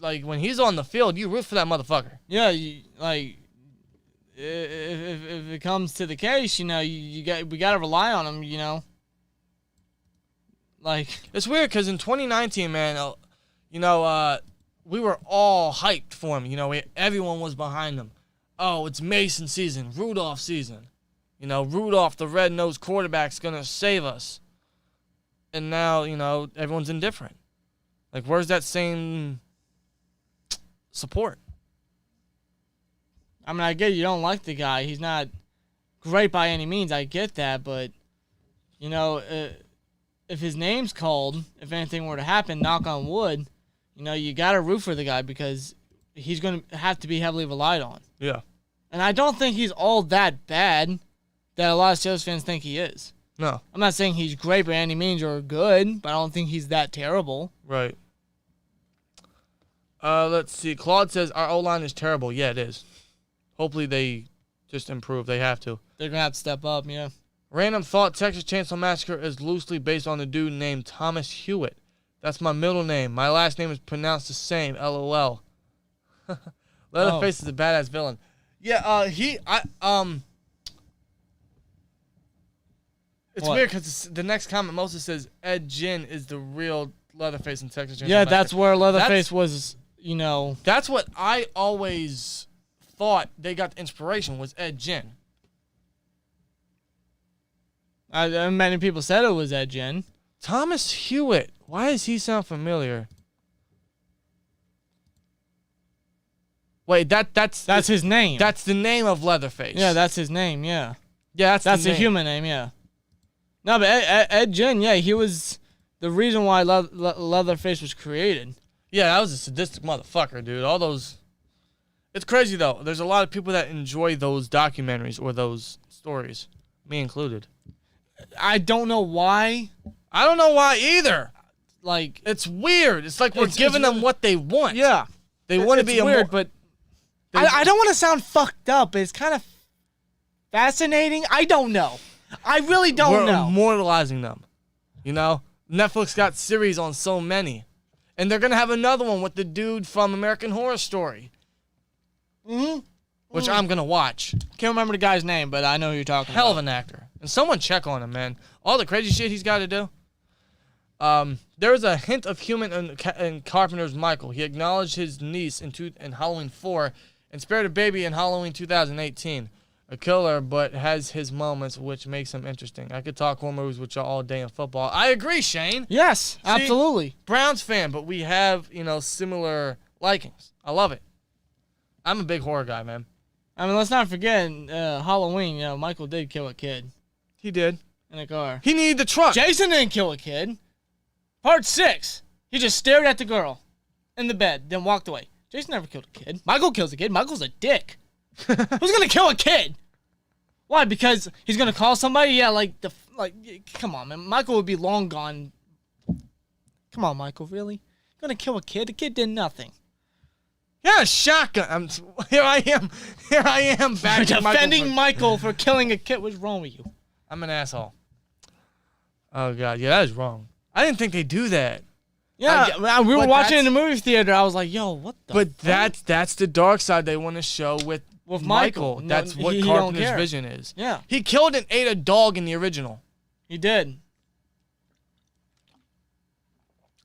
Speaker 2: Like when he's on the field, you root for that motherfucker.
Speaker 1: Yeah, if it comes to the case, we got to rely on him, Like,
Speaker 2: it's weird because in 2019, man, we were all hyped for him. Everyone was behind him. Oh, it's Mason season, Rudolph season. Rudolph, the red-nosed quarterback's going to save us. And now, everyone's indifferent. Like, where's that same support?
Speaker 1: I mean, I get you don't like the guy. He's not great by any means. I get that. But, if his name's called, if anything were to happen, knock on wood, you got to root for the guy because he's going to have to be heavily relied on.
Speaker 2: Yeah.
Speaker 1: And I don't think he's all that bad that a lot of Steelers fans think he is.
Speaker 2: No.
Speaker 1: I'm not saying he's great by any means or good, but I don't think he's that terrible.
Speaker 2: Right. Let's see. Claude says, our O-line is terrible. Yeah, it is. Hopefully they just improve. They have to.
Speaker 1: They're going to have to step up, yeah.
Speaker 2: Random thought, Texas Chainsaw Massacre is loosely based on a dude named Thomas Hewitt. That's my middle name. My last name is pronounced the same. LOL. Leatherface is a badass villain. Yeah, it's weird because the next comment mostly says Ed Ginn is the real Leatherface in Texas Chainsaw Massacre.
Speaker 1: Yeah, that's where Leatherface was,
Speaker 2: That's what I always thought they got the inspiration was Ed Ginn.
Speaker 1: Many people said it was Ed Ginn.
Speaker 2: Thomas Hewitt. Why does he sound familiar? Wait, that's
Speaker 1: his name.
Speaker 2: That's the name of Leatherface.
Speaker 1: Yeah, that's his name, yeah.
Speaker 2: Yeah,
Speaker 1: that's the human name, yeah. No, but Ed Ginn, yeah, he was the reason why Leatherface was created.
Speaker 2: Yeah, that was a sadistic motherfucker, dude. All those... It's crazy, though. There's a lot of people that enjoy those documentaries or those stories, me included.
Speaker 1: I don't know why.
Speaker 2: I don't know why either.
Speaker 1: Like,
Speaker 2: it's weird. It's like we're giving them what they want.
Speaker 1: Yeah.
Speaker 2: They want to be
Speaker 1: weird, but I don't want to sound fucked up, but it's kind of fascinating. I don't know. I really don't know.
Speaker 2: We're immortalizing them. Netflix got series on so many. And they're going to have another one with the dude from American Horror Story.
Speaker 1: Mm-hmm.
Speaker 2: Which I'm going to watch.
Speaker 1: Can't remember the guy's name, but I know who you're talking about.
Speaker 2: Hell of an actor. And someone check on him, man. All the crazy shit he's got to do. There is a hint of human in Carpenter's Michael. He acknowledged his niece in Halloween 4 and spared a baby in Halloween 2018. A killer, but has his moments, which makes him interesting. I could talk horror movies with y'all all day in football. I agree, Shane.
Speaker 1: Yes, absolutely.
Speaker 2: Browns fan, but we have, similar likings. I love it. I'm a big horror guy, man.
Speaker 1: I mean, let's not forget Halloween. Michael did kill a kid.
Speaker 2: He did.
Speaker 1: In a car.
Speaker 2: He needed the truck.
Speaker 1: Jason didn't kill a kid. Part 6. He just stared at the girl in the bed, then walked away. Jason never killed a kid. Michael kills a kid. Michael's a dick. Who's gonna kill a kid? Why? Because he's gonna call somebody? Yeah, come on, man. Michael would be long gone. Come on, Michael, really? Gonna kill a kid? The kid did nothing.
Speaker 2: Yeah, shotgun. Here I am. Back
Speaker 1: defending Michael for killing a kid. What's wrong with you?
Speaker 2: I'm an asshole. Oh God, yeah, that is wrong. I didn't think they do that.
Speaker 1: Yeah, we were watching in the movie theater. I was like, "Yo, what the?"
Speaker 2: But that's the dark side they want to show with Michael. That's what Carpenter's vision is.
Speaker 1: Yeah,
Speaker 2: he killed and ate a dog in the original.
Speaker 1: He did.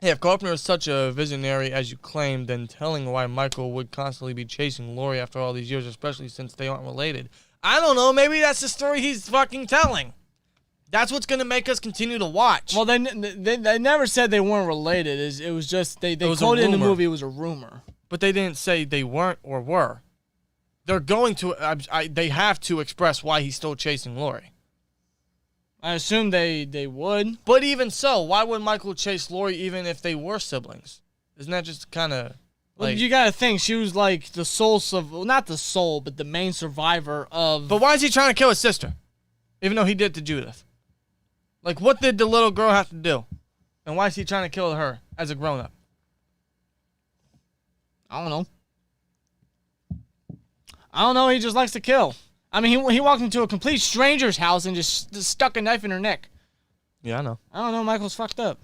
Speaker 2: Yeah, if Carpenter is such a visionary as you claim, then telling why Michael would constantly be chasing Laurie after all these years, especially since they aren't related. I don't know. Maybe that's the story he's fucking telling. That's what's going to make us continue to watch.
Speaker 1: Well, they never said they weren't related. It was just they quoted in the movie it was a rumor.
Speaker 2: But they didn't say they weren't or were. They're going to they have to express why he's still chasing Laurie.
Speaker 1: I assume they would.
Speaker 2: But even so, why would Michael chase Laurie even if they were siblings? Isn't that just kind of
Speaker 1: Well, you got to think she was like the sole not the sole, but the main survivor of.
Speaker 2: But why is he trying to kill his sister? Even though he did to Judith. Like, what did the little girl have to do? And why is he trying to kill her as a grown-up?
Speaker 1: I don't know. He just likes to kill. I mean, he walked into a complete stranger's house and just stuck a knife in her neck.
Speaker 2: Yeah, I know.
Speaker 1: I don't know. Michael's fucked up.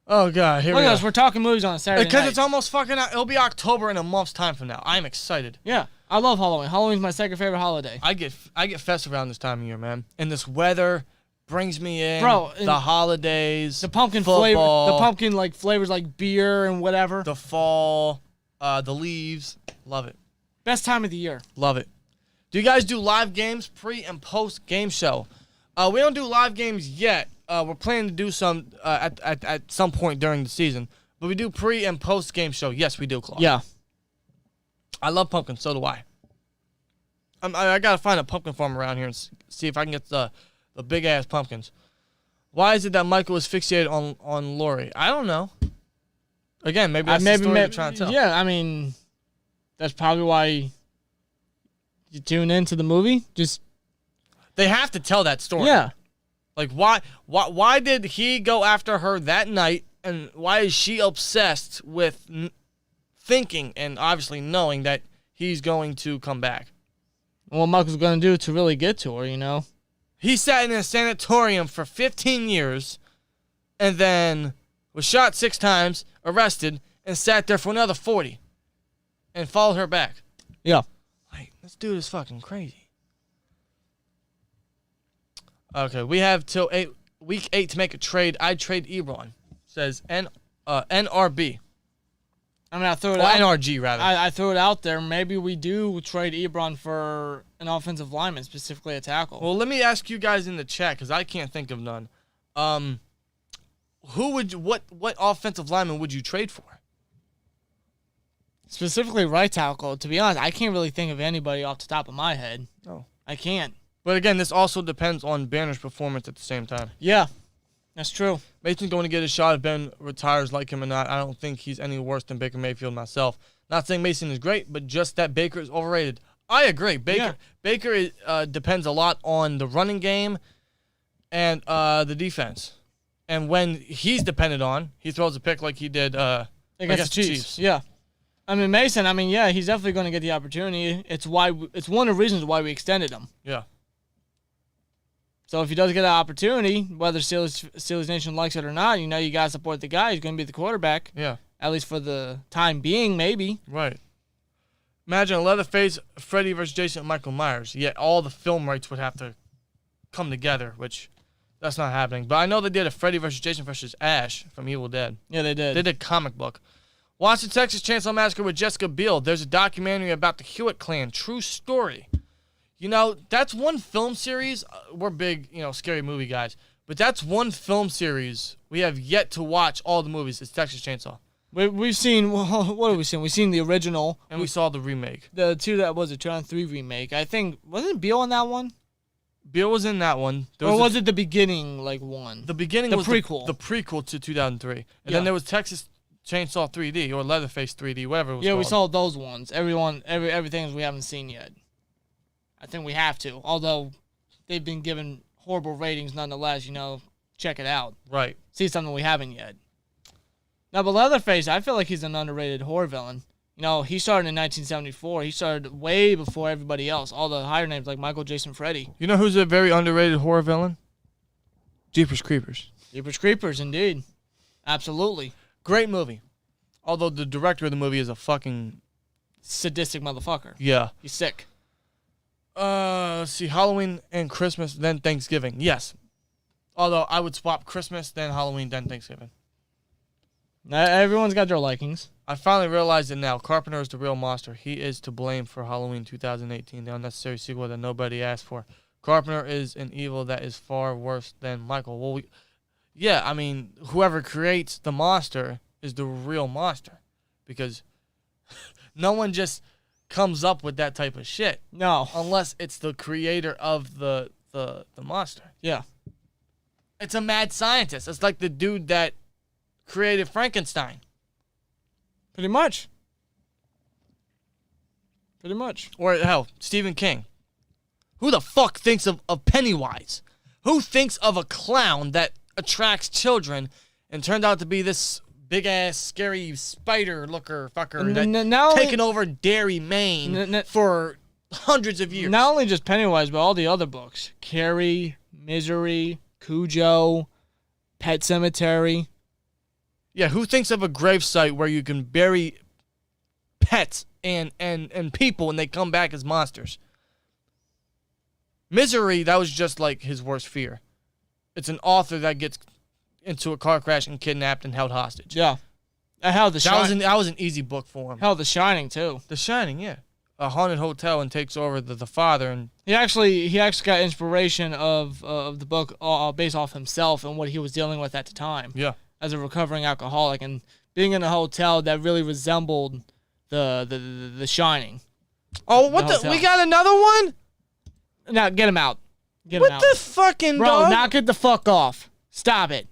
Speaker 2: Oh, God. Here we go.
Speaker 1: We're talking movies on a Saturday night.
Speaker 2: Because it's almost fucking out. It'll be October in a month's time from now. I'm excited.
Speaker 1: Yeah. I love Halloween. Halloween's my second favorite holiday.
Speaker 2: I get festive around this time of year, man. And this weather brings me in.
Speaker 1: Bro,
Speaker 2: the holidays.
Speaker 1: The pumpkin flavor. The pumpkin, flavors like beer and whatever.
Speaker 2: The fall. The leaves. Love it.
Speaker 1: Best time of the year.
Speaker 2: Love it. Do you guys do live games, pre and post game show? We don't do live games yet. We're planning to do some at some point during the season. But we do pre and post game show. Yes, we do, Claude.
Speaker 1: Yeah.
Speaker 2: I love pumpkins. So do I. I got to find a pumpkin farm around here and see if I can get the big-ass pumpkins. Why is it that Michael is fixated on Laurie? I don't know. Again, maybe that's the story they're trying to tell.
Speaker 1: Yeah, I mean, that's probably why you tune into the movie.
Speaker 2: They have to tell that story.
Speaker 1: Yeah.
Speaker 2: Like, why did he go after her that night, and why is she obsessed with thinking and obviously knowing that he's going to come back?
Speaker 1: What Michael's going to do to really get to her, you know?
Speaker 2: He sat in a sanatorium for 15 years and then was shot 6 times, arrested, and sat there for another 40 and followed her back.
Speaker 1: Yeah.
Speaker 2: Like, this dude is fucking crazy. Okay, we have till week 8 to make a trade. I'd trade Ebron, says NRB.
Speaker 1: I mean, I threw it out.
Speaker 2: NRG, rather.
Speaker 1: I threw it out there. Maybe we do trade Ebron for an offensive lineman, specifically a tackle.
Speaker 2: Well, let me ask you guys in the chat, because I can't think of none. What offensive lineman would you trade for?
Speaker 1: Specifically right tackle. To be honest, I can't really think of anybody off the top of my head.
Speaker 2: No.
Speaker 1: I can't.
Speaker 2: But again, this also depends on Banner's performance at the same time.
Speaker 1: Yeah, that's true.
Speaker 2: Mason's going to get a shot if Ben retires, like him or not. I don't think he's any worse than Baker Mayfield myself. Not saying Mason is great, but just that Baker is overrated. I agree. Baker depends a lot on the running game and the defense. And when he's depended on, he throws a pick like he did
Speaker 1: against the Chiefs. Yeah. I mean, Mason, he's definitely going to get the opportunity. It's one of the reasons why we extended him.
Speaker 2: Yeah.
Speaker 1: So if he does get an opportunity, whether Steelers Nation likes it or not, you got to support the guy. He's going to be the quarterback.
Speaker 2: Yeah.
Speaker 1: At least for the time being, maybe.
Speaker 2: Right. Imagine a Leatherface, Freddy versus Jason, and Michael Myers. Yet all the film rights would have to come together, which that's not happening. But I know they did a Freddy versus Jason versus Ash from Evil Dead.
Speaker 1: Yeah, they did.
Speaker 2: They did comic book. Watch the Texas Chainsaw Massacre with Jessica Biel. There's a documentary about the Hewitt clan. True story. That's one film series. We're big, scary movie guys. But that's one film series we have yet to watch all the movies. It's Texas Chainsaw.
Speaker 1: We've seen, what have we seen? We've seen the original.
Speaker 2: And we saw the remake.
Speaker 1: The 2003 remake. I think, wasn't Biel in that one?
Speaker 2: Biel was in that one.
Speaker 1: Or was it the beginning, one?
Speaker 2: The beginning was
Speaker 1: prequel.
Speaker 2: The prequel to 2003. And then there was Texas Chainsaw 3D or Leatherface 3D, whatever it was
Speaker 1: Yeah,
Speaker 2: called.
Speaker 1: we saw those ones. Everything we haven't seen yet. I think we have to. Although they've been given horrible ratings nonetheless, check it out.
Speaker 2: Right.
Speaker 1: See something we haven't yet. No, but Leatherface, I feel like he's an underrated horror villain. He started in 1974. He started way before everybody else. All the higher names like Michael, Jason, Freddy.
Speaker 2: You know who's a very underrated horror villain? Jeepers Creepers.
Speaker 1: Jeepers Creepers, indeed. Absolutely.
Speaker 2: Great movie. Although the director of the movie is a fucking...
Speaker 1: sadistic motherfucker.
Speaker 2: Yeah.
Speaker 1: He's sick.
Speaker 2: Let's see. Halloween and Christmas, then Thanksgiving. Yes. Although I would swap Christmas, then Halloween, then Thanksgiving.
Speaker 1: Everyone's got their likings.
Speaker 2: I finally realized it now. Carpenter is the real monster. He is to blame for Halloween 2018, the unnecessary sequel that nobody asked for. Carpenter is an evil that is far worse than Michael. Well, whoever creates the monster is the real monster. Because no one just comes up with that type of shit.
Speaker 1: No.
Speaker 2: Unless it's the creator of the monster.
Speaker 1: Yeah.
Speaker 2: It's a mad scientist. It's like the dude that created Frankenstein.
Speaker 1: Pretty much.
Speaker 2: Or, hell, Stephen King. Who the fuck thinks of Pennywise? Who thinks of a clown that attracts children and turned out to be this big-ass, scary spider-looker fucker that's taken over Derry, Maine for hundreds of years?
Speaker 1: Not only just Pennywise, but all the other books. Carrie, Misery, Cujo, Pet Sematary.
Speaker 2: Yeah, who thinks of a gravesite where you can bury pets and people and they come back as monsters? Misery, that was just like his worst fear. It's an author that gets into a car crash and kidnapped and held hostage.
Speaker 1: Yeah. Hell,
Speaker 2: that was an easy book for him.
Speaker 1: Hell, The Shining, too.
Speaker 2: The Shining, yeah. A haunted hotel and takes over the father. And
Speaker 1: He actually got inspiration of the book based off himself and what he was dealing with at the time.
Speaker 2: Yeah.
Speaker 1: As a recovering alcoholic and being in a hotel that really resembled the Shining.
Speaker 2: Oh, what the? We got another one?
Speaker 1: Now, get him out.
Speaker 2: What the fucking
Speaker 1: bro,
Speaker 2: dog?
Speaker 1: knock it the fuck off. Stop it.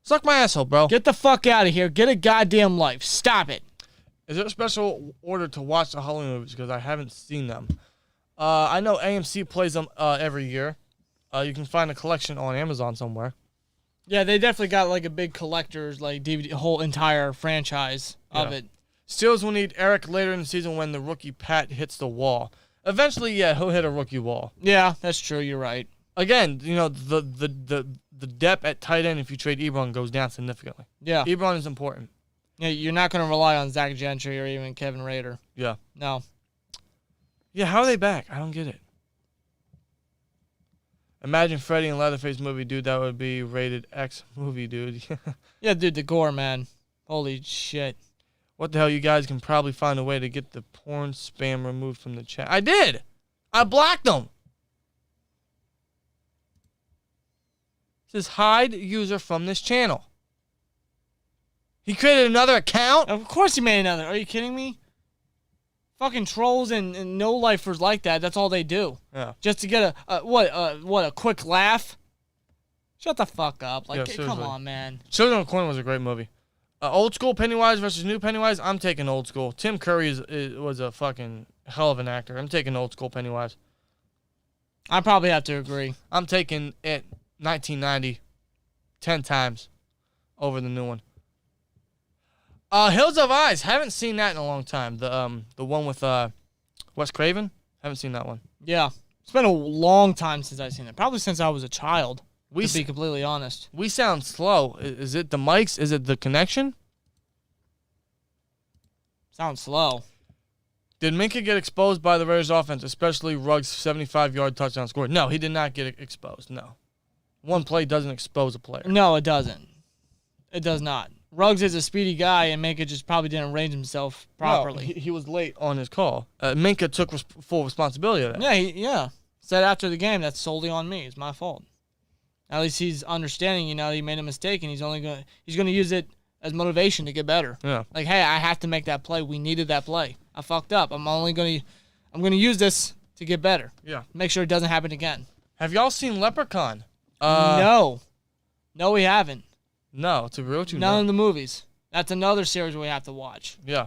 Speaker 2: Suck my asshole, bro.
Speaker 1: Get the fuck out of here. Get a goddamn life. Stop it.
Speaker 2: Is there a special order to watch the Halloween movies? Because I haven't seen them. I know AMC plays them every year. You can find a collection on Amazon somewhere.
Speaker 1: Yeah, they definitely got like a big collector's like DVD, whole entire franchise of it.
Speaker 2: Steelers will need Eric later in the season when the rookie Pat hits the wall. Eventually, yeah, he'll hit a rookie wall.
Speaker 1: Yeah, that's true. You're right.
Speaker 2: Again, the depth at tight end if you trade Ebron goes down significantly.
Speaker 1: Yeah.
Speaker 2: Ebron is important.
Speaker 1: Yeah, you're not going to rely on Zach Gentry or even Kevin Rader.
Speaker 2: Yeah.
Speaker 1: No.
Speaker 2: Yeah, how are they back? I don't get it. Imagine Freddy and Leatherface movie, dude. That would be rated X movie, dude.
Speaker 1: Yeah, dude, the gore, man. Holy shit.
Speaker 2: What the hell? You guys can probably find a way to get the porn spam removed from the chat. I did. I blocked them. It says hide user from this channel. He created another account?
Speaker 1: Of course he made another. Are you kidding me? Fucking trolls and no-lifers like that, that's all they do.
Speaker 2: Yeah.
Speaker 1: Just to get a quick laugh? Shut the fuck up. Like,
Speaker 2: Yeah,
Speaker 1: come on, man.
Speaker 2: Children of the Corn was a great movie. Old school Pennywise versus new Pennywise, I'm taking old school. Tim Curry was a fucking hell of an actor. I'm taking old school Pennywise.
Speaker 1: I probably have to agree.
Speaker 2: I'm taking it 1990 10 times over the new one. Hills of Eyes. Haven't seen that in a long time. The one with Wes Craven. Haven't seen that one.
Speaker 1: Yeah. It's been a long time since I've seen it. Probably since I was a child, to be completely honest.
Speaker 2: We sound slow. Is it the mics? Is it the connection?
Speaker 1: Sounds slow.
Speaker 2: Did Minka get exposed by the Raiders offense, especially Ruggs' 75-yard touchdown score? No, he did not get exposed. No. One play doesn't expose a player.
Speaker 1: No, it doesn't. It does not. Ruggs is a speedy guy, and Minka just probably didn't arrange himself properly.
Speaker 2: No, he was late on his call. Minka took full responsibility of that.
Speaker 1: Yeah, yeah. Said after the game, that's solely on me. It's my fault. At least he's understanding, that he made a mistake, and he's gonna use it as motivation to get better.
Speaker 2: Yeah.
Speaker 1: Like, hey, I have to make that play. We needed that play. I fucked up. I'm gonna use this to get better.
Speaker 2: Yeah.
Speaker 1: Make sure it doesn't happen again.
Speaker 2: Have y'all seen Leprechaun?
Speaker 1: No, we haven't.
Speaker 2: No, to be real with you,
Speaker 1: None
Speaker 2: no.
Speaker 1: of the movies. That's another series we have to watch.
Speaker 2: Yeah.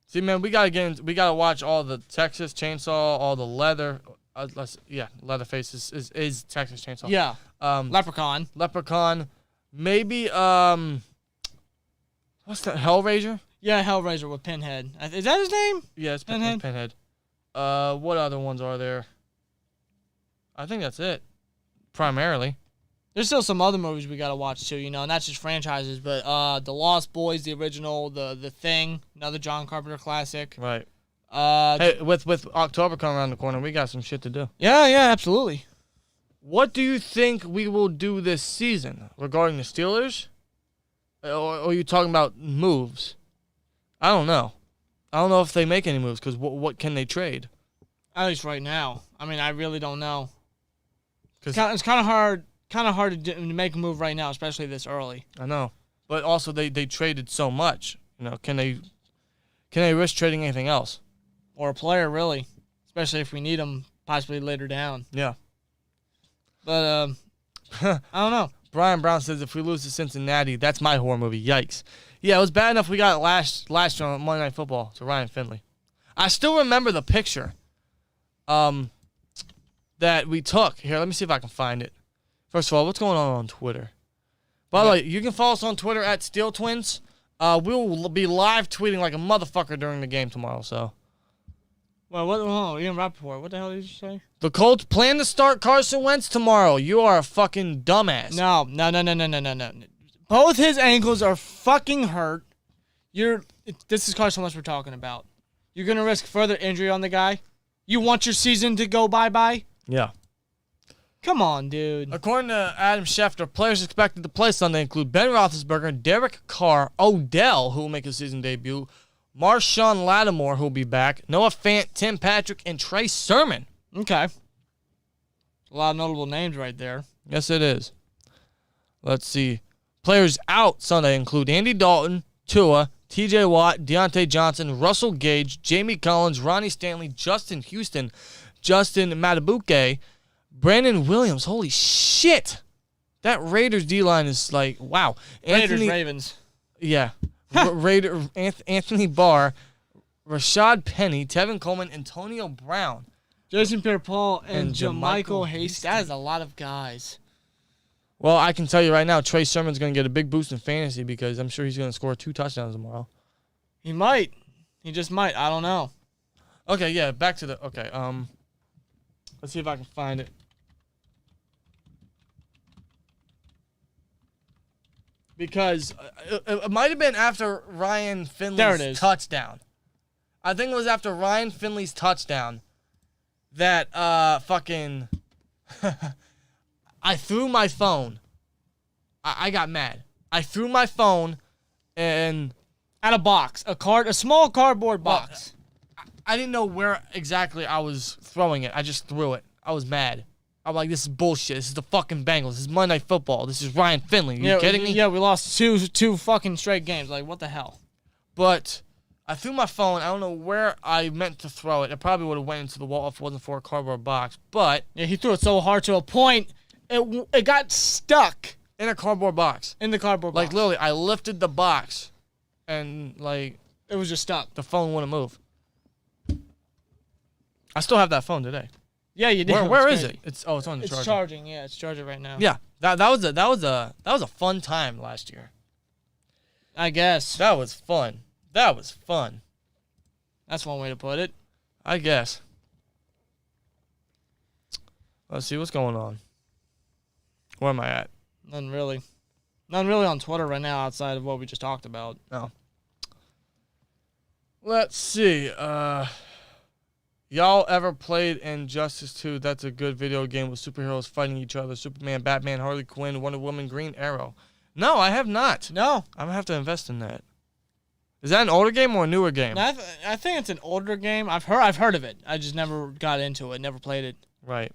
Speaker 2: See, man, we gotta watch all the Texas Chainsaw, all the leather. Leatherface is Texas Chainsaw.
Speaker 1: Yeah. Leprechaun.
Speaker 2: Maybe what's that? Hellraiser.
Speaker 1: Yeah, Hellraiser with Pinhead. Is that his name?
Speaker 2: Yeah, it's
Speaker 1: Pinhead.
Speaker 2: Pinhead. What other ones are there? I think that's it. Primarily.
Speaker 1: There's still some other movies we gotta watch too, and not just franchises, but The Lost Boys, the original, the Thing, another John Carpenter classic.
Speaker 2: Right. Hey, with October coming around the corner, we got some shit to do.
Speaker 1: Yeah, absolutely.
Speaker 2: What do you think we will do this season regarding the Steelers? Or are you talking about moves? I don't know. I don't know if they make any moves because what can they trade?
Speaker 1: At least right now. I mean, I really don't know.
Speaker 2: Cause
Speaker 1: it's kind of hard to make a move right now, especially this early.
Speaker 2: I know, but also they traded so much. Can they risk trading anything else?
Speaker 1: Or a player, really, especially if we need them possibly later down.
Speaker 2: Yeah.
Speaker 1: But I don't know.
Speaker 2: Brian Brown says if we lose to Cincinnati, that's my horror movie. Yikes. Yeah, it was bad enough we got it last year on Monday Night Football to Ryan Finley. I still remember the picture that we took. Here, let me see if I can find it. First of all, what's going on Twitter? By the way, you can follow us on Twitter at SteelTwins. We'll be live tweeting like a motherfucker during the game tomorrow, so.
Speaker 1: Well, Ian Rappaport, what the hell did you say? The
Speaker 2: Colts plan to start Carson Wentz tomorrow. You are a fucking dumbass.
Speaker 1: No. Both his ankles are fucking hurt. This is Carson Wentz we're talking about. You're going to risk further injury on the guy? You want your season to go bye-bye?
Speaker 2: Yeah.
Speaker 1: Come on, dude.
Speaker 2: According to Adam Schefter, players expected to play Sunday include Ben Roethlisberger, Derek Carr, Odell, who will make his season debut, Marshawn Lattimore, who will be back, Noah Fant, Tim Patrick, and Trey Sermon.
Speaker 1: Okay. A lot of notable names right there.
Speaker 2: Yes, it is. Let's see. Players out Sunday include Andy Dalton, Tua, TJ Watt, Deontay Johnson, Russell Gage, Jamie Collins, Ronnie Stanley, Justin Houston, Justin Matabuke, Brandon Williams. Holy shit. That Raiders D-line is like, wow.
Speaker 1: Ravens.
Speaker 2: Yeah. Anthony Barr, Rashad Penny, Tevin Coleman, Antonio Brown,
Speaker 1: Jason Pierre-Paul, and JaMycal Hasty. That is a lot of guys.
Speaker 2: Well, I can tell you right now, Trey Sermon's going to get a big boost in fantasy because I'm sure he's going to score 2 touchdowns tomorrow.
Speaker 1: He might. He just might. I don't know.
Speaker 2: Okay, yeah, back to the... Okay, let's see if I can find it. Because it might have been after Ryan Finley's touchdown. I think it was after Ryan Finley's touchdown that fucking... I threw my phone. I got mad. I threw my phone and...
Speaker 1: At a box. A small cardboard box.
Speaker 2: I didn't know where exactly I was throwing it. I just threw it. I was mad. I'm like, this is bullshit. This is the fucking Bengals. This is Monday Night Football. This is Ryan Finley. Are you kidding me?
Speaker 1: Yeah, we lost two fucking straight games. Like, what the hell?
Speaker 2: But I threw my phone. I don't know where I meant to throw it. It probably would have went into the wall if it wasn't for a cardboard box. But
Speaker 1: yeah, he threw it so hard to a point, it got stuck
Speaker 2: in a cardboard box.
Speaker 1: In the cardboard box.
Speaker 2: Like, literally, I lifted the box, and, like...
Speaker 1: It was just stuck.
Speaker 2: The phone wouldn't move. I still have that phone today.
Speaker 1: Yeah, you did.
Speaker 2: Where is it? It's on the charger.
Speaker 1: It's charging. Yeah, it's charging right now.
Speaker 2: Yeah, that was a fun time last year.
Speaker 1: I guess
Speaker 2: that was fun. That's
Speaker 1: one way to put it.
Speaker 2: I guess. Let's see what's going on. Where am I at?
Speaker 1: None really on Twitter right now outside of what we just talked about.
Speaker 2: No. Let's see. Y'all ever played Injustice 2? That's a good video game with superheroes fighting each other. Superman, Batman, Harley Quinn, Wonder Woman, Green Arrow. No, I have not.
Speaker 1: No.
Speaker 2: I'm going to have to invest in that. Is that an older game or a newer game?
Speaker 1: No, I think it's an older game. I've heard of it. I just never got into it. Never played it.
Speaker 2: Right.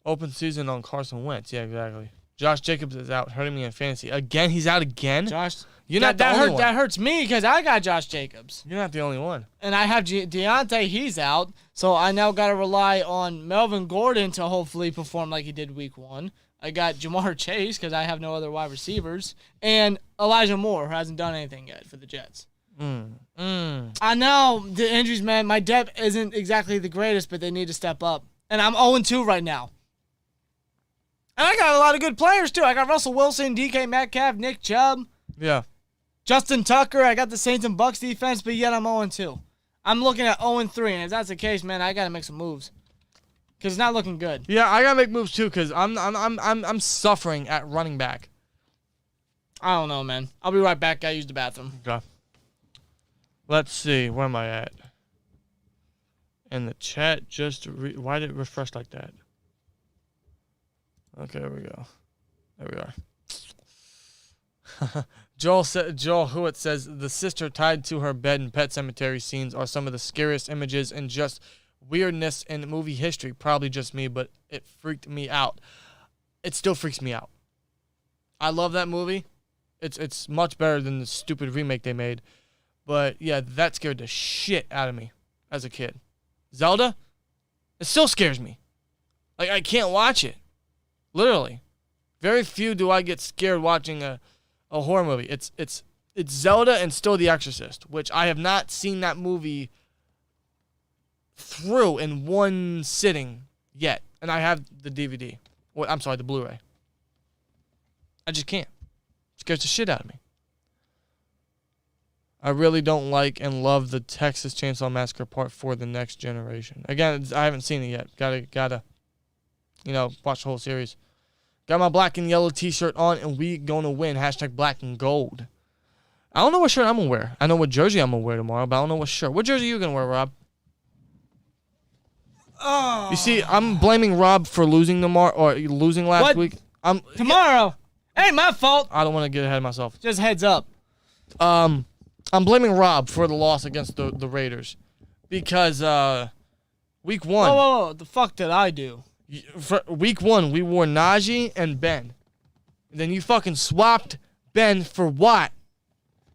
Speaker 2: Open season on Carson Wentz. Yeah, exactly. Josh Jacobs is out, hurting me in fantasy. Again, he's out again?
Speaker 1: Josh,
Speaker 2: You're not the only one.
Speaker 1: That hurts me because I got Josh Jacobs.
Speaker 2: You're not the only one.
Speaker 1: And I have Deontay, he's out. So I now got to rely on Melvin Gordon to hopefully perform like he did week 1. I got Jamar Chase because I have no other wide receivers. And Elijah Moore, who hasn't done anything yet for the Jets. I know the injuries, man. My depth isn't exactly the greatest, but they need to step up. And I'm 0-2 right now. And I got a lot of good players, too. I got Russell Wilson, DK Metcalf, Nick Chubb.
Speaker 2: Yeah.
Speaker 1: Justin Tucker. I got the Saints and Bucks defense, but yet I'm 0-2. I'm looking at 0-3, and if that's the case, man, I got to make some moves. Because it's not looking good.
Speaker 2: Yeah, I got to make moves, too, because I'm suffering at running back.
Speaker 1: I don't know, man. I'll be right back. Gotta use the bathroom.
Speaker 2: Okay. Let's see. Where am I at? And the chat just... why did it refresh like that? Okay, there we go. There we are. Joel Hewitt says, the sister tied to her bed in Pet Cemetery scenes are some of the scariest images and just weirdness in movie history. Probably just me, but it freaked me out. It still freaks me out. I love that movie. It's much better than the stupid remake they made. But, yeah, that scared the shit out of me as a kid. Zelda? It still scares me. Like, I can't watch it. Literally. Very few do I get scared watching a horror movie. It's Zelda and still The Exorcist, which I have not seen that movie through in one sitting yet. And I have the DVD. Well, I'm sorry, the Blu-ray. I just can't. It scares the shit out of me. I really don't like and love the Texas Chainsaw Massacre Part 4, The Next Generation. Again, I haven't seen it yet. Gotta, watch the whole series. Got my black and yellow t-shirt on, and we gonna win. # black and gold. I don't know what shirt I'm gonna wear. I know what jersey I'm gonna wear tomorrow, but I don't know what shirt. What jersey are you gonna wear, Rob?
Speaker 1: Oh.
Speaker 2: You see, I'm blaming Rob for losing tomorrow, or losing last week.
Speaker 1: Tomorrow. Ain't my fault.
Speaker 2: I don't want to get ahead of myself.
Speaker 1: Just heads up.
Speaker 2: I'm blaming Rob for the loss against the Raiders. Because week 1.
Speaker 1: Whoa. The fuck did I do?
Speaker 2: For week 1, we wore Najee and Ben. And then you fucking swapped Ben for Watt.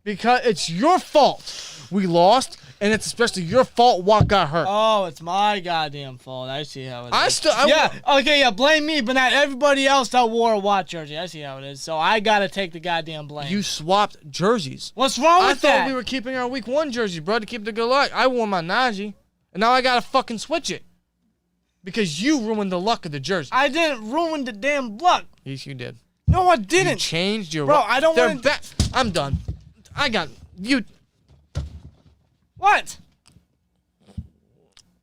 Speaker 2: Because it's your fault we lost, and it's especially your fault Watt got hurt.
Speaker 1: Oh, it's my goddamn fault. I see how it is. Blame me, but not everybody else that wore a Watt jersey. I see how it is. So I gotta take the goddamn blame.
Speaker 2: You swapped jerseys.
Speaker 1: What's wrong with that?
Speaker 2: I thought we were keeping our week 1 jerseys, bro, to keep the good luck. I wore my Najee, and now I gotta fucking switch it. Because you ruined the luck of the jersey.
Speaker 1: I didn't ruin the damn luck.
Speaker 2: Yes, you did.
Speaker 1: No, I didn't.
Speaker 2: You changed your...
Speaker 1: Bro, I don't want to...
Speaker 2: I'm done. I got... You...
Speaker 1: What?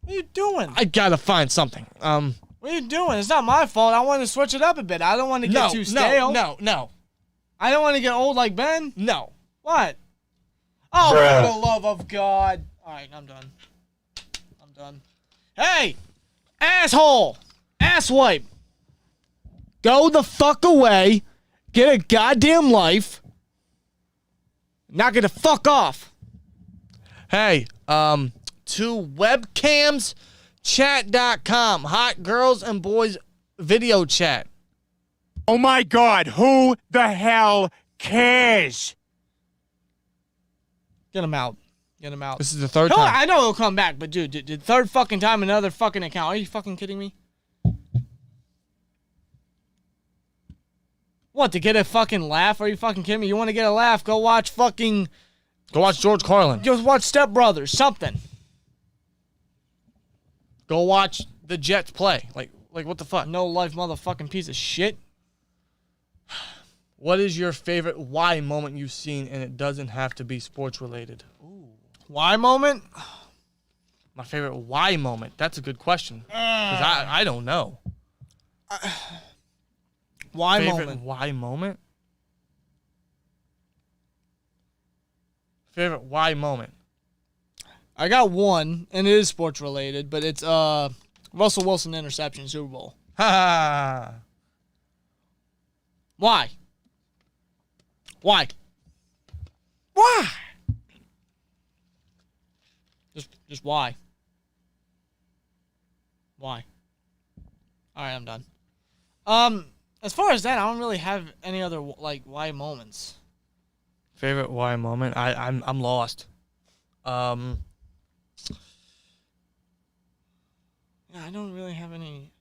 Speaker 1: What are you doing?
Speaker 2: I gotta find something.
Speaker 1: What are you doing? It's not my fault. I want to switch it up a bit. I don't want to get too stale.
Speaker 2: No.
Speaker 1: I don't want to get old like Ben.
Speaker 2: No.
Speaker 1: What? Oh, for the love of God. All right, I'm done. Hey! Asshole! Asswipe! Go the fuck away. Get a goddamn life. Knock it the fuck off.
Speaker 2: Hey, to webcams, chat.com. Hot girls and boys video chat.
Speaker 3: Oh my God, who the hell cares?
Speaker 1: Get him out.
Speaker 2: This is the third time.
Speaker 1: I know he'll come back, but dude, the third fucking time another fucking account. Are you fucking kidding me? What, to get a fucking laugh? Are you fucking kidding me? You want to get a laugh? Go watch
Speaker 2: George Carlin.
Speaker 1: Just watch Step Brothers, something.
Speaker 2: Go watch the Jets play. Like what the fuck?
Speaker 1: No life motherfucking piece of shit.
Speaker 2: What is your favorite why moment you've seen, and it doesn't have to be sports related? Ooh.
Speaker 1: Why moment?
Speaker 2: My favorite why moment? That's a good question. Because I don't know.
Speaker 1: Why
Speaker 2: favorite
Speaker 1: moment?
Speaker 2: Why moment? Favorite why moment?
Speaker 1: I got one, and it is sports related, but it's Russell Wilson interception Super Bowl.
Speaker 2: Ha!
Speaker 1: Why? Just why? Why? All right, I'm done. As far as that, I don't really have any other why moments.
Speaker 2: Favorite why moment? I'm lost.
Speaker 1: Yeah, I don't really have any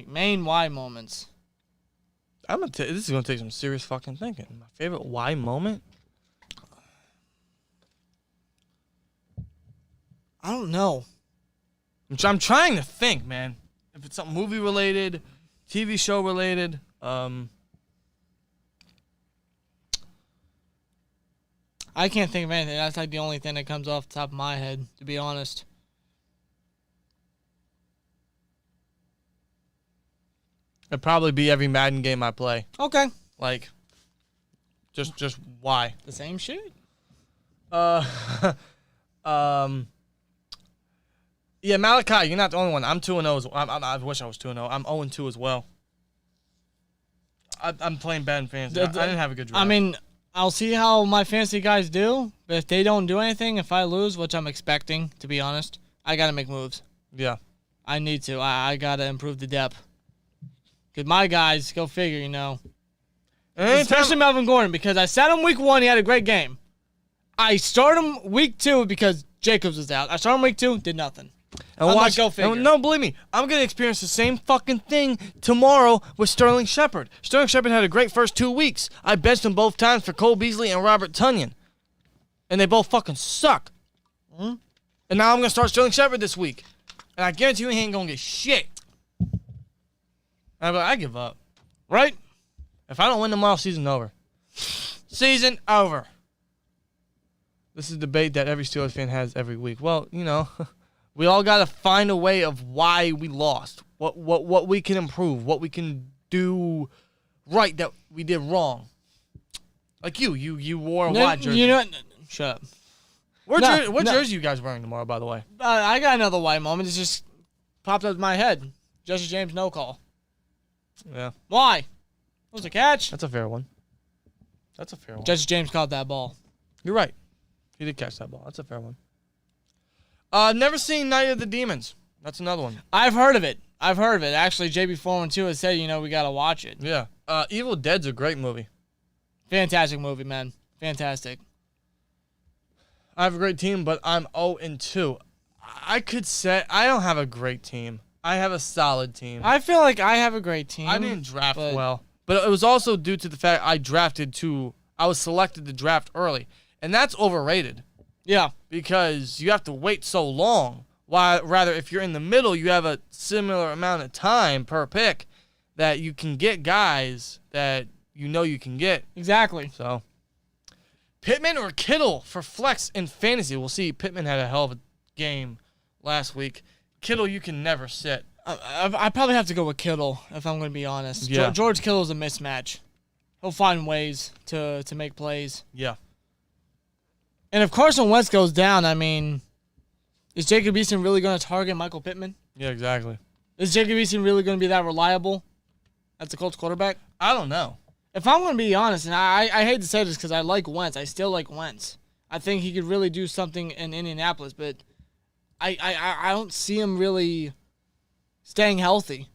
Speaker 1: main why moments.
Speaker 2: This is gonna take some serious fucking thinking. My favorite why moment?
Speaker 1: I don't know.
Speaker 2: I'm trying to think, man. If it's something movie related, TV show related,
Speaker 1: I can't think of anything. That's like the only thing that comes off the top of my head, to be honest.
Speaker 2: it'd probably be every Madden game I play.
Speaker 1: Okay.
Speaker 2: Like, just why?
Speaker 1: The same shit?
Speaker 2: Yeah, Malachi, you're not the only one. I'm 2-0. I wish I was 2-0. I'm 0-2 as well. I'm playing bad in fantasy. I didn't have a good draft.
Speaker 1: I mean, I'll see how my fantasy guys do. But if they don't do anything, if I lose, which I'm expecting, to be honest, I got to make moves.
Speaker 2: Yeah.
Speaker 1: I need to. I got to improve the depth. Because my guys, go figure, you know. Especially Melvin Gordon, because I sat him week 1. He had a great game. I started him week 2 because Jacobs was out. I started him week 2, did nothing.
Speaker 2: And watch, go figure. No, believe me, I'm going to experience the same fucking thing tomorrow with Sterling Shepard. Sterling Shepard had a great first 2 weeks. I benched him both times for Cole Beasley and Robert Tonyan. And they both fucking suck.
Speaker 1: Mm-hmm.
Speaker 2: And now I'm going to start Sterling Shepard this week. And I guarantee you he ain't going to get shit. I give up.
Speaker 1: Right?
Speaker 2: If I don't win tomorrow, season over. Season over. This is a debate that every Steelers fan has every week. Well, you know... We all got to find a way of why we lost, what we can improve, what we can do right that we did wrong. Like you wore a white jersey.
Speaker 1: You know what? Shut up.
Speaker 2: What jersey you guys wearing tomorrow, by the way?
Speaker 1: I got another why moment. It just popped up in my head. Jesse James, no call.
Speaker 2: Yeah.
Speaker 1: Why? It was a catch.
Speaker 2: That's a fair one.
Speaker 1: Jesse James caught that ball.
Speaker 2: You're right. He did catch that ball. That's a fair one. Never seen Night of the Demons. That's another one.
Speaker 1: I've heard of it. Actually, JB412 has said, we got to watch it.
Speaker 2: Yeah. Evil Dead's a great movie.
Speaker 1: Fantastic movie, man. Fantastic.
Speaker 2: I have a great team, but I'm 0-2. I could say I don't have a great team. I have a solid team.
Speaker 1: I feel like I have a great team.
Speaker 2: I didn't draft well. But it was also due to the fact I was selected to draft early. And that's overrated.
Speaker 1: Yeah.
Speaker 2: Because you have to wait so long. Rather, if you're in the middle, you have a similar amount of time per pick that you can get guys that you can get.
Speaker 1: Exactly.
Speaker 2: So, Pittman or Kittle for flex in fantasy. We'll see. Pittman had a hell of a game last week. Kittle, you can never sit.
Speaker 1: I probably have to go with Kittle, if I'm going to be honest.
Speaker 2: Yeah.
Speaker 1: George Kittle's a mismatch. He'll find ways to make plays.
Speaker 2: Yeah.
Speaker 1: And if Carson Wentz goes down, I mean, is Jacob Eason really going to target Michael Pittman?
Speaker 2: Yeah, exactly.
Speaker 1: Is Jacob Eason really going to be that reliable as the Colts quarterback?
Speaker 2: I don't know.
Speaker 1: If I'm going to be honest, and I hate to say this because I like Wentz. I still like Wentz. I think he could really do something in Indianapolis, but I don't see him really staying healthy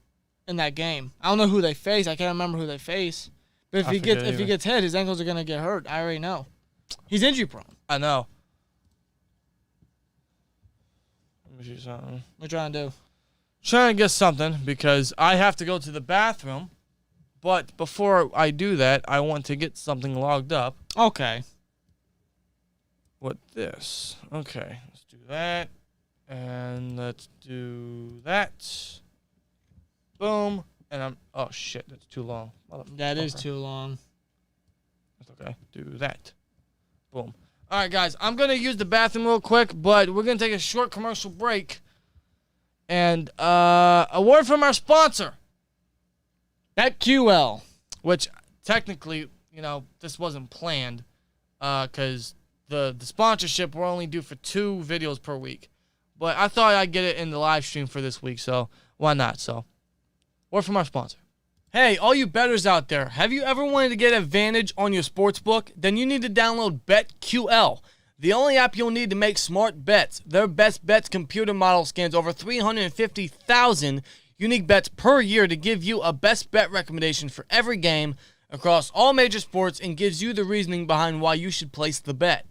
Speaker 1: in that game. I don't know who they face. I can't remember who they face. But if he gets hit, his ankles are going to get hurt. I already know. He's injury prone.
Speaker 2: I know. Let me see something.
Speaker 1: What you trying to do?
Speaker 2: Trying to get something because I have to go to the bathroom. But before I do that, I want to get something logged up.
Speaker 1: Okay.
Speaker 2: What this? Okay, let's do that. And let's do that. Boom. And oh shit, that's too long.
Speaker 1: That is too long.
Speaker 2: That's okay. Do that. Boom. All right, guys, I'm going to use the bathroom real quick, but we're going to take a short commercial break. And a word from our sponsor.
Speaker 1: BetQL.
Speaker 2: Which, technically, this wasn't planned because the sponsorship we're only due for 2 videos per week. But I thought I'd get it in the live stream for this week, so why not? So, word from our sponsor. Hey, all you bettors out there, have you ever wanted to get advantage on your sportsbook? Then you need to download BetQL, the only app you'll need to make smart bets. Their best bets computer model scans over 350,000 unique bets per year to give you a best bet recommendation for every game across all major sports and gives you the reasoning behind why you should place the bet.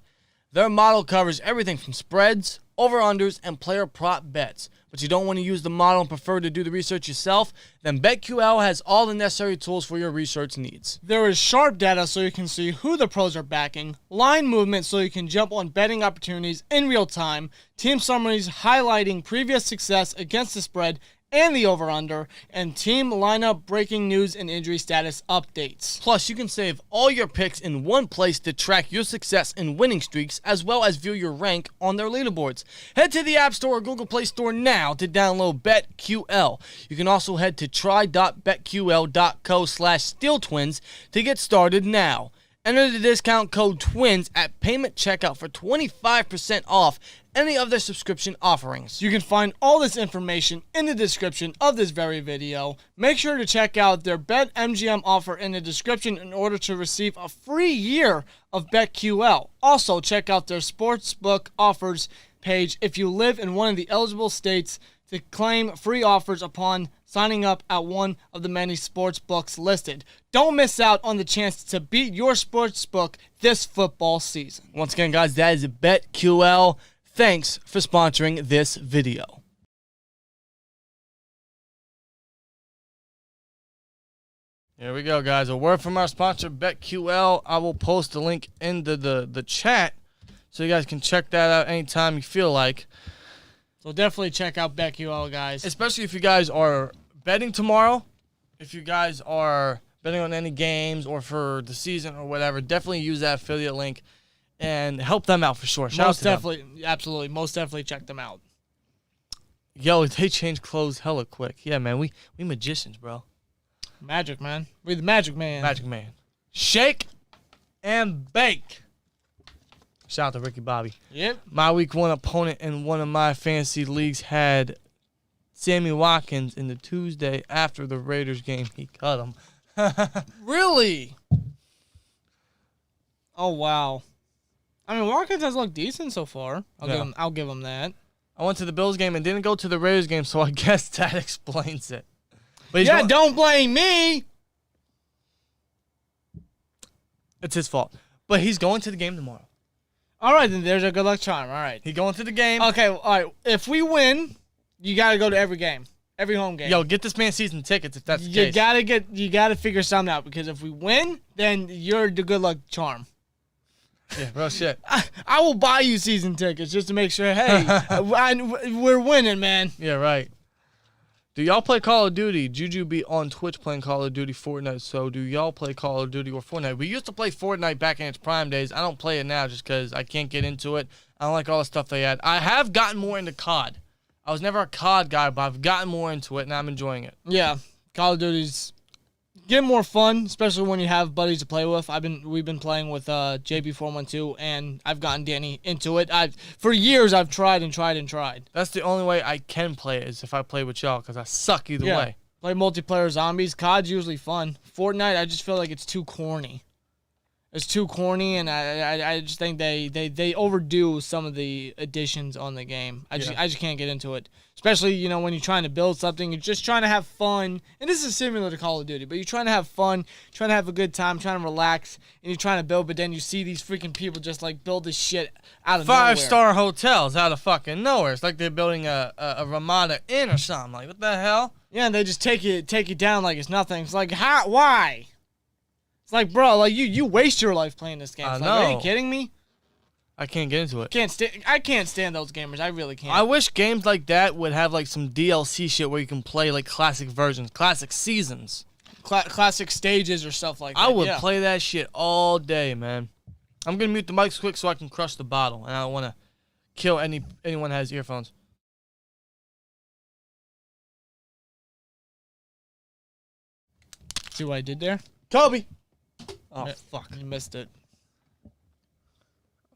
Speaker 2: Their model covers everything from spreads, over-unders, and player prop bets. But you don't want to use the model and prefer to do the research yourself? Then BetQL has all the necessary tools for your research needs.
Speaker 1: There is sharp data so you can see who the pros are backing, line movement so you can jump on betting opportunities in real time, team summaries highlighting previous success against the spread and the over-under, and team lineup breaking news and injury status updates.
Speaker 2: Plus, you can save all your picks in one place to track your success in winning streaks, as well as view your rank on their leaderboards. Head to the App Store or Google Play Store now to download BetQL. You can also head to try.betql.co/SteelTwins to get started now. Enter the discount code TWINS at payment checkout for 25% off any of their subscription offerings.
Speaker 1: You can find all this information in the description of this very video. Make sure to check out their BetMGM offer in the description in order to receive a free year of BetQL. Also, check out their sportsbook offers page if you live in one of the eligible states to claim free offers upon signing up at one of the many sports books listed. Don't miss out on the chance to beat your sports book this football season.
Speaker 2: Once again, guys, that is BetQL. Thanks for sponsoring this video. Here we go, guys. A word from our sponsor, BetQL. I will post a link into the chat so you guys can check that out anytime you feel like.
Speaker 1: So definitely check out BetQL, guys.
Speaker 2: Especially if you guys are betting tomorrow, if you guys are betting on any games or for the season or whatever, definitely use that affiliate link and help them out for sure. Shout out to
Speaker 1: definitely, absolutely, most definitely check them out.
Speaker 2: Yo, they change clothes hella quick. Yeah, man, we magicians, bro.
Speaker 1: Magic, man. We're the Magic Man.
Speaker 2: Magic Man. Shake and bake. Shout out to Ricky Bobby.
Speaker 1: Yep.
Speaker 2: My week one opponent in one of my fantasy leagues had Sammy Watkins in the Tuesday after the Raiders game. He cut him.
Speaker 1: Really? Oh, wow. I mean, Watkins has looked decent so far. I'll give him that.
Speaker 2: I went to the Bills game and didn't go to the Raiders game, so I guess that explains it. But
Speaker 1: yeah, don't blame me.
Speaker 2: It's his fault. But he's going to the game tomorrow.
Speaker 1: All right, then there's a good luck charm. All right.
Speaker 2: He's going to the game.
Speaker 1: Okay, all right. If we win, you got to go to every game. Every home game.
Speaker 2: Yo, get this man season tickets if that's the case.
Speaker 1: You gotta figure something out, because if we win, then you're the good luck charm.
Speaker 2: Yeah, real shit.
Speaker 1: I will buy you season tickets just to make sure, hey, we're winning, man.
Speaker 2: Yeah, right. Do y'all play Call of Duty? Juju be on Twitch playing Call of Duty Fortnite, so do y'all play Call of Duty or Fortnite? We used to play Fortnite back in its prime days. I don't play it now just because I can't get into it. I don't like all the stuff they had. I have gotten more into COD. I was never a COD guy, but I've gotten more into it, and I'm enjoying it.
Speaker 1: Yeah, Call of Duty's getting more fun, especially when you have buddies to play with. We've been playing with JB412, and I've gotten Danny into it. For years I've tried and tried and tried.
Speaker 2: That's the only way I can play it, is if I play with y'all, because I suck either way.
Speaker 1: Play multiplayer zombies. COD's usually fun. Fortnite, I just feel like it's too corny. It's too corny, and I just think they overdo some of the additions on the game. I just can't get into it. Especially, when you're trying to build something, you're just trying to have fun. And this is similar to Call of Duty, but you're trying to have fun, trying to have a good time, trying to relax, and you're trying to build, but then you see these freaking people just build this shit out of nowhere.
Speaker 2: 5-star hotels out of fucking nowhere. It's like they're building a Ramada Inn or something. Like, what the hell?
Speaker 1: Yeah, and they just take you down like it's nothing. It's like, how? Why? It's like, bro, you waste your life playing this game. It's are you kidding me?
Speaker 2: I can't get into it.
Speaker 1: I can't stand those gamers. I really can't.
Speaker 2: I wish games like that would have some DLC shit where you can play classic versions, classic seasons,
Speaker 1: classic stages or stuff like that.
Speaker 2: I would play that shit all day, man. I'm gonna mute the mics quick so I can crush the bottle, and I don't want to kill anyone that has earphones.
Speaker 1: See what I did there?
Speaker 2: Kobe. Oh, fuck.
Speaker 1: You missed it.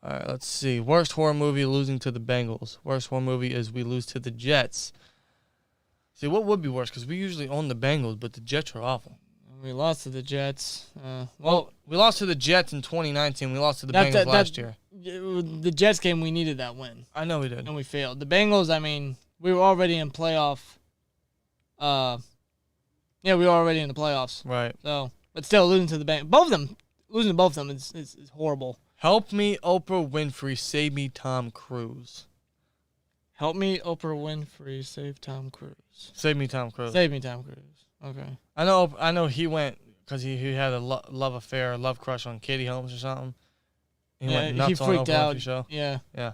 Speaker 2: All right, let's see. Worst horror movie, losing to the Bengals. Worst horror movie is we lose to the Jets. See, what would be worse? Because we usually own the Bengals, but the Jets are awful.
Speaker 1: We lost to the Jets.
Speaker 2: Well, we lost to the Jets in 2019. We lost to the Bengals last year.
Speaker 1: The Jets game, we needed that win.
Speaker 2: I know we did.
Speaker 1: And we failed. The Bengals, we were already in playoff Yeah, we were already in the playoffs.
Speaker 2: Right.
Speaker 1: So, but still losing to the Bengals. Both of them. Losing to both of them is horrible.
Speaker 2: Help me, Oprah Winfrey. Save me, Tom Cruise.
Speaker 1: Help me, Oprah Winfrey. Save Tom Cruise.
Speaker 2: Save me, Tom Cruise.
Speaker 1: Save me, Tom Cruise. Okay.
Speaker 2: I know. He went because he had a love affair, a love crush on Katie Holmes or something. He went nuts on
Speaker 1: freaked
Speaker 2: Oprah
Speaker 1: out.
Speaker 2: Winfrey show.
Speaker 1: Yeah.
Speaker 2: Yeah.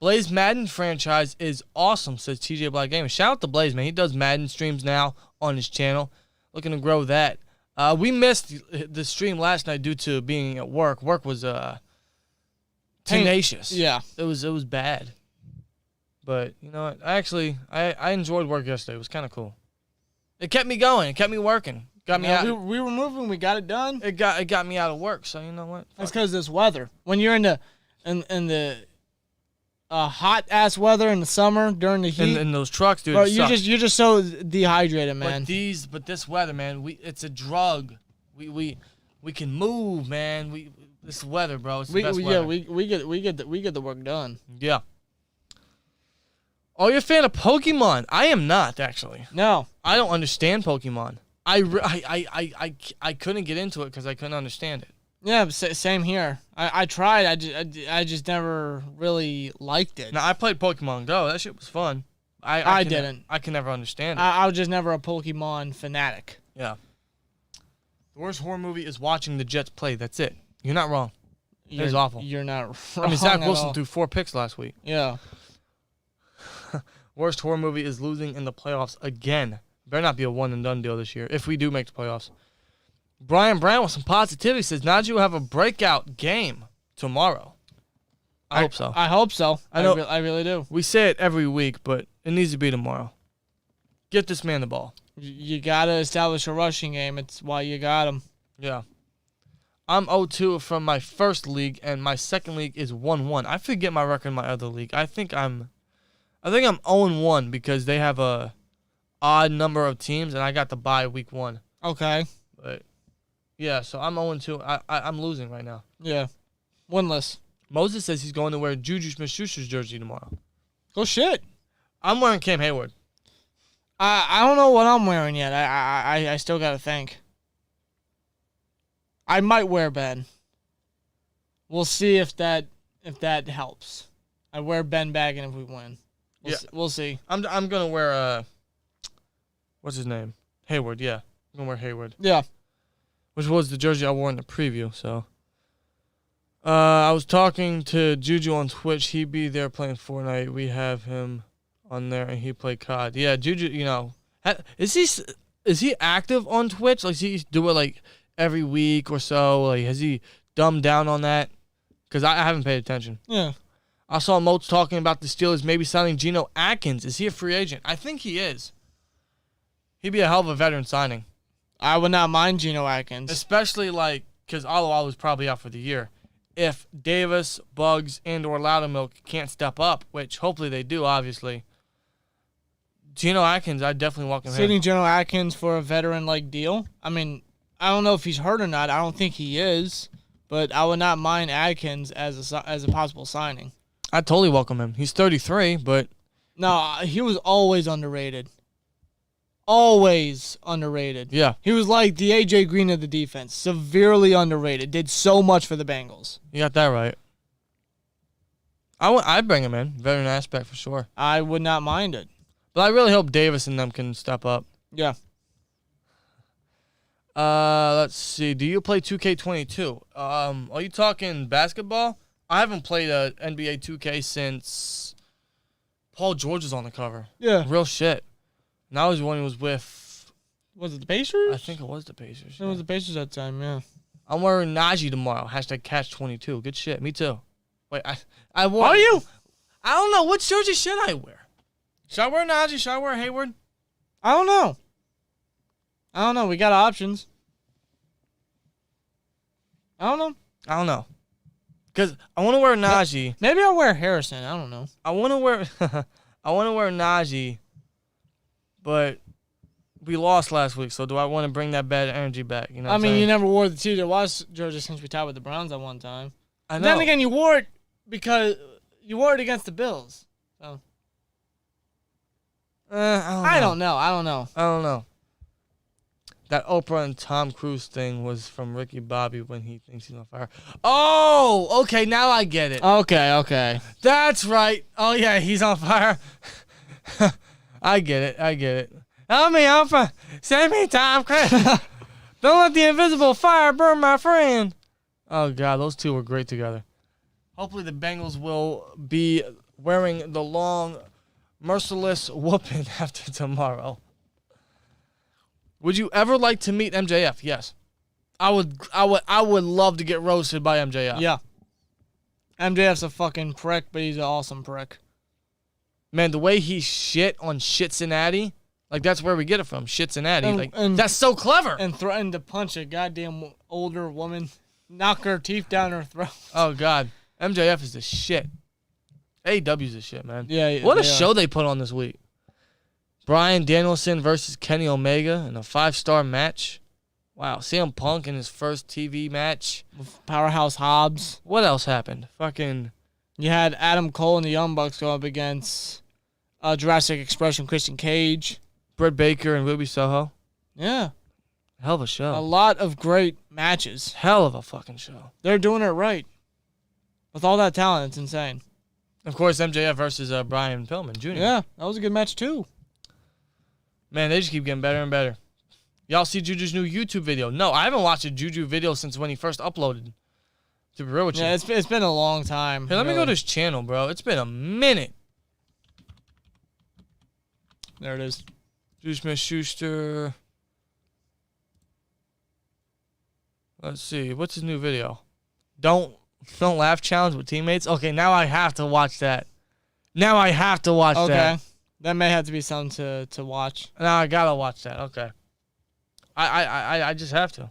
Speaker 2: Blaze Madden franchise is awesome, says TJ Black Gaming. Shout out to Blaze, man. He does Madden streams now on his channel. Looking to grow that. We missed the stream last night due to being at work. Work was tenacious.
Speaker 1: Yeah.
Speaker 2: It was bad. But you know what? I enjoyed work yesterday. It was kind of cool. It kept me going. It kept me working. Got me out.
Speaker 1: We were moving. We got it done.
Speaker 2: It got me out of work. So you know what?
Speaker 1: That's because of this weather. When you're in the hot ass weather in the summer during the heat,
Speaker 2: in those trucks, dude.
Speaker 1: bro, you're just so dehydrated, man.
Speaker 2: But this weather, man, it's a drug. We can move, man. This weather, bro. It's the best weather.
Speaker 1: Yeah, we get the work done.
Speaker 2: Yeah. Oh, you're a fan of Pokemon? I am not, actually.
Speaker 1: No,
Speaker 2: I don't understand Pokemon. I couldn't get into it because I couldn't understand it.
Speaker 1: yeah, same here. I tried. I just never really liked it.
Speaker 2: Now I played Pokemon Go. That shit was fun. I didn't. I can never understand it.
Speaker 1: I was just never a Pokemon fanatic.
Speaker 2: Yeah. The worst horror movie is watching the Jets play. That's it. You're not wrong. It was awful.
Speaker 1: You're not wrong.
Speaker 2: I mean, Zach Wilson
Speaker 1: all.
Speaker 2: threw 4 picks last week.
Speaker 1: Yeah.
Speaker 2: Worst horror movie is losing in the playoffs again. Better not be a one and done deal this year if we do make the playoffs. Brian Brown with some positivity says Najee will have a breakout game tomorrow. I hope so.
Speaker 1: I hope so.
Speaker 2: I know.
Speaker 1: I really do.
Speaker 2: We say it every week, but it needs to be tomorrow. Get this man the ball.
Speaker 1: You gotta establish a rushing game. It's why you got him.
Speaker 2: Yeah. I'm 0-2 from my first league, and my second league is 1-1. I forget my record in my other league. I think I'm 0-1 because they have a odd number of teams, and I got the bye week 1.
Speaker 1: Okay.
Speaker 2: But yeah, so I'm 0-2. I'm losing right now.
Speaker 1: Yeah. Winless.
Speaker 2: Moses says he's going to wear Juju Smith-Schuster's jersey tomorrow.
Speaker 1: Go shit.
Speaker 2: I'm wearing Cam Hayward.
Speaker 1: I don't know what I'm wearing yet. I still gotta think. I might wear Ben. We'll see if that helps. I wear Ben Baggin if we win. We'll see.
Speaker 2: I'm gonna wear what's his name? Hayward. Yeah, I'm gonna wear Hayward.
Speaker 1: Yeah.
Speaker 2: Which was the jersey I wore in the preview. So. I was talking to Juju on Twitch. He be there playing Fortnite. We have him on there, and he played COD. Yeah, Juju. You know, is he active on Twitch? Like, does he do it like every week or so? Like, has he dumbed down on that? Because I haven't paid attention.
Speaker 1: Yeah.
Speaker 2: I saw Moats talking about the Steelers maybe signing Geno Atkins. Is he a free agent? I think he is. He'd be a hell of a veteran signing.
Speaker 1: I would not mind Geno Atkins.
Speaker 2: Especially, like, because Alawal was probably out for the year. If Davis, Buggs, and or Loudermilk can't step up, which hopefully they do, obviously, Geno Atkins, I'd definitely welcome him.
Speaker 1: Sitting Geno Atkins for a veteran-like deal? I mean, I don't know if he's hurt or not. I don't think he is. But I would not mind Atkins as a possible signing.
Speaker 2: I'd totally welcome him. He's 33, but...
Speaker 1: No, he was always underrated. Always underrated.
Speaker 2: Yeah.
Speaker 1: He was like the A.J. Green of the defense. Severely underrated. Did so much for the Bengals.
Speaker 2: You got that right. I'd bring him in. Veteran aspect for sure.
Speaker 1: I would not mind it.
Speaker 2: But I really hope Davis and them can step up.
Speaker 1: Yeah.
Speaker 2: Let's see. Do you play 2K22? Are you talking basketball? I haven't played a NBA 2K since Paul George was on the cover.
Speaker 1: Yeah.
Speaker 2: Real shit. And that was when he was with...
Speaker 1: Was it the Pacers?
Speaker 2: I think it was the Pacers.
Speaker 1: It was the Pacers that time, yeah.
Speaker 2: I'm wearing Najee tomorrow. Hashtag catch22. Good shit. Me too. Wait, I wore...
Speaker 1: Are you?
Speaker 2: I don't know. What jersey should I wear? Should I wear Najee? Should I wear Hayward?
Speaker 1: I don't know. We got options. I don't know.
Speaker 2: Because I want to wear Najee.
Speaker 1: Maybe I'll wear Harrison. I don't know.
Speaker 2: I want to wear Najee, but we lost last week, so do I want to bring that bad energy back? You know what I'm saying?
Speaker 1: You never wore the TJ Watt jersey since we tied with the Browns at one time.
Speaker 2: I know.
Speaker 1: Then again, you wore it because you wore it against the Bills. So I don't know.
Speaker 2: I don't know. That Oprah and Tom Cruise thing was from Ricky Bobby when he thinks he's on fire. Oh, okay, now I get it.
Speaker 1: Okay.
Speaker 2: That's right. Oh, yeah, he's on fire. I get it. Help me, Oprah. Save me, Tom Cruise. Don't let the invisible fire burn my friend. Oh, God, those two were great together. Hopefully the Bengals will be wearing the long, merciless whooping after tomorrow. Would you ever like to meet MJF? Yes. I would love to get roasted by MJF.
Speaker 1: Yeah. MJF's a fucking prick, but he's an awesome prick.
Speaker 2: Man, the way he shit on SHITcinnati, like that's where we get it from. SHITcinnati.
Speaker 1: And
Speaker 2: that's so clever.
Speaker 1: And threatened to punch a goddamn older woman, knock her teeth down her throat.
Speaker 2: Oh, God. MJF is the shit. AEW's the shit, man.
Speaker 1: Yeah.
Speaker 2: What a show they put on this week. Bryan Danielson versus Kenny Omega in a 5-star match. Wow. CM Punk in his first TV match.
Speaker 1: Powerhouse Hobbs.
Speaker 2: What else happened? Fucking.
Speaker 1: You had Adam Cole and the Young Bucks go up against Jurassic Express and Christian Cage.
Speaker 2: Britt Baker and Ruby Soho.
Speaker 1: Yeah.
Speaker 2: Hell of a show.
Speaker 1: A lot of great matches.
Speaker 2: Hell of a fucking show.
Speaker 1: They're doing it right. With all that talent, it's insane.
Speaker 2: Of course, MJF versus Brian Pillman Jr.
Speaker 1: Yeah, that was a good match too.
Speaker 2: Man, they just keep getting better and better. Y'all see Juju's new YouTube video? No, I haven't watched a Juju video since when he first uploaded. To be real with you.
Speaker 1: Yeah, it's been a long time.
Speaker 2: Here, let me go to his channel, bro. It's been a minute.
Speaker 1: There it is.
Speaker 2: Juju Smith-Schuster. Let's see. What's his new video? Don't laugh challenge with teammates. Okay, now I have to watch that.
Speaker 1: Okay. That may have to be something to watch.
Speaker 2: Now I gotta watch that. Okay. I just have to.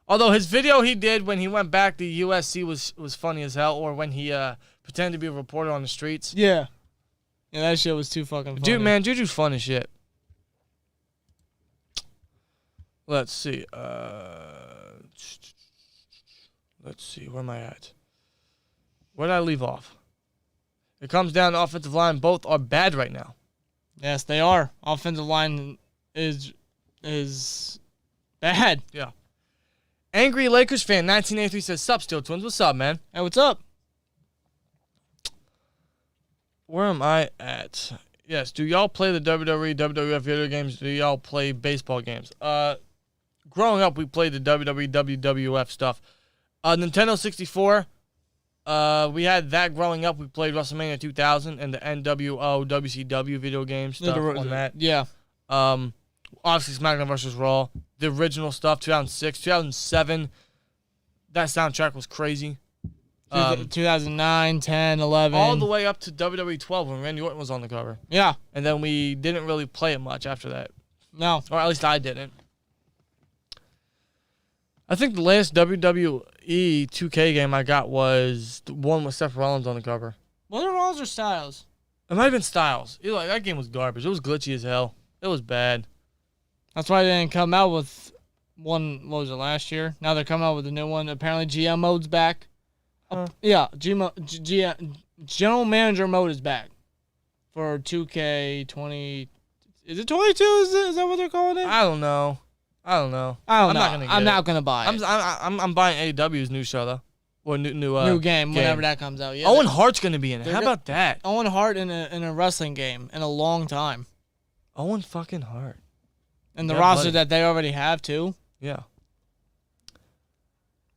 Speaker 2: Although his video he did when he went back to USC was funny as hell, or when he pretended to be a reporter on the streets.
Speaker 1: Yeah. Yeah, that shit was too fucking funny.
Speaker 2: Dude, man, Juju's fun as shit. Let's see. Let's see. Where am I at? Where did I leave off? It comes down to offensive line. Both are bad right now.
Speaker 1: Yes, they are. Offensive line is bad.
Speaker 2: Yeah. Angry Lakers fan 1983 says, "Sup, SteelTwins? What's up, man?
Speaker 1: Hey, what's up?"
Speaker 2: Where am I at? Yes. Do y'all play the WWE, WWF video games? Do y'all play baseball games? Growing up, we played the WWE, WWF stuff. Nintendo 64. We had that growing up. We played WrestleMania 2000 and the NWO, WCW video game stuff on that.
Speaker 1: Yeah.
Speaker 2: Obviously, SmackDown vs. Raw. The original stuff, 2006, 2007. That soundtrack was crazy.
Speaker 1: 2009, 10, 11.
Speaker 2: All the way up to WWE 12 when Randy Orton was on the cover.
Speaker 1: Yeah.
Speaker 2: And then we didn't really play it much after that.
Speaker 1: No.
Speaker 2: Or at least I didn't. I think the last WWE 2K game I got was the one with Seth Rollins on the cover.
Speaker 1: Was it Rollins or Styles?
Speaker 2: It might have been Styles. That game was garbage. It was glitchy as hell. It was bad.
Speaker 1: That's why they didn't come out with one, what was it, last year? Now they're coming out with a new one. Apparently GM mode's back. Yeah, General Manager mode is back for 2K20. Is it 22? Is that what they're calling it?
Speaker 2: I don't know. I'm
Speaker 1: not gonna buy it.
Speaker 2: I'm buying AEW's new show though, or new
Speaker 1: game whenever that comes out. Yeah,
Speaker 2: Owen Hart's gonna be in it. How about that?
Speaker 1: Owen Hart in a wrestling game in a long time.
Speaker 2: Owen fucking Hart.
Speaker 1: And the roster that they already have too.
Speaker 2: Yeah.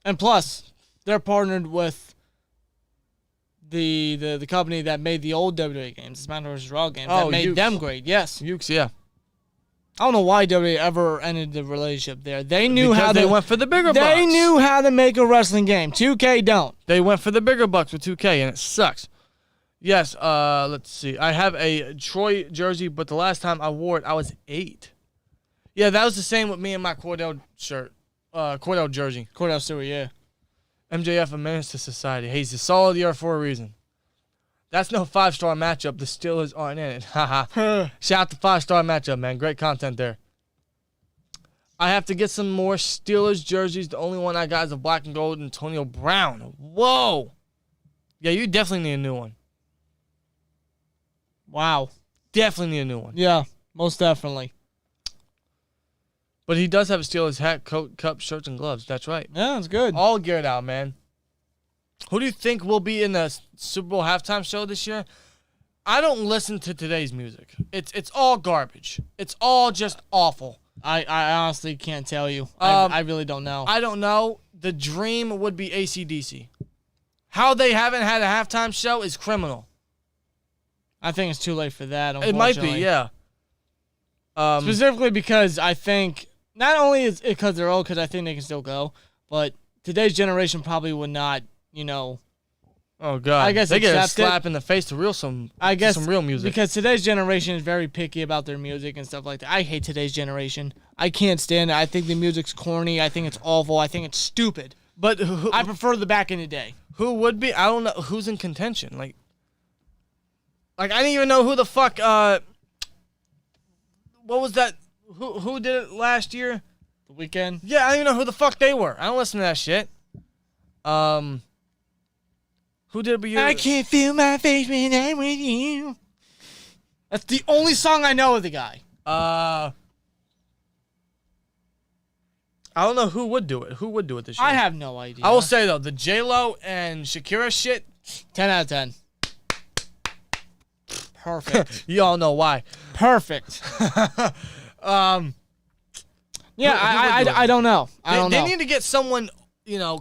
Speaker 1: And plus, they're partnered with the company that made the old WWE games, the SmackDown vs. Raw games, that made them great. Yes.
Speaker 2: Ukes, yeah.
Speaker 1: I don't know why WWE ever ended the relationship there. They knew how
Speaker 2: they went for the bigger bucks.
Speaker 1: They knew how to make a wrestling game. 2K don't.
Speaker 2: They went for the bigger bucks with 2K, and it sucks. Yes, let's see. I have a Troy jersey, but the last time I wore it, I was 8. Yeah, that was the same with me and my Cordell shirt. Cordell jersey.
Speaker 1: Cordell Stewart, yeah.
Speaker 2: MJF, a menace to society. Hey, he's a solid year for a reason. That's no 5-star matchup. The Steelers aren't in it. Haha. Shout out to 5-star matchup, man. Great content there. I have to get some more Steelers jerseys. The only one I got is a black and gold Antonio Brown. Whoa. Yeah, you definitely need a new one.
Speaker 1: Wow.
Speaker 2: Definitely need a new one.
Speaker 1: Yeah, most definitely.
Speaker 2: But he does have a Steelers hat, coat, cup, shirts, and gloves. That's right.
Speaker 1: Yeah, it's good.
Speaker 2: All geared out, man. Who do you think will be in the Super Bowl halftime show this year? I don't listen to today's music. It's all garbage. It's all just awful.
Speaker 1: I honestly can't tell you. I really don't know.
Speaker 2: I don't know. The dream would be AC/DC. How they haven't had a halftime show is criminal.
Speaker 1: I think it's too late for that,
Speaker 2: It might be, yeah.
Speaker 1: Specifically because I think, not only is it because they're old, because I think they can still go, but today's generation probably would not,
Speaker 2: Oh God!
Speaker 1: I guess
Speaker 2: they get a
Speaker 1: accept it.
Speaker 2: slap in the face to some real music.
Speaker 1: Because today's generation is very picky about their music and stuff like that. I hate today's generation. I can't stand it. I think the music's corny. I think it's awful. I think it's stupid.
Speaker 2: But
Speaker 1: I prefer the back in the day.
Speaker 2: Who would be? I don't know who's in contention. Like I didn't even know who the fuck. What was that? Who did it last year?
Speaker 1: The Weeknd?
Speaker 2: Yeah, I don't even know who the fuck they were. I don't listen to that shit. Who did it?
Speaker 1: I can't feel my face when I'm with you. That's the only song I know of the guy.
Speaker 2: I don't know who would do it. Who would do it this year?
Speaker 1: I have no idea.
Speaker 2: I will say though, the J-Lo and Shakira shit.
Speaker 1: 10 out of 10. Perfect.
Speaker 2: You all know why.
Speaker 1: Perfect. Yeah, I don't know. I don't know.
Speaker 2: They need to get someone,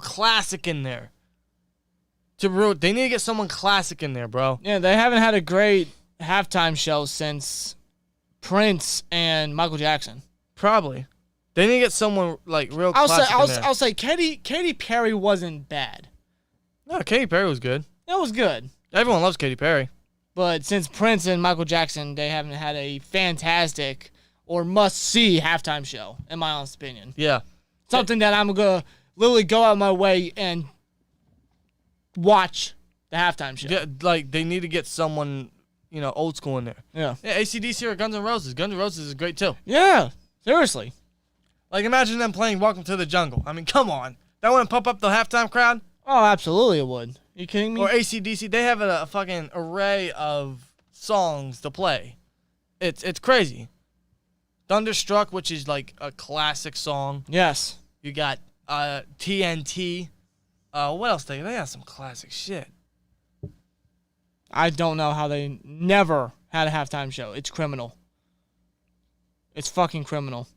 Speaker 2: classic in there. They need to get someone classic in there, bro.
Speaker 1: Yeah, they haven't had a great halftime show since Prince and Michael Jackson.
Speaker 2: Probably. They need to get someone like real classic in there.
Speaker 1: I'll say Katy Perry wasn't bad.
Speaker 2: No, Katy Perry was good.
Speaker 1: It was good.
Speaker 2: Everyone loves Katy Perry.
Speaker 1: But since Prince and Michael Jackson, they haven't had a fantastic or must-see halftime show, in my honest opinion.
Speaker 2: Yeah.
Speaker 1: Something that I'm going to literally go out my way and watch the halftime show.
Speaker 2: Yeah, like they need to get someone, old school in there.
Speaker 1: Yeah.
Speaker 2: Yeah, AC/DC or Guns N' Roses. Guns N' Roses is great too.
Speaker 1: Yeah. Seriously.
Speaker 2: Like imagine them playing Welcome to the Jungle. I mean, come on. That wouldn't pump up the halftime crowd?
Speaker 1: Oh, absolutely it would. You kidding me?
Speaker 2: Or AC/DC. They have a fucking array of songs to play. It's crazy. Thunderstruck, which is like a classic song.
Speaker 1: Yes.
Speaker 2: You got TNT. What else? They have some classic shit.
Speaker 1: I don't know how they never had a halftime show. It's criminal. It's fucking criminal.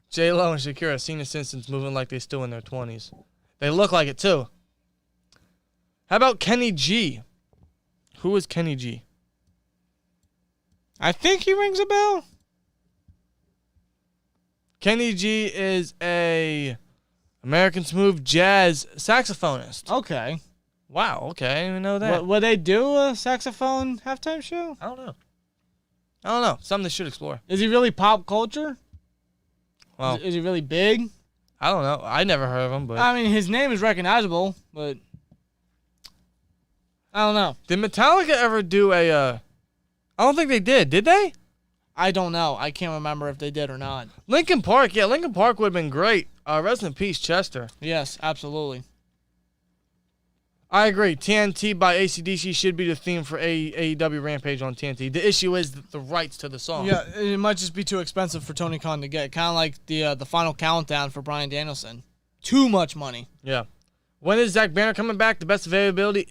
Speaker 2: J-Lo and Shakira, senior citizens moving like they're still in their 20s. They look like it too. How about Kenny G? Who is Kenny G?
Speaker 1: I think he rings a bell.
Speaker 2: Kenny G is a American smooth jazz saxophonist.
Speaker 1: Okay.
Speaker 2: Wow, okay, I didn't even know that.
Speaker 1: Would they do a saxophone halftime show?
Speaker 2: I don't know. Something they should explore.
Speaker 1: Is he really pop culture?
Speaker 2: Well,
Speaker 1: Is he really big?
Speaker 2: I don't know. I never heard of him, but
Speaker 1: I mean, his name is recognizable, but I don't know.
Speaker 2: did Metallica ever do a? I don't think they did. Did they?
Speaker 1: I don't know. I can't remember if they did or not.
Speaker 2: Linkin Park, yeah, Linkin Park would have been great. Rest in peace, Chester.
Speaker 1: Yes, absolutely.
Speaker 2: I agree. TNT by AC/DC should be the theme for AEW Rampage on TNT. The issue is the rights to the song.
Speaker 1: Yeah, it might just be too expensive for Tony Khan to get. Kind of like the final countdown for Bryan Danielson. Too much money.
Speaker 2: Yeah. When is Zach Banner coming back? The best availability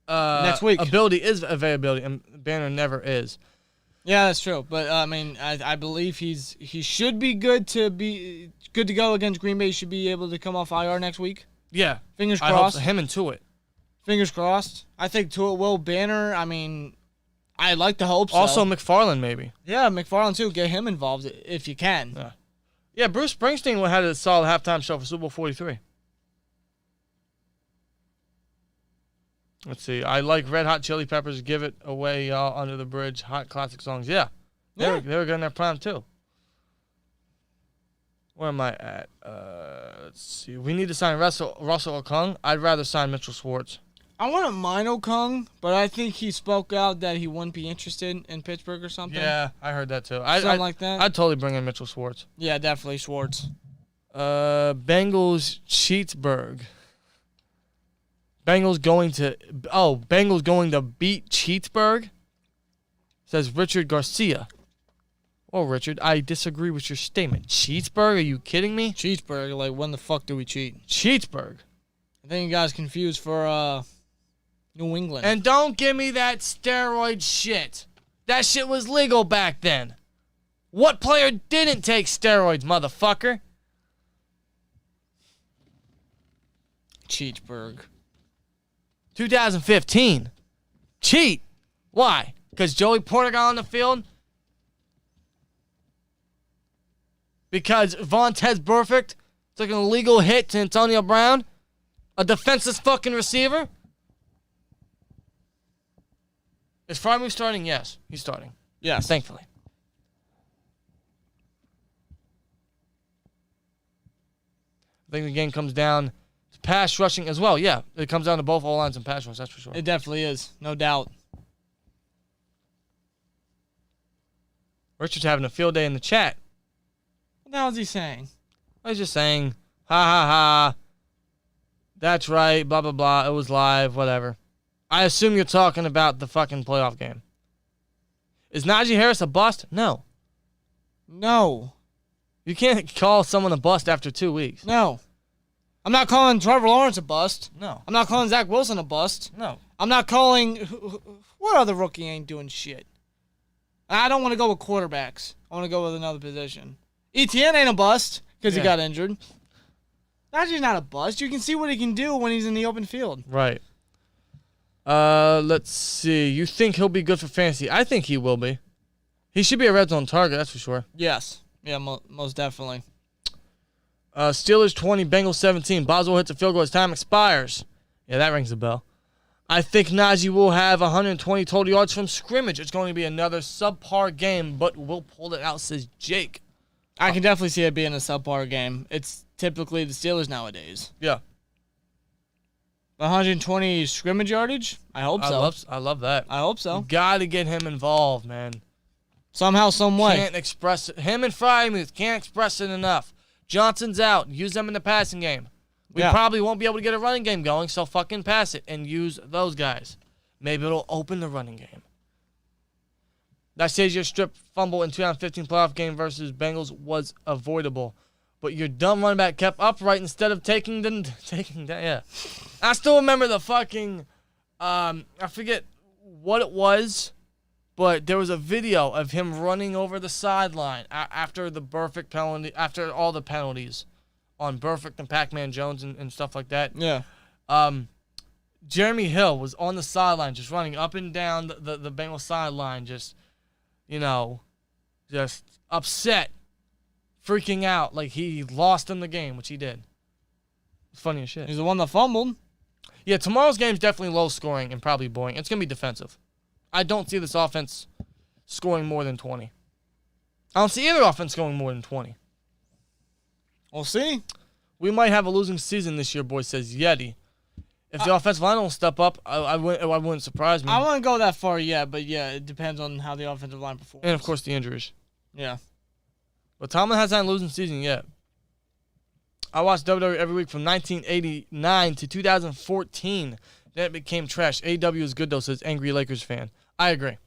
Speaker 1: next week.
Speaker 2: Ability is availability, and Banner never is.
Speaker 1: Yeah, that's true. But I mean, I believe he should be good to go against Green Bay. He should be able to come off IR next week.
Speaker 2: Yeah.
Speaker 1: Fingers
Speaker 2: I hope
Speaker 1: crossed.
Speaker 2: so. Him and Tuitt.
Speaker 1: Fingers crossed. I think Tuitt will. Banner, I mean, I'd like to hope so.
Speaker 2: Also McFarlane, maybe.
Speaker 1: Yeah, McFarlane too. Get him involved if you can.
Speaker 2: Yeah, Bruce Springsteen had a solid halftime show for Super Bowl 43. Let's see. I like Red Hot Chili Peppers. Give It Away, Y'all, Under the Bridge. Hot classic songs. Yeah. They were good in their prime, too. Where am I at? Let's see. We need to sign Russell Okung. I'd rather sign Mitchell Schwartz.
Speaker 1: I wouldn't mind Okung, but I think he spoke out that he wouldn't be interested in Pittsburgh or something.
Speaker 2: Yeah, I heard that, too.
Speaker 1: Something like that.
Speaker 2: I'd totally bring in Mitchell Schwartz.
Speaker 1: Yeah, definitely Schwartz.
Speaker 2: Bengals Cheatsburg. Bengals going to beat Cheatsburg? Says Richard Garcia. Oh, Richard, I disagree with your statement. Cheeseburg? Are you kidding me?
Speaker 1: Cheeseburg, like, when the fuck do we cheat?
Speaker 2: Cheeseburg.
Speaker 1: I think you guys confused for New England.
Speaker 2: And don't give me that steroid shit. That shit was legal back then. What player didn't take steroids, motherfucker?
Speaker 1: Cheeseburg.
Speaker 2: 2015. Cheat. Why? Because Joey Porter got on the field? Because Vontaze Burfict took an illegal hit to Antonio Brown? A defenseless fucking receiver? Is Freiermuth starting? Yes, he's starting.
Speaker 1: Yes.
Speaker 2: Thankfully. I think the game comes down to pass rushing as well. Yeah, it comes down to both O-lines and pass rush, that's for sure.
Speaker 1: It definitely is. No doubt.
Speaker 2: Richard's having a field day in the chat.
Speaker 1: What the hell is he saying?
Speaker 2: I was just saying, ha ha ha, that's right, blah, blah, blah, it was live, whatever. I assume you're talking about the fucking playoff game. Is Najee Harris a bust? No.
Speaker 1: No.
Speaker 2: You can't call someone a bust after 2 weeks.
Speaker 1: No. I'm not calling Trevor Lawrence a bust.
Speaker 2: No.
Speaker 1: I'm not calling Zach Wilson a bust.
Speaker 2: No.
Speaker 1: I'm not calling... What other rookie ain't doing shit? I don't want to go with quarterbacks. I want to go with another position. ETN ain't a bust because he got injured. Najee's not a bust. You can see what he can do when he's in the open field.
Speaker 2: Right. Let's see. You think he'll be good for fantasy? I think he will be. He should be a red zone target, that's for sure.
Speaker 1: Yes. Yeah, most definitely.
Speaker 2: Steelers 20, Bengals 17. Boswell hits a field goal as time expires. Yeah, that rings a bell. I think Najee will have 120 total yards from scrimmage. It's going to be another subpar game, but we'll pull it out, says Jake.
Speaker 1: I can definitely see it being a subpar game. It's typically the Steelers nowadays.
Speaker 2: Yeah.
Speaker 1: 120 scrimmage yardage? I hope so.
Speaker 2: I love that.
Speaker 1: I hope so.
Speaker 2: You got to get him involved, man.
Speaker 1: Somehow, some way.
Speaker 2: Can't express it. Him and Freiermuth can't express it enough. Johnson's out. Use them in the passing game. We probably won't be able to get a running game going, so fucking pass it and use those guys. Maybe it'll open the running game. That says your strip fumble in 2015 playoff game versus Bengals was avoidable. But your dumb running back kept upright instead of taking that. Yeah. I still remember the fucking, I forget what it was, but there was a video of him running over the sideline after the Burfict penalty, after all the penalties on Burfict and Pac-Man Jones and stuff like that.
Speaker 1: Yeah.
Speaker 2: Jeremy Hill was on the sideline just running up and down the Bengals sideline just, just upset, freaking out like he lost in the game, which he did. It's funny as shit.
Speaker 1: He's the one that fumbled.
Speaker 2: Yeah, tomorrow's game's definitely low scoring and probably boring. It's going to be defensive. I don't see this offense scoring more than 20. I don't see either offense scoring more than 20.
Speaker 1: We'll see.
Speaker 2: We might have a losing season this year, boy, says Yeti. If the offensive line don't step up, I wouldn't surprise me.
Speaker 1: I wouldn't go that far yet, but yeah, it depends on how the offensive line performs.
Speaker 2: And, of course, the injuries.
Speaker 1: Yeah.
Speaker 2: But Tomlin hasn't had a losing season yet. I watched WWE every week from 1989 to 2014. Then it became trash. AEW is good, though, says Angry Lakers fan. I agree.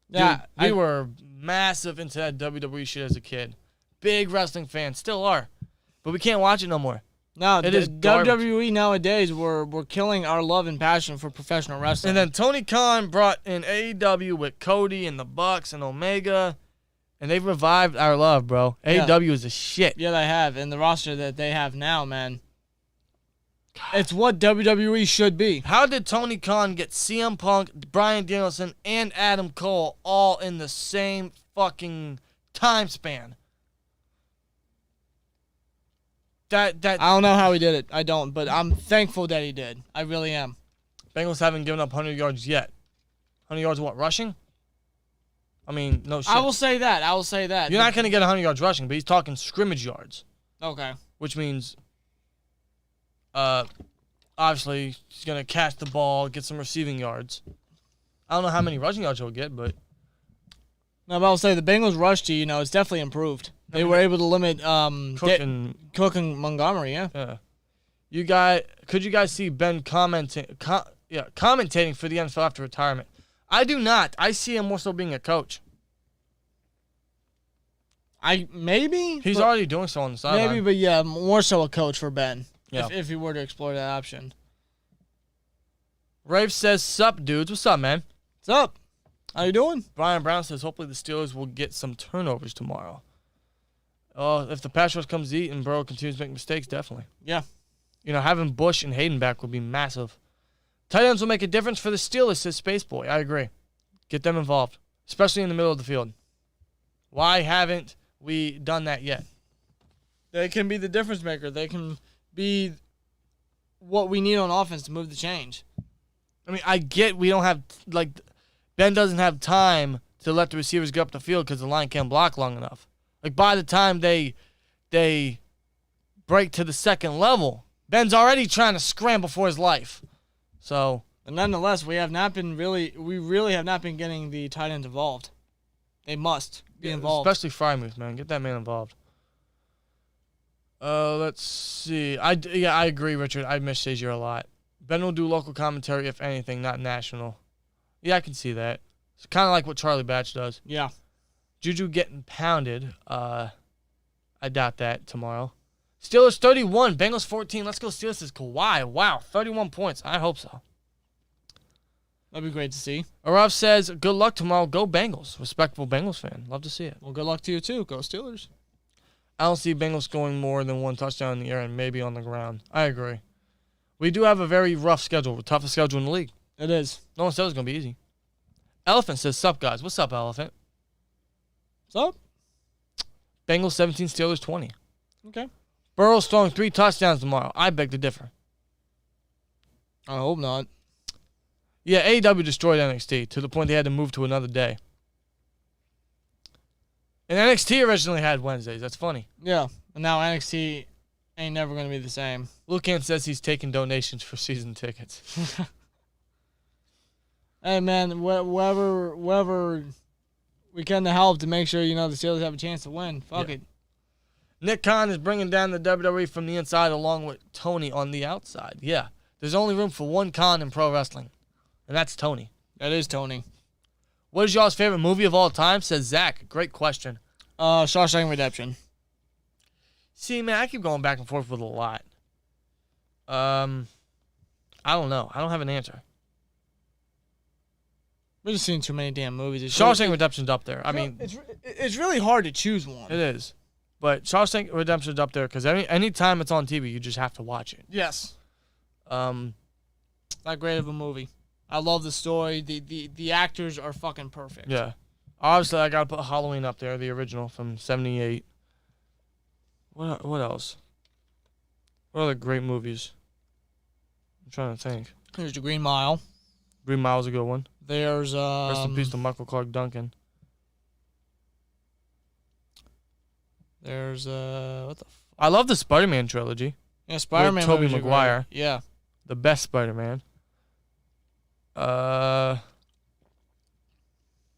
Speaker 1: Yeah.
Speaker 2: Dude, we were massive into that WWE shit as a kid. Big wrestling fans. Still are. But we can't watch it no more.
Speaker 1: No,
Speaker 2: it is garbage.
Speaker 1: WWE nowadays, we're killing our love and passion for professional wrestling.
Speaker 2: And then Tony Khan brought in AEW with Cody and the Bucks and Omega. And they've revived our love, bro. Yeah. AEW is a shit.
Speaker 1: Yeah, they have. And the roster that they have now, man. It's what WWE should be.
Speaker 2: How did Tony Khan get CM Punk, Bryan Danielson, and Adam Cole all in the same fucking time span? I
Speaker 1: don't know how he did it. I don't, but I'm thankful that he did. I really am.
Speaker 2: Bengals haven't given up 100 yards yet. 100 yards what, rushing? I mean, no shit.
Speaker 1: I will say that.
Speaker 2: You're not going to get 100 yards rushing, but he's talking scrimmage yards.
Speaker 1: Okay.
Speaker 2: Which means, obviously, he's going to catch the ball, get some receiving yards. I don't know how many rushing yards he'll get, but...
Speaker 1: No, but I'll say the Bengals rush to, it's definitely improved. They were able to limit Cook and Montgomery, yeah. Could you guys see Ben commentating for the NFL after retirement?
Speaker 2: I do not. I see him more so being a coach.
Speaker 1: He's
Speaker 2: already doing so on the sideline.
Speaker 1: Maybe, but yeah, more so a coach for Ben.
Speaker 2: Yeah.
Speaker 1: If he were to explore that option.
Speaker 2: Rafe says, "Sup, dudes? What's up, man?
Speaker 1: What's up? How you doing?"
Speaker 2: Brian Brown says, "Hopefully the Steelers will get some turnovers tomorrow." Oh, if the pass rush comes to eat and Burrow continues to make mistakes, definitely.
Speaker 1: Yeah.
Speaker 2: Having Bush and Hayden back would be massive. Tight ends will make a difference for the Steelers, says Spaceboy. I agree. Get them involved, especially in the middle of the field. Why haven't we done that yet?
Speaker 1: They can be the difference maker. They can be what we need on offense to move the change.
Speaker 2: I mean, I get we don't have, Ben doesn't have time to let the receivers get up the field because the line can't block long enough. By the time they break to the second level, Ben's already trying to scramble for his life. So,
Speaker 1: but nonetheless, we really have not been getting the tight ends involved. They must be involved.
Speaker 2: Especially Frymouth, man. Get that man involved. Let's see. I agree, Richard. I miss Shazier a lot. Ben will do local commentary, if anything, not national. Yeah, I can see that. It's kind of like what Charlie Batch does.
Speaker 1: Yeah.
Speaker 2: Juju getting pounded. I doubt that tomorrow. Steelers 31, Bengals 14. Let's go Steelers, says Kawhi. Wow, 31 points. I hope so.
Speaker 1: That'd be great to see.
Speaker 2: Arav says, good luck tomorrow. Go Bengals. Respectful Bengals fan. Love to see it.
Speaker 1: Well, good luck to you, too. Go Steelers.
Speaker 2: I don't see Bengals scoring more than one touchdown in the air and maybe on the ground. I agree. We do have a very rough schedule, the toughest schedule in the league.
Speaker 1: It is.
Speaker 2: No one said it was going to be easy. Elephant says, sup, guys. What's up, Elephant?
Speaker 1: What's up?
Speaker 2: Bengals 17, Steelers 20.
Speaker 1: Okay.
Speaker 2: Burrow's throwing 3 touchdowns tomorrow. I beg to differ.
Speaker 1: I hope not.
Speaker 2: Yeah, AEW destroyed NXT to the point they had to move to another day. And NXT originally had Wednesdays. That's funny.
Speaker 1: Yeah. And now NXT ain't never going to be the same.
Speaker 2: Lucan says he's taking donations for season tickets.
Speaker 1: Hey, man, whoever we can to help to make sure, the Steelers have a chance to win. Fuck it.
Speaker 2: Nick Khan is bringing down the WWE from the inside along with Tony on the outside. Yeah. There's only room for one Khan in pro wrestling, and that's Tony.
Speaker 1: That is Tony.
Speaker 2: What is y'all's favorite movie of all time? Says Zach. Great question.
Speaker 1: Shawshank Redemption.
Speaker 2: See, man, I keep going back and forth with a lot. I don't know. I don't have an answer.
Speaker 1: We've just seen too many damn movies.
Speaker 2: Shawshank Redemption's up there. I mean,
Speaker 1: it's really hard to choose one.
Speaker 2: It is. But Shawshank Redemption's up there because any time it's on TV, you just have to watch it.
Speaker 1: Yes. Not great of a movie. I love the story. The actors are fucking perfect.
Speaker 2: Yeah. Obviously, I got to put Halloween up there, the original from 78. What else? What other great movies? I'm trying to think.
Speaker 1: There's The Green Mile.
Speaker 2: Green Mile's a good one.
Speaker 1: There's
Speaker 2: Rest in peace to Michael Clark Duncan.
Speaker 1: There's what the
Speaker 2: I love the Spider-Man trilogy.
Speaker 1: Yeah, Spider-Man.
Speaker 2: Tobey Maguire.
Speaker 1: Yeah.
Speaker 2: The best Spider-Man.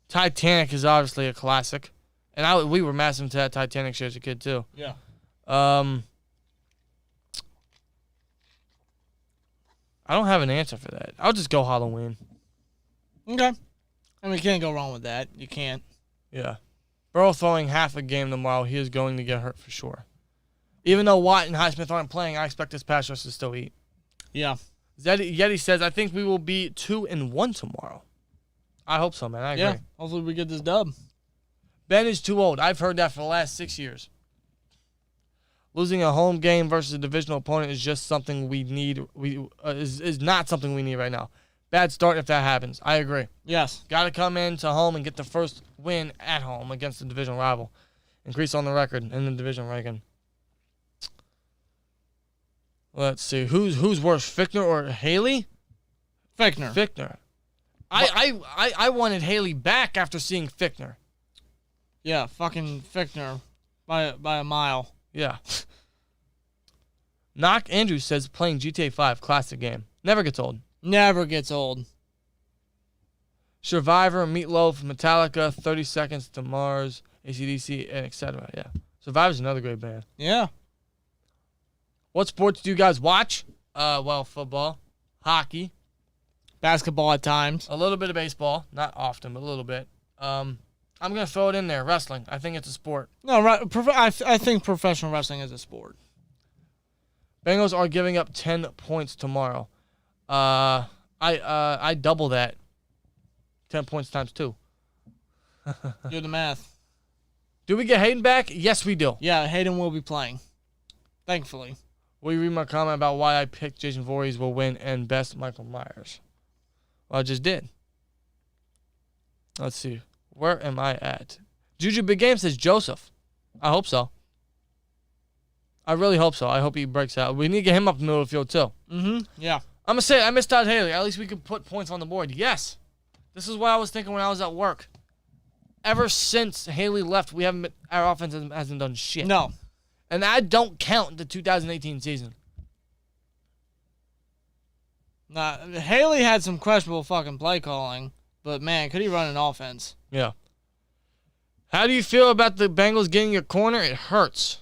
Speaker 2: Titanic is obviously a classic. And we were massive into that Titanic shit as a kid too.
Speaker 1: Yeah.
Speaker 2: I don't have an answer for that. I'll just go Halloween.
Speaker 1: Okay. I mean, you can't go wrong with that. You can't.
Speaker 2: Yeah. Burrow throwing half a game tomorrow, he is going to get hurt for sure. Even though Watt and Highsmith aren't playing, I expect this pass rush to still eat.
Speaker 1: Yeah.
Speaker 2: Yeti says, I think we will be 2-1 tomorrow. I hope so, man. I agree.
Speaker 1: Yeah. Hopefully we get this dub.
Speaker 2: Ben is too old. I've heard that for the last 6 years. Losing a home game versus a divisional opponent is just something we need. Is not something we need right now. Bad start if that happens. I agree.
Speaker 1: Yes.
Speaker 2: Got to come into home and get the first win at home against the division rival. Increase on the record in the division ranking. Let's see. Who's worse, Fichtner or Haley?
Speaker 1: Fichtner.
Speaker 2: Fichtner. I wanted Haley back after seeing Fichtner.
Speaker 1: Yeah, fucking Fichtner by a mile.
Speaker 2: Yeah. Knock Andrews says playing GTA 5 classic game. Never gets old.
Speaker 1: Never gets old.
Speaker 2: Survivor, Meatloaf, Metallica, 30 Seconds to Mars, AC/DC, and etc. Yeah. Survivor's another great band.
Speaker 1: Yeah.
Speaker 2: What sports do you guys watch? Well, football, hockey,
Speaker 1: Basketball at times.
Speaker 2: A little bit of baseball. Not often, but a little bit. I'm going to throw it in there. Wrestling. I think it's a sport.
Speaker 1: No, I think professional wrestling is a sport.
Speaker 2: Bengals are giving up 10 points tomorrow. I double that. 10 points times 2.
Speaker 1: Do the math.
Speaker 2: Do we get Hayden back? Yes, we do.
Speaker 1: Yeah, Hayden will be playing. Thankfully.
Speaker 2: Will you read my comment about why I picked Jason Voorhees will win and best Michael Myers? Well, I just did. Let's see. Where am I at? Juju Big Game says Joseph. I hope so. I really hope so. I hope he breaks out. We need to get him up in the middle of the field, too.
Speaker 1: Yeah.
Speaker 2: I'm going to say I missed out Haley. At least we could put points on the board. Yes. This is what I was thinking when I was at work. Ever since Haley left, our offense hasn't done shit.
Speaker 1: No.
Speaker 2: And I don't count the 2018 season.
Speaker 1: Nah, Haley had some questionable fucking play calling, but man, could he run an offense?
Speaker 2: Yeah. How do you feel about the Bengals getting your corner? It hurts.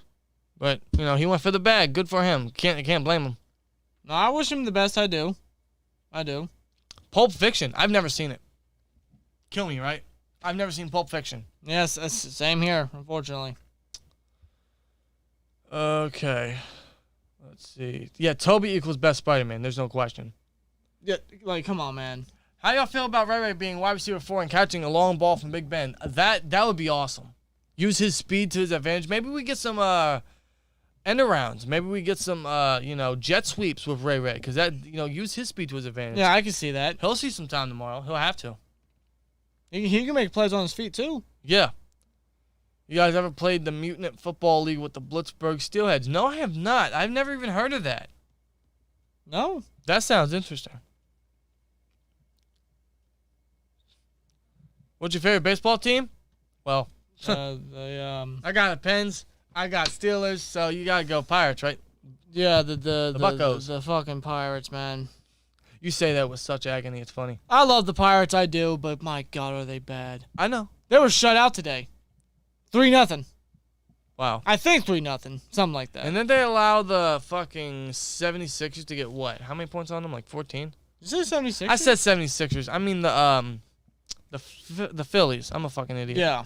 Speaker 2: But, he went for the bag. Good for him. Can't blame him.
Speaker 1: No, I wish him the best. I do.
Speaker 2: Pulp Fiction. I've never seen it. Kill me, right? I've never seen Pulp Fiction.
Speaker 1: Yes, same here, unfortunately.
Speaker 2: Okay. Let's see. Yeah, Toby equals best Spider-Man. There's no question.
Speaker 1: Yeah, come on, man.
Speaker 2: How y'all feel about Ray Ray being wide receiver 4 and catching a long ball from Big Ben? That would be awesome. Use his speed to his advantage. Maybe we get some end arounds. Maybe we get some jet sweeps with Ray Ray because use his speed to his advantage.
Speaker 1: Yeah, I can see that.
Speaker 2: He'll see some time tomorrow. He'll have to.
Speaker 1: He can make plays on his feet too.
Speaker 2: Yeah. You guys ever played the Mutant Football League with the Blitzburg Steelheads? No, I have not. I've never even heard of that.
Speaker 1: No.
Speaker 2: That sounds interesting. What's your favorite baseball team? Well, I got the Pens. I got Steelers. So you gotta go Pirates, right?
Speaker 1: Yeah, the
Speaker 2: Buccos.
Speaker 1: The fucking Pirates, man.
Speaker 2: You say that with such agony. It's funny.
Speaker 1: I love the Pirates, I do, but my God, are they bad?
Speaker 2: I know.
Speaker 1: They were shut out today. 3-0.
Speaker 2: Wow.
Speaker 1: I think 3-0, something like that.
Speaker 2: And then they allow the fucking 76ers to get what? How many points on them? Like 14?
Speaker 1: You said 76?
Speaker 2: I said 76ers. I mean the Phillies. I'm a fucking idiot.
Speaker 1: Yeah.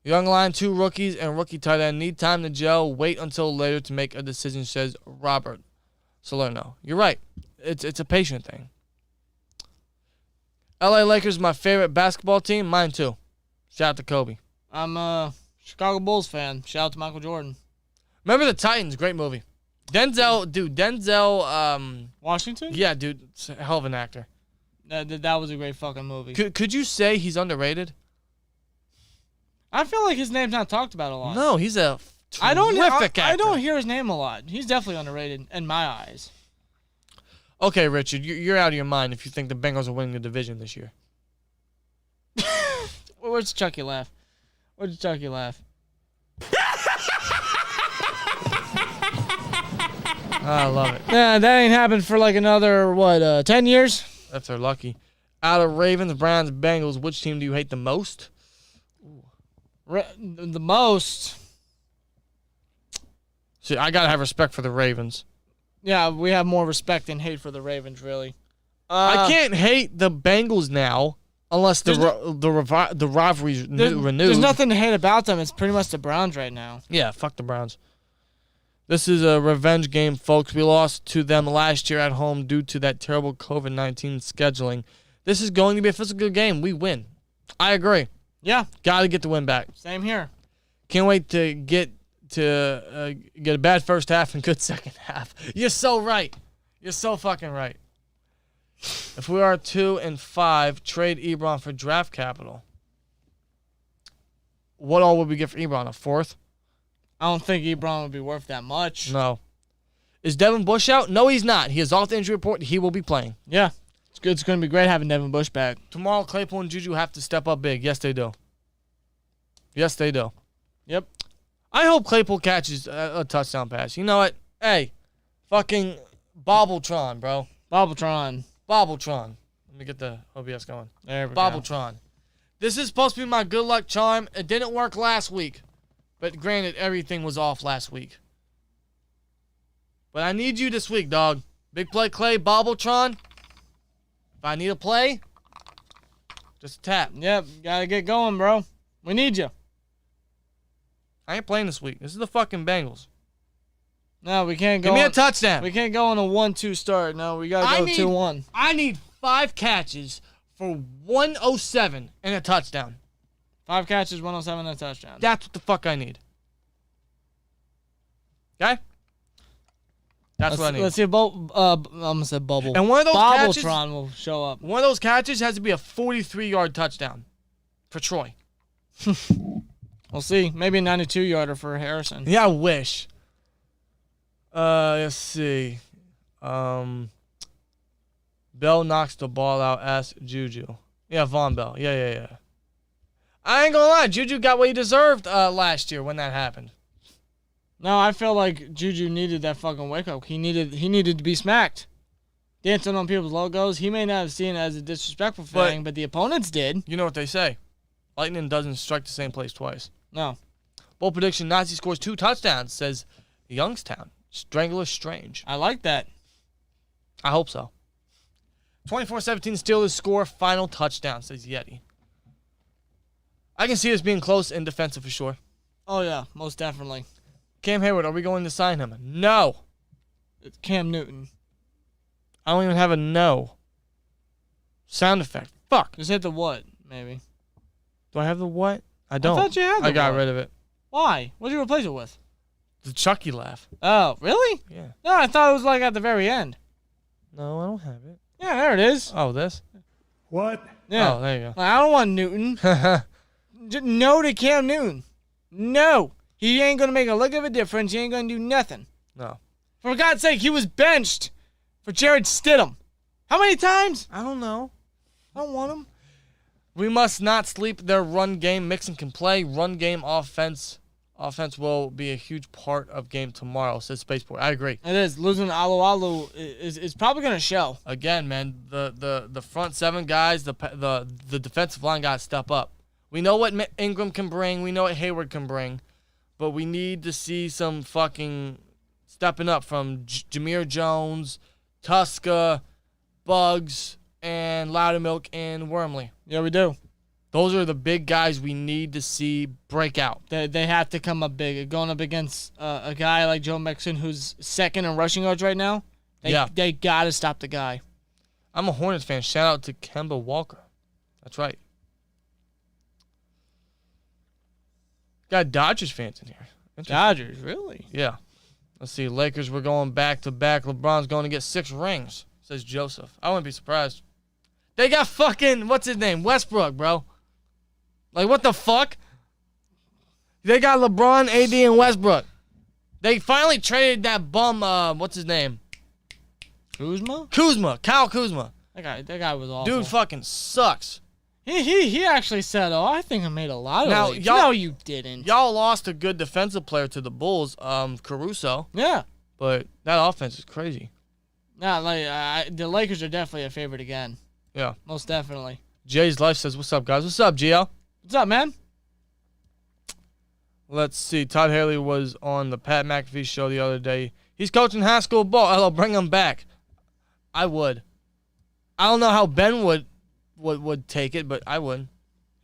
Speaker 2: Young line, 2 rookies, and rookie tight end need time to gel. Wait until later to make a decision, says Robert Salerno. You're right. It's a patient thing. LA Lakers, my favorite basketball team. Mine too. Shout out to Kobe.
Speaker 1: I'm a Chicago Bulls fan. Shout out to Michael Jordan.
Speaker 2: Remember the Titans? Great movie. Denzel.
Speaker 1: Washington?
Speaker 2: Yeah, dude. It's a hell of an actor.
Speaker 1: That was a great fucking movie.
Speaker 2: Could you say he's underrated?
Speaker 1: I feel like his name's not talked about a lot.
Speaker 2: No, he's a terrific actor.
Speaker 1: I don't hear his name a lot. He's definitely underrated in my eyes.
Speaker 2: Okay, Richard, you're out of your mind if you think the Bengals are winning the division this year.
Speaker 1: Where's Chucky laugh?
Speaker 2: I love it.
Speaker 1: Nah, that ain't happened for like another, 10 years?
Speaker 2: If they're lucky. Out of Ravens, Browns, Bengals, which team do you hate the most?
Speaker 1: The most.
Speaker 2: See, I got to have respect for the Ravens.
Speaker 1: Yeah, we have more respect and hate for the Ravens, really.
Speaker 2: I can't hate the Bengals now unless the rivalry's renewed.
Speaker 1: There's nothing to hate about them. It's pretty much the Browns right now.
Speaker 2: Yeah, fuck the Browns. This is a revenge game, folks. We lost to them last year at home due to that terrible COVID-19 scheduling. This is going to be a physical game. We win. I agree.
Speaker 1: Yeah.
Speaker 2: Got to get the win back.
Speaker 1: Same here.
Speaker 2: Can't wait to get a bad first half and good second half. You're so right. You're so fucking right. If we are 2-5, trade Ebron for draft capital. What all would we get for Ebron? A 4th?
Speaker 1: I don't think Ebron would be worth that much.
Speaker 2: No. Is Devin Bush out? No, he's not. He is off the injury report. He will be playing.
Speaker 1: Yeah. It's good. It's going to be great having Devin Bush back.
Speaker 2: Tomorrow, Claypool and Juju have to step up big. Yes, they do. Yes, they do.
Speaker 1: Yep.
Speaker 2: I hope Claypool catches a touchdown pass. You know what? Hey, fucking Bobbletron, bro.
Speaker 1: Bobbletron.
Speaker 2: Let me get the OBS going.
Speaker 1: There we
Speaker 2: Bobbletron. This is supposed to be my good luck charm. It didn't work last week. But granted, everything was off last week. But I need you this week, dog. Big play Clay, Bobbletron. If I need a play, just a tap.
Speaker 1: Yep, gotta get going, bro. We need you.
Speaker 2: I ain't playing this week. This is the fucking Bengals.
Speaker 1: No, we can't go.
Speaker 2: Give me a touchdown.
Speaker 1: We can't go on a 1-2 start. No, we gotta go 2-1.
Speaker 2: I need 5 catches for 107 and a touchdown.
Speaker 1: 5 catches, 107, and a touchdown.
Speaker 2: That's what the fuck I need. Okay? That's what I need.
Speaker 1: Let's see if I'm gonna say bubble.
Speaker 2: And one of those catches,
Speaker 1: Bobbletron will show up.
Speaker 2: one of those catches has to be a 43-yard touchdown for Troy.
Speaker 1: We'll see. Maybe a 92-yarder for Harrison.
Speaker 2: Yeah, I wish. Let's see. Bell knocks the ball out. Ask Juju. Yeah, Von Bell. Yeah. I ain't gonna lie. Juju got what he deserved last year when that happened.
Speaker 1: No, I feel like Juju needed that fucking wake up. He needed to be smacked. Dancing on people's logos. He may not have seen it as a disrespectful thing, but the opponents did.
Speaker 2: You know what they say. Lightning doesn't strike the same place twice.
Speaker 1: No.
Speaker 2: Bold prediction, Nazi scores 2 touchdowns, says Youngstown. Strangler Strange.
Speaker 1: I like that.
Speaker 2: I hope so. 24-17 Steelers score final touchdown, says Yeti. I can see this being close and defensive for sure.
Speaker 1: Oh, yeah, most definitely.
Speaker 2: Cam Hayward, are we going to sign him? No.
Speaker 1: It's Cam Newton.
Speaker 2: I don't even have a no. Sound effect. Fuck.
Speaker 1: Just hit the what, maybe.
Speaker 2: Do I have the what? I don't.
Speaker 1: I thought you had the
Speaker 2: I got
Speaker 1: what.
Speaker 2: rid of it.
Speaker 1: Why? What did you replace it with?
Speaker 2: The Chucky laugh.
Speaker 1: Oh, really?
Speaker 2: Yeah.
Speaker 1: No, I thought it was like at the very end.
Speaker 2: No, I don't have it.
Speaker 1: Yeah, there it is.
Speaker 2: Oh, this?
Speaker 3: What?
Speaker 1: Yeah.
Speaker 2: Oh, there you
Speaker 1: Like, I don't want Newton.
Speaker 2: go.
Speaker 1: No to Cam Newton. No. He ain't going to make a lick of a difference. He ain't going to do nothing.
Speaker 2: No.
Speaker 1: For God's sake, he was benched for Jared Stidham. How many times?
Speaker 2: I don't know.
Speaker 1: I don't want him.
Speaker 2: We must not sleep their run game. Mixon can play. Run game offense. Offense will be a huge part of game tomorrow, says Spaceport. I agree.
Speaker 1: It is. Losing Alu is probably going to show.
Speaker 2: Again, man, the front 7 guys, the defensive line got to step up. We know what Ingram can bring. We know what Hayward can bring. But we need to see some fucking stepping up from Jameer Jones, Tuska, Buggs, and Loudermilk and Wormley.
Speaker 1: Yeah, we do.
Speaker 2: Those are the big guys we need to see break out.
Speaker 1: They have to come up big. Going up against a guy like Joe Mixon, who's second in rushing yards right now, they got to stop the guy.
Speaker 2: I'm a Hornets fan. Shout out to Kemba Walker. That's right. Got Dodgers fans in here.
Speaker 1: Dodgers, really?
Speaker 2: Yeah. Let's see. Lakers were going back-to-back. LeBron's going to get 6 rings, says Joseph. I wouldn't be surprised. They got fucking, what's his name? Westbrook, bro. Like, what the fuck? They got LeBron, AD, and Westbrook. They finally traded that bum, what's his name?
Speaker 1: Kuzma?
Speaker 2: Kyle Kuzma.
Speaker 1: That guy was awful.
Speaker 2: Dude fucking sucks.
Speaker 1: He actually said, "Oh, I think I made a lot of
Speaker 2: Now,
Speaker 1: leaps."
Speaker 2: y'all-
Speaker 1: No, you didn't.
Speaker 2: Y'all lost a good defensive player to the Bulls, Caruso,
Speaker 1: Yeah.
Speaker 2: but that offense is crazy.
Speaker 1: Nah, like the Lakers are definitely a favorite again.
Speaker 2: Yeah.
Speaker 1: Most definitely.
Speaker 2: Jay's Life says, what's up, guys? What's up, Gio?
Speaker 1: What's up, man?
Speaker 2: Let's see. Todd Haley was on the Pat McAfee show the other day. He's coaching high school ball. Hello, bring him back. I would. I don't know how Ben would take it, but I would.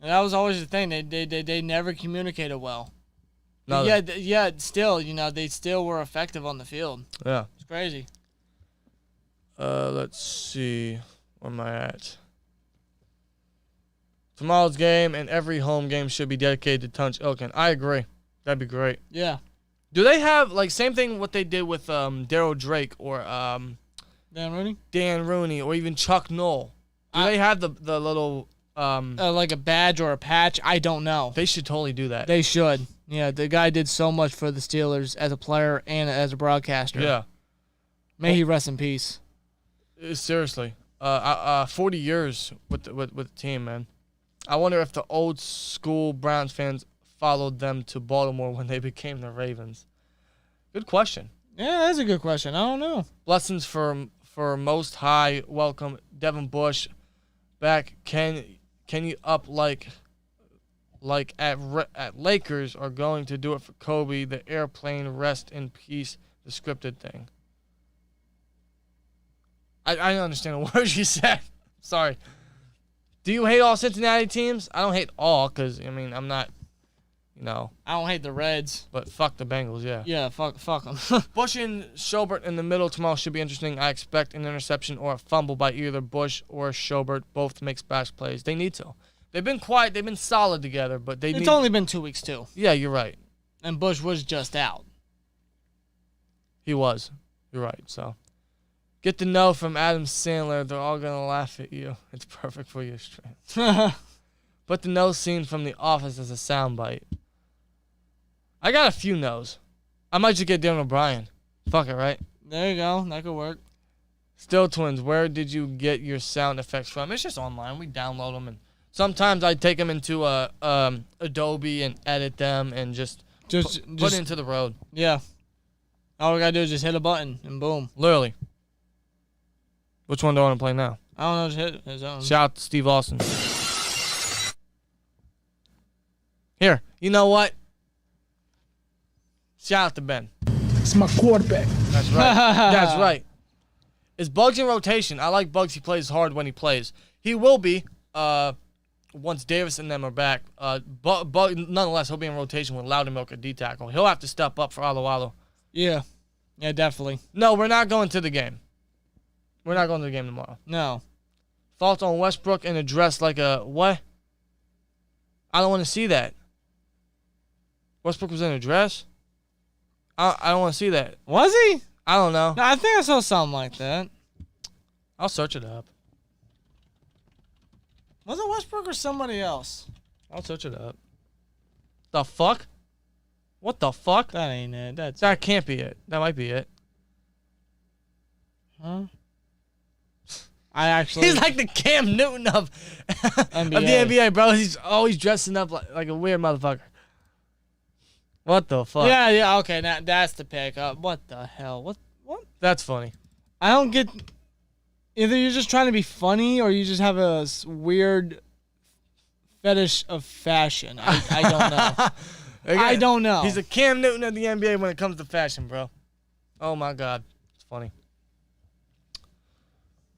Speaker 1: And that was always the thing. They never communicated well.
Speaker 2: No.
Speaker 1: Yeah. Still, they still were effective on the field.
Speaker 2: Yeah.
Speaker 1: It's crazy.
Speaker 2: Let's see. Where am I at? Tomorrow's game and every home game should be dedicated to Tunch Ilkin. I agree. That'd be great.
Speaker 1: Yeah.
Speaker 2: Do they have, like, same thing what they did with Daryl Drake or
Speaker 1: Dan Rooney,
Speaker 2: or even Chuck Noll? Do they have the little
Speaker 1: like a badge or a patch? I don't know.
Speaker 2: They should totally do that.
Speaker 1: They should. Yeah, the guy did so much for the Steelers as a player and as a broadcaster.
Speaker 2: Yeah.
Speaker 1: May he rest in peace.
Speaker 2: Seriously. 40 years with the team, man. I wonder if the old school Browns fans followed them to Baltimore when they became the Ravens. Good question.
Speaker 1: Yeah, that's a good question. I don't know.
Speaker 2: Blessings for Most High. Welcome, Devin Bush. Back. Can you up like at Lakers are going to do it for Kobe? The airplane, rest in peace. The scripted thing. I don't understand the words you said. Sorry. Do you hate all Cincinnati teams? I don't hate all because, I mean, I'm not, you know.
Speaker 1: I don't hate the Reds.
Speaker 2: But fuck the Bengals, yeah.
Speaker 1: Yeah, fuck them.
Speaker 2: Bush and Schobert in the middle tomorrow should be interesting. I expect an interception or a fumble by either Bush or Schobert, both to make splash plays. They need to. They've been quiet. They've been solid together, but they need.
Speaker 1: It's only been 2 weeks, too.
Speaker 2: Yeah, you're right.
Speaker 1: And Bush was just out.
Speaker 2: He was. You're right, so. Get the no from Adam Sandler. They're all going to laugh at you. It's perfect for your stream. Put the no scene from The Office as a soundbite. I got a few no's. I might just get Dylan O'Brien. Fuck it, right?
Speaker 1: There you go. That could work.
Speaker 2: SteelTwins, where did you get your sound effects from? It's just online. We download them, and sometimes I take them into Adobe and edit them and just put it into the road.
Speaker 1: Yeah. All we got to do is just hit a button, and boom.
Speaker 2: Literally. Which one do I want to play now?
Speaker 1: I don't know. Just hit his own.
Speaker 2: Shout out to Steve Austin. Here. You know what? Shout out to Ben.
Speaker 4: It's my quarterback.
Speaker 2: That's right. That's right. Is Bugs in rotation? I like Bugs. He plays hard when he plays. He will be once Davis and them are back. But nonetheless, he'll be in rotation with Loudermilk at D-tackle. He'll have to step up for Alualu.
Speaker 1: Yeah. Yeah, definitely.
Speaker 2: No, we're not going to the game. We're not going to the game tomorrow.
Speaker 1: No.
Speaker 2: Fault on Westbrook and a dress like a what? I don't want to see that. Westbrook was in a dress? I don't want to see that.
Speaker 1: Was he?
Speaker 2: I don't know.
Speaker 1: No, I think I saw something like that.
Speaker 2: I'll search it up.
Speaker 1: Was it Westbrook or somebody else?
Speaker 2: I'll search it up. The fuck? What the fuck?
Speaker 1: That ain't it.
Speaker 2: That can't be it. That might be it.
Speaker 1: Huh? I actually.
Speaker 2: He's like the Cam Newton of the NBA, bro. He's always dressing up like a weird motherfucker. What the fuck?
Speaker 1: Yeah. Okay, now that's the pick. What the hell? What?
Speaker 2: That's funny.
Speaker 1: I don't get. Either you're just trying to be funny, or you just have a weird fetish of fashion. I don't know.
Speaker 2: Again,
Speaker 1: I don't know.
Speaker 2: He's a Cam Newton of the NBA when it comes to fashion, bro. Oh my God, it's funny.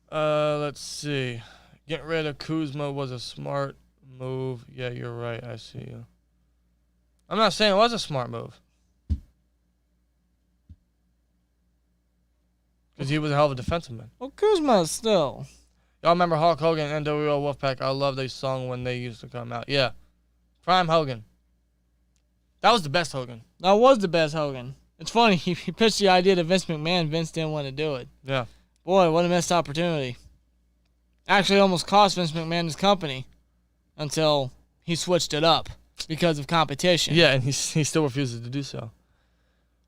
Speaker 2: Let's see. Getting rid of Kuzma was a smart move. Yeah, you're right. I see you. I'm not saying it was a smart move. Because he was a hell of a defenseman.
Speaker 1: Well, Kuzma still.
Speaker 2: Y'all remember Hulk Hogan and NWO Wolfpack? I love their song when they used to come out. Yeah. Prime Hogan. That was the best Hogan.
Speaker 1: That was the best Hogan. It's funny. He pitched the idea to Vince McMahon. Vince didn't want to do it.
Speaker 2: Yeah.
Speaker 1: Boy, what a missed opportunity. Actually almost cost Vince McMahon his company until he switched it up because of competition.
Speaker 2: Yeah, and he still refuses to do so.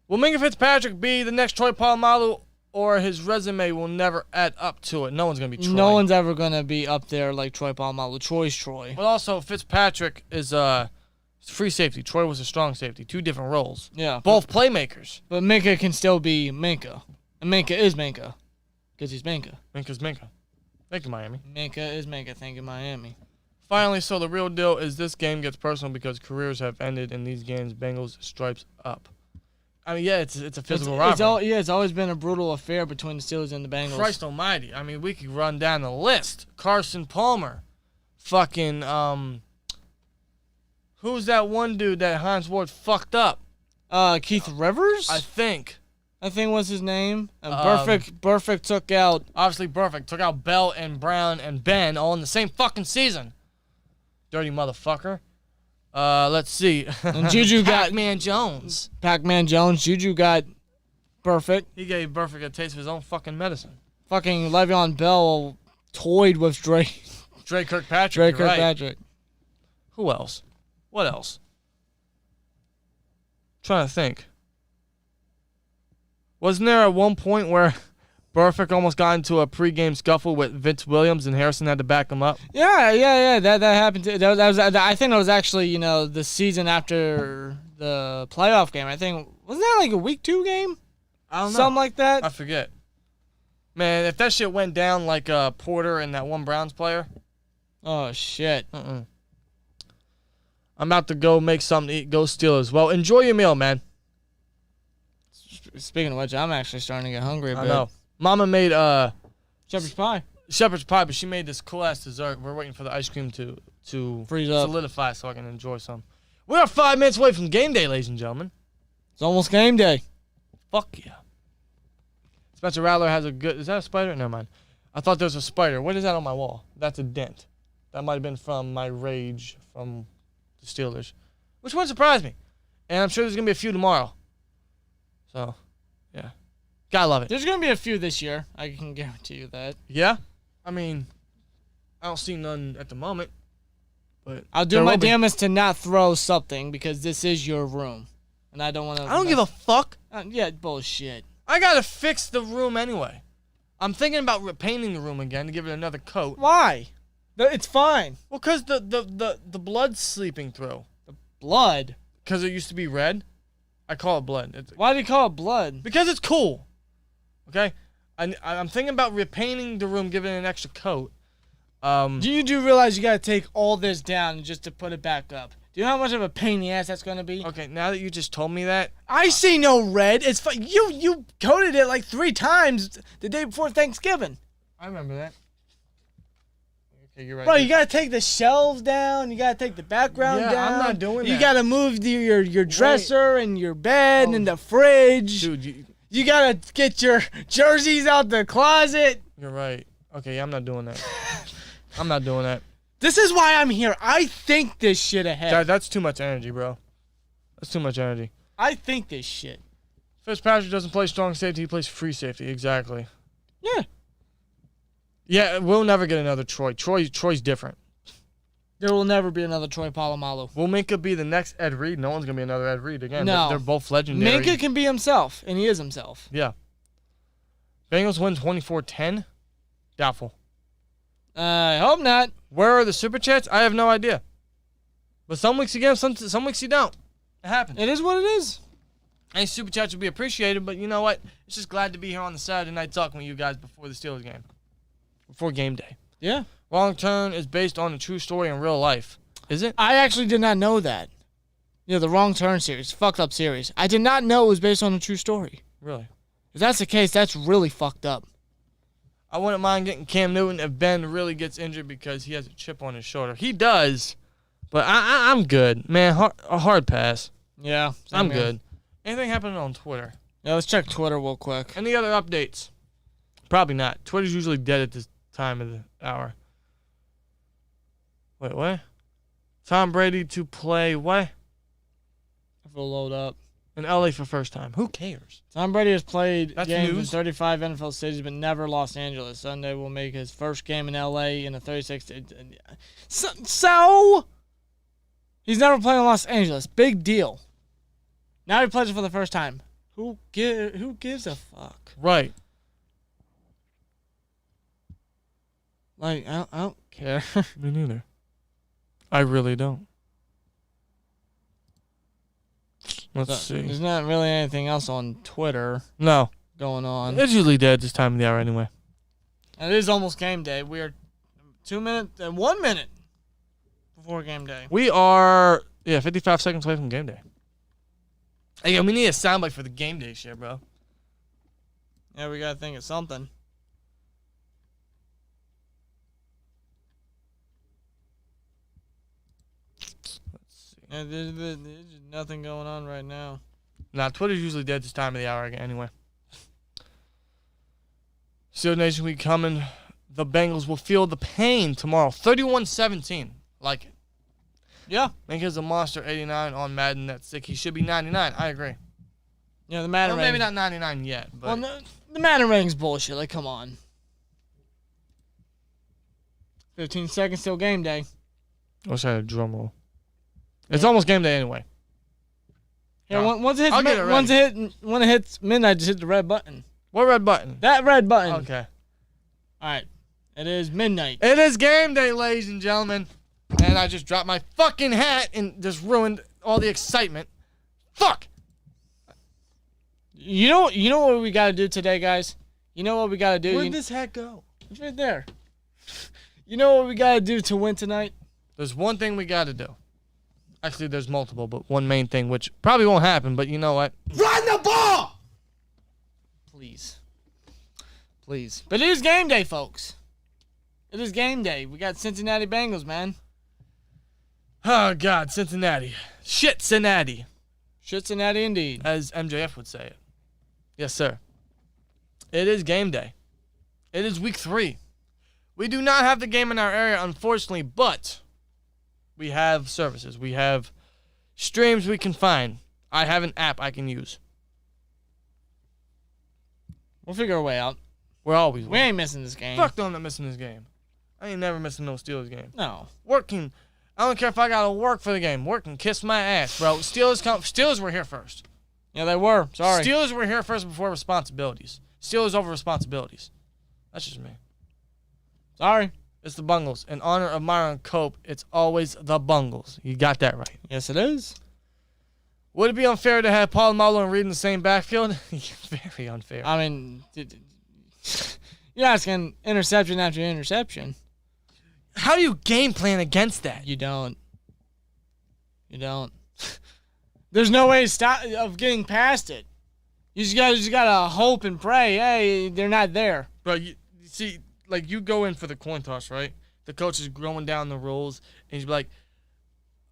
Speaker 2: Will Minka Fitzpatrick be the next Troy Polamalu, or his resume will never add up to it? No one's going to be Troy.
Speaker 1: No one's ever going to be up there like Troy Polamalu. Troy's Troy.
Speaker 2: But also, Fitzpatrick is free safety. Troy was a strong safety. Two different roles.
Speaker 1: Yeah.
Speaker 2: Both playmakers.
Speaker 1: But Minka can still be Minka. And Minka is Minka. Because he's Minka.
Speaker 2: Minka's Minka. Thank you, Miami.
Speaker 1: Minka is Minka. Thank you, Miami.
Speaker 2: Finally, so the real deal is this game gets personal because careers have ended in these games. Bengals stripes up. I mean, yeah, it's a physical rivalry.
Speaker 1: It's always been a brutal affair between the Steelers and the Bengals.
Speaker 2: Christ almighty. I mean, we could run down the list. Carson Palmer. Fucking, who's that one dude that Hines Ward fucked up?
Speaker 1: Keith Rivers?
Speaker 2: I think
Speaker 1: was his name. And Burfict took out...
Speaker 2: Obviously, Burfict took out Bell and Brown and Ben all in the same fucking season. Dirty motherfucker. Let's see.
Speaker 1: And Juju got...
Speaker 2: Pac-Man Jones.
Speaker 1: Pac-Man Jones. Juju got Burfict.
Speaker 2: He gave Burfict a taste of his own fucking medicine.
Speaker 1: Fucking Le'Veon Bell toyed with Drake.
Speaker 2: Drake Kirkpatrick.
Speaker 1: Kirkpatrick.
Speaker 2: Right. Who else? What else? Trying to think. Wasn't there at one point where Burfict almost got into a pregame scuffle with Vince Williams and Harrison had to back him up?
Speaker 1: Yeah. That happened. I think that was actually, the season after the playoff game. I think, wasn't that like a week 2 game?
Speaker 2: I don't know.
Speaker 1: Something like that?
Speaker 2: I forget. Man, if that shit went down like Porter and that one Browns player.
Speaker 1: Oh, shit.
Speaker 2: I'm about to go make something to eat. Go Steelers. Well, enjoy your meal, man.
Speaker 1: Speaking of which, I'm actually starting to get hungry a bit.
Speaker 2: I know. Mama made
Speaker 1: shepherd's pie.
Speaker 2: shepherd's pie, but she made this cool ass dessert. We're waiting for the ice cream to
Speaker 1: freeze up,
Speaker 2: solidify, so I can enjoy some. We are 5 minutes away from game day, ladies and gentlemen.
Speaker 1: It's almost game day.
Speaker 2: Fuck yeah. Spencer Rattler has a good. Is that a spider? Never mind. I thought there was a spider. What is that on my wall? That's a dent. That might have been from my rage from the Steelers, which wouldn't surprise me. And I'm sure there's gonna be a few tomorrow. So, yeah, gotta love it.
Speaker 1: There's gonna be a few this year. I can guarantee you that.
Speaker 2: Yeah, I mean, I don't see none at the moment. But
Speaker 1: I'll do my damnedest to not throw something because this is your room, and I don't want to.
Speaker 2: I don't give a fuck.
Speaker 1: Yeah, bullshit.
Speaker 2: I gotta fix the room anyway. I'm thinking about repainting the room again to give it another coat.
Speaker 1: Why? It's fine.
Speaker 2: Well, cause the blood's seeping through.
Speaker 1: The blood?
Speaker 2: Cause it used to be red. I call it blood.
Speaker 1: Why do you call it blood?
Speaker 2: Because it's cool. Okay? I'm thinking about repainting the room, giving it an extra coat.
Speaker 1: You do realize you gotta take all this down just to put it back up. Do you know how much of a pain in the ass that's gonna be?
Speaker 2: Okay, now that you just told me that.
Speaker 1: I see no red. It's you coated it like 3 times the day before Thanksgiving.
Speaker 2: I remember that. Okay, you're right.
Speaker 1: Bro, you gotta take the shelves down. You gotta take the background down.
Speaker 2: I'm not doing that.
Speaker 1: You gotta move your dresser and your bed and the fridge.
Speaker 2: Dude,
Speaker 1: you gotta get your jerseys out the closet.
Speaker 2: You're right. Okay, yeah, I'm not doing that. I'm not doing that.
Speaker 1: This is why I'm here. I think this shit ahead.
Speaker 2: That's too much energy, bro. That's too much energy.
Speaker 1: I think this shit.
Speaker 2: Fitzpatrick doesn't play strong safety. He plays free safety. Exactly.
Speaker 1: Yeah.
Speaker 2: Yeah, we'll never get another Troy. Troy's different.
Speaker 1: There will never be another Troy Polamalu.
Speaker 2: Will Minka be the next Ed Reed? No one's going to be another Ed Reed again.
Speaker 1: No.
Speaker 2: They're both legendary.
Speaker 1: Minka can be himself, and he is himself.
Speaker 2: Yeah. Bengals win 24-10. Doubtful.
Speaker 1: I hope not.
Speaker 2: Where are the Super Chats? I have no idea. But some weeks you get them, some weeks you don't. It happens.
Speaker 1: It is what it is.
Speaker 2: Any Super Chats would be appreciated, but you know what? It's just glad to be here on the Saturday night talking with you guys before the Steelers game. Before game day.
Speaker 1: Yeah.
Speaker 2: Wrong Turn is based on a true story in real life. Is it?
Speaker 1: I actually did not know that. Yeah, the Wrong Turn series. Fucked up series. I did not know it was based on a true story.
Speaker 2: Really?
Speaker 1: If that's the case, that's really fucked up.
Speaker 2: I wouldn't mind getting Cam Newton if Ben really gets injured because he has a chip on his shoulder. He does, but I'm good. Man, a hard pass.
Speaker 1: Yeah.
Speaker 2: I'm good. Anything happening on Twitter?
Speaker 1: Yeah, let's check Twitter real quick.
Speaker 2: Any other updates? Probably not. Twitter's usually dead at this time of the hour. Wait, what? Tom Brady to play what?
Speaker 1: If it'll load up.
Speaker 2: In LA for first time. Who cares?
Speaker 1: Tom Brady has played games in
Speaker 2: news.
Speaker 1: 35 NFL cities, but never Los Angeles. Sunday will make his first game in LA in a 36. So he's never played in Los Angeles. Big deal. Now he plays it for the first time. Who gives a fuck?
Speaker 2: Right.
Speaker 1: Like I don't care.
Speaker 2: Me neither. I really don't. Let's see.
Speaker 1: There's not really anything else on Twitter
Speaker 2: No.
Speaker 1: going on.
Speaker 2: It's usually dead this time of the hour anyway.
Speaker 1: And it is almost game day. We are 1 minute before game day.
Speaker 2: We are 55 seconds away from game day. Hey, we need a soundbite for the game day shit, bro.
Speaker 1: Yeah, we gotta think of something. Yeah, there's nothing going on right now.
Speaker 2: Nah, Twitter's usually dead this time of the hour anyway. Steel Nation Week coming. The Bengals will feel the pain tomorrow. 31-17. Like it.
Speaker 1: Yeah.
Speaker 2: Minka's a monster. 89 on Madden. That's sick. He should be 99. I agree.
Speaker 1: Yeah, the Madden
Speaker 2: Well, maybe
Speaker 1: rating.
Speaker 2: not 99 yet. But
Speaker 1: Well, no, the Madden rating's bullshit. Like, come on. 15 seconds till game day.
Speaker 2: I wish I had a drum roll. It's almost game day anyway.
Speaker 1: Yeah,
Speaker 2: No.
Speaker 1: once it
Speaker 2: I'll get it
Speaker 1: when it hits midnight, just hit the red button.
Speaker 2: What red button?
Speaker 1: That red button.
Speaker 2: Okay.
Speaker 1: All right. It is midnight.
Speaker 2: It is game day, ladies and gentlemen. And I just dropped my fucking hat and just ruined all the excitement. Fuck.
Speaker 1: You know what we gotta do today, guys? You know what we gotta do?
Speaker 2: Where'd this hat go?
Speaker 1: It's right there. You know what we gotta do to win tonight?
Speaker 2: There's one thing we got to do. Actually, there's multiple, but one main thing, which probably won't happen, but you know what?
Speaker 1: Run the ball! Please. Please. But it is game day, folks. It is game day. We got Cincinnati Bengals, man.
Speaker 2: Oh, God, Cincinnati. SHITcinnati.
Speaker 1: SHITcinnati indeed.
Speaker 2: As MJF would say it. Yes, sir. It is game day. It is week 3. We do not have the game in our area, unfortunately, but we have services. We have streams we can find. I have an app I can use.
Speaker 1: We'll figure a way out.
Speaker 2: We're always
Speaker 1: We ain't missing this game.
Speaker 2: Fuck no, I'm not missing this game. I ain't never missing no Steelers game.
Speaker 1: No.
Speaker 2: Working. I don't care if I gotta work for the game. Work and kiss my ass, bro. Steelers were here first.
Speaker 1: Yeah, they were. Sorry.
Speaker 2: Steelers were here first before responsibilities. Steelers over responsibilities. That's just me.
Speaker 1: Sorry.
Speaker 2: It's the Bengals. In honor of Myron Cope, it's always the Bengals. You got that right.
Speaker 1: Yes, it is.
Speaker 2: Would it be unfair to have Paul Marlowe and Reed in the same backfield? Very unfair.
Speaker 1: I mean, you're asking interception after interception.
Speaker 2: How do you game plan against that?
Speaker 1: You don't. There's no way of getting past it. You just gotta hope and pray. Hey, they're not there.
Speaker 2: Bro, you see, like, you go in for the coin toss, right? The coach is going down the rules, and he's like,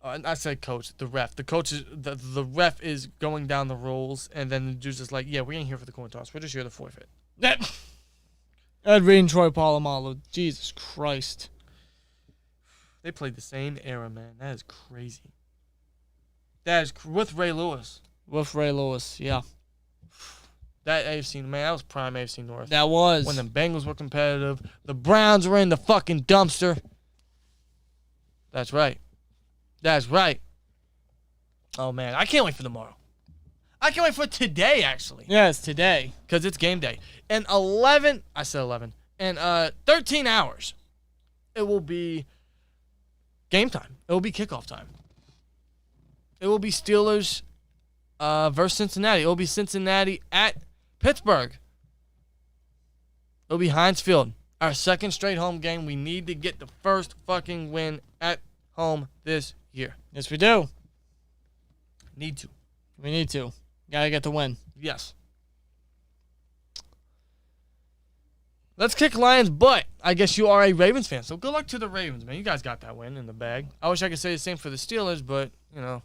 Speaker 2: I said coach, the ref. The ref is going down the rules, and then the dude's just like, yeah, we ain't here for the coin toss. We're just here to forfeit.
Speaker 1: Ed Reed and Troy Polamalu. Jesus Christ.
Speaker 2: They played the same era, man. That is crazy. That is with Ray Lewis.
Speaker 1: With Ray Lewis, yeah.
Speaker 2: That AFC, man, that was prime AFC North.
Speaker 1: That was.
Speaker 2: When the Bengals were competitive. The Browns were in the fucking dumpster. That's right. That's right. Oh, man. I can't wait for tomorrow. I can't wait for today, actually.
Speaker 1: Yeah, it's today.
Speaker 2: Because it's game day. In 13 hours, it will be game time. It will be kickoff time. It will be Steelers versus Cincinnati. It will be Cincinnati at Pittsburgh. It will be Heinz Field. Our second straight home game. We need to get the first fucking win at home this year.
Speaker 1: Yes, we do.
Speaker 2: Need to.
Speaker 1: We need to. Gotta get the win.
Speaker 2: Yes. Let's kick Lions' butt. I guess you are a Ravens fan, so good luck to the Ravens, man. You guys got that win in the bag. I wish I could say the same for the Steelers, but, you know,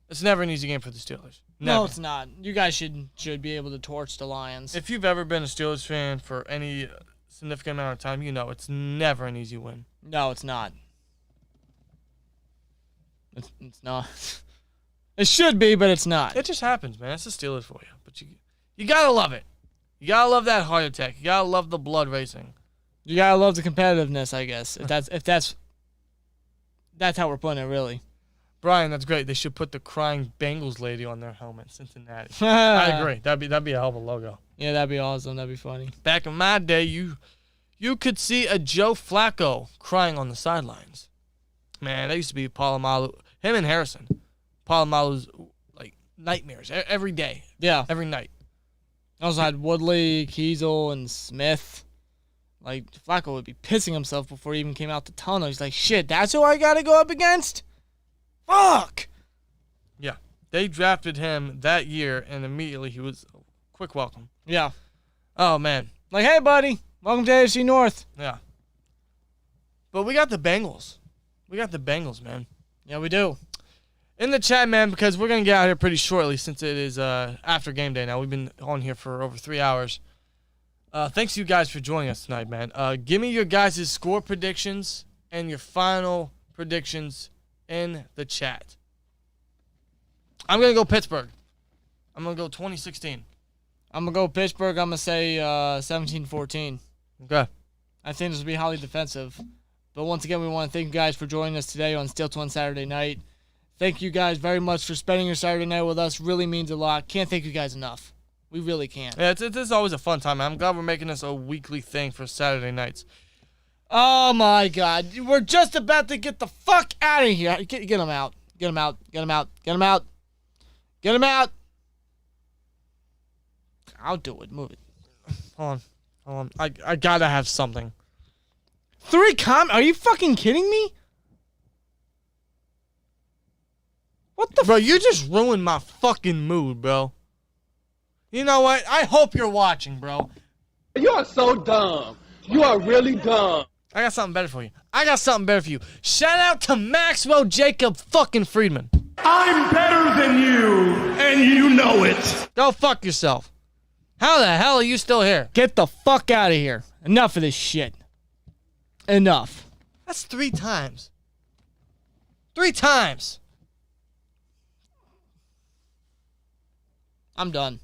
Speaker 2: it's never an easy game for the Steelers. Never.
Speaker 1: No, it's not. You guys should be able to torch the Lions.
Speaker 2: If you've ever been a Steelers fan for any significant amount of time, you know it's never an easy win.
Speaker 1: No, it's not. It's not. It should be, but it's not.
Speaker 2: It just happens, man. It's the Steelers for you. But you gotta love it. You gotta love that heart attack. You gotta love the blood racing.
Speaker 1: You gotta love the competitiveness, I guess. If that's how we're putting it, really.
Speaker 2: Brian, that's great. They should put the crying Bengals lady on their helmet, Cincinnati. I agree. That'd be a hell of a logo.
Speaker 1: Yeah, that'd be awesome. That'd be funny.
Speaker 2: Back in my day, you could see a Joe Flacco crying on the sidelines. Man, that used to be Polamalu. Him and Harrison. Polamalu's like nightmares every day.
Speaker 1: Yeah.
Speaker 2: Every night.
Speaker 1: I also had Woodley, Kiesel, and Smith. Like, Flacco would be pissing himself before he even came out the tunnel. He's like, shit, that's who I gotta go up against? Fuck!
Speaker 2: Yeah. They drafted him that year, and immediately he was quick welcome.
Speaker 1: Yeah.
Speaker 2: Oh, man.
Speaker 1: Like, hey, buddy, welcome to AFC North.
Speaker 2: Yeah. But we got the Bengals. We got the Bengals, man.
Speaker 1: Yeah, we do.
Speaker 2: In the chat, man, because we're going to get out here pretty shortly since it is after game day now. We've been on here for over 3 hours. Thanks you guys for joining us tonight, man. Give me your guys' score predictions and your final predictions in the chat. I'm going to go Pittsburgh. I'm going to go 2016.
Speaker 1: I'm going to go Pittsburgh. I'm going to say 17-14.
Speaker 2: Okay.
Speaker 1: I think this will be highly defensive. But once again, we want to thank you guys for joining us today on SteelTwins Saturday Night. Thank you guys very much for spending your Saturday night with us. Really means a lot. Can't thank you guys enough. We really can't.
Speaker 2: Yeah, it's always a fun time. I'm glad we're making this a weekly thing for Saturday nights.
Speaker 1: Oh, my God. We're just about to get the fuck out of here. Get him out. Get him out. Get him out. Get him out. Get him out. I'll do it. Move it.
Speaker 2: Hold on. I got to have something.
Speaker 1: 3 Are you fucking kidding me? What the
Speaker 2: Bro, you just ruined my fucking mood, bro. You know what? I hope you're watching, bro.
Speaker 4: You are so dumb. You are really dumb.
Speaker 2: I got something better for you. Shout out to Maxwell Jacob fucking Friedman.
Speaker 3: I'm better than you, and you know it.
Speaker 2: Go fuck yourself. How the hell are you still here?
Speaker 1: Get the fuck out of here. Enough of this shit. Enough.
Speaker 2: That's 3 times. 3 times.
Speaker 1: I'm done.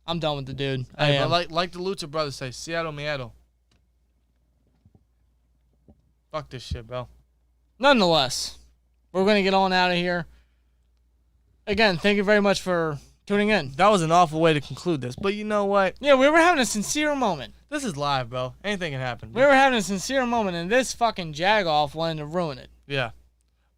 Speaker 1: I'm done with the dude. I
Speaker 2: Hey,
Speaker 1: am.
Speaker 2: but like the Luther brothers say, Seattle, Meattle. Fuck this shit, bro.
Speaker 1: Nonetheless, we're going to get on out of here. Again, thank you very much for tuning in.
Speaker 2: That was an awful way to conclude this, but you know what?
Speaker 1: Yeah, we were having a sincere moment.
Speaker 2: This is live, bro. Anything can happen.
Speaker 1: We were having a sincere moment, and this fucking jagoff wanted to ruin it.
Speaker 2: Yeah.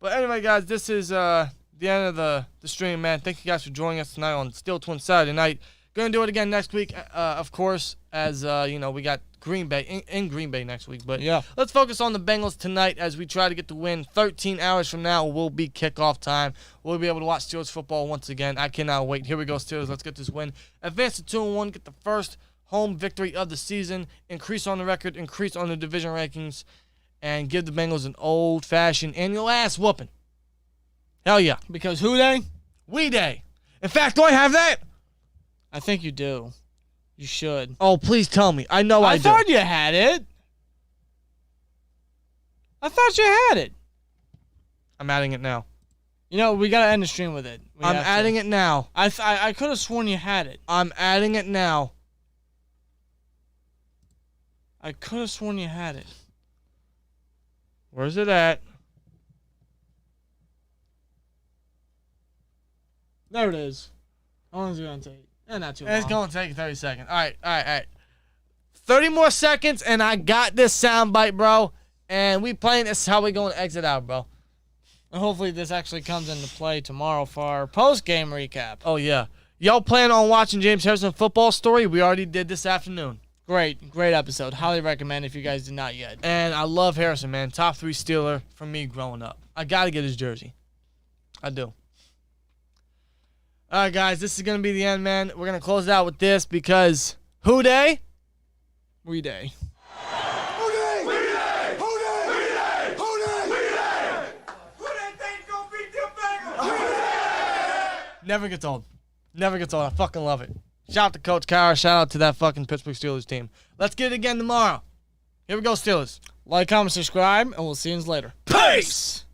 Speaker 2: But anyway, guys, this is the end of the stream, man. Thank you guys for joining us tonight on SteelTwins Saturday Night. Gonna do it again next week, of course, as we got Green Bay in Green Bay next week. But
Speaker 1: Yeah.
Speaker 2: let's focus on the Bengals tonight as we try to get the win. 13 hours from now will be kickoff time. We'll be able to watch Steelers football once again. I cannot wait. Here we go, Steelers. Let's get this win. Advance to 2-1. Get the first home victory of the season. Increase on the record. Increase on the division rankings. And give the Bengals an old-fashioned annual ass whooping. Hell yeah.
Speaker 1: Because who they?
Speaker 2: We day. In fact, do I have that?
Speaker 1: I think you do. You should.
Speaker 2: Oh, please tell me. I know I do.
Speaker 1: thought you had it. I thought you had it.
Speaker 2: I'm adding it now.
Speaker 1: You know, we got to end the stream with it.
Speaker 2: I'm adding it now.
Speaker 1: I could have sworn you had it.
Speaker 2: I'm adding it now.
Speaker 1: I could have sworn you had it.
Speaker 2: Where's it at?
Speaker 1: There it is. How long is it going to take? Not too long.
Speaker 2: It's going to take 30 seconds. All right. 30 more seconds, and I got this soundbite, bro. And we playing this how we going to exit out, bro.
Speaker 1: And hopefully this actually comes into play tomorrow for our post-game recap.
Speaker 2: Oh, yeah. Y'all plan on watching James Harrison football story? We already did this afternoon.
Speaker 1: Great episode. Highly recommend if you guys did not yet.
Speaker 2: And I love Harrison, man. Top 3 Steeler for me growing up. I got to get his jersey. I do. All right, guys, this is going to be the end, man. We're going to close it out with this because who day?
Speaker 1: We day.
Speaker 3: Who they? We they? Who they? We they? Who they? We they? Who they think gonna beat them Bengals? We they?
Speaker 2: Never gets old. Never gets old. I fucking love it. Shout out to Coach Kara. Shout out to that fucking Pittsburgh Steelers team. Let's get it again tomorrow. Here we go, Steelers.
Speaker 1: Like, comment, subscribe, and we'll see you later.
Speaker 2: Peace!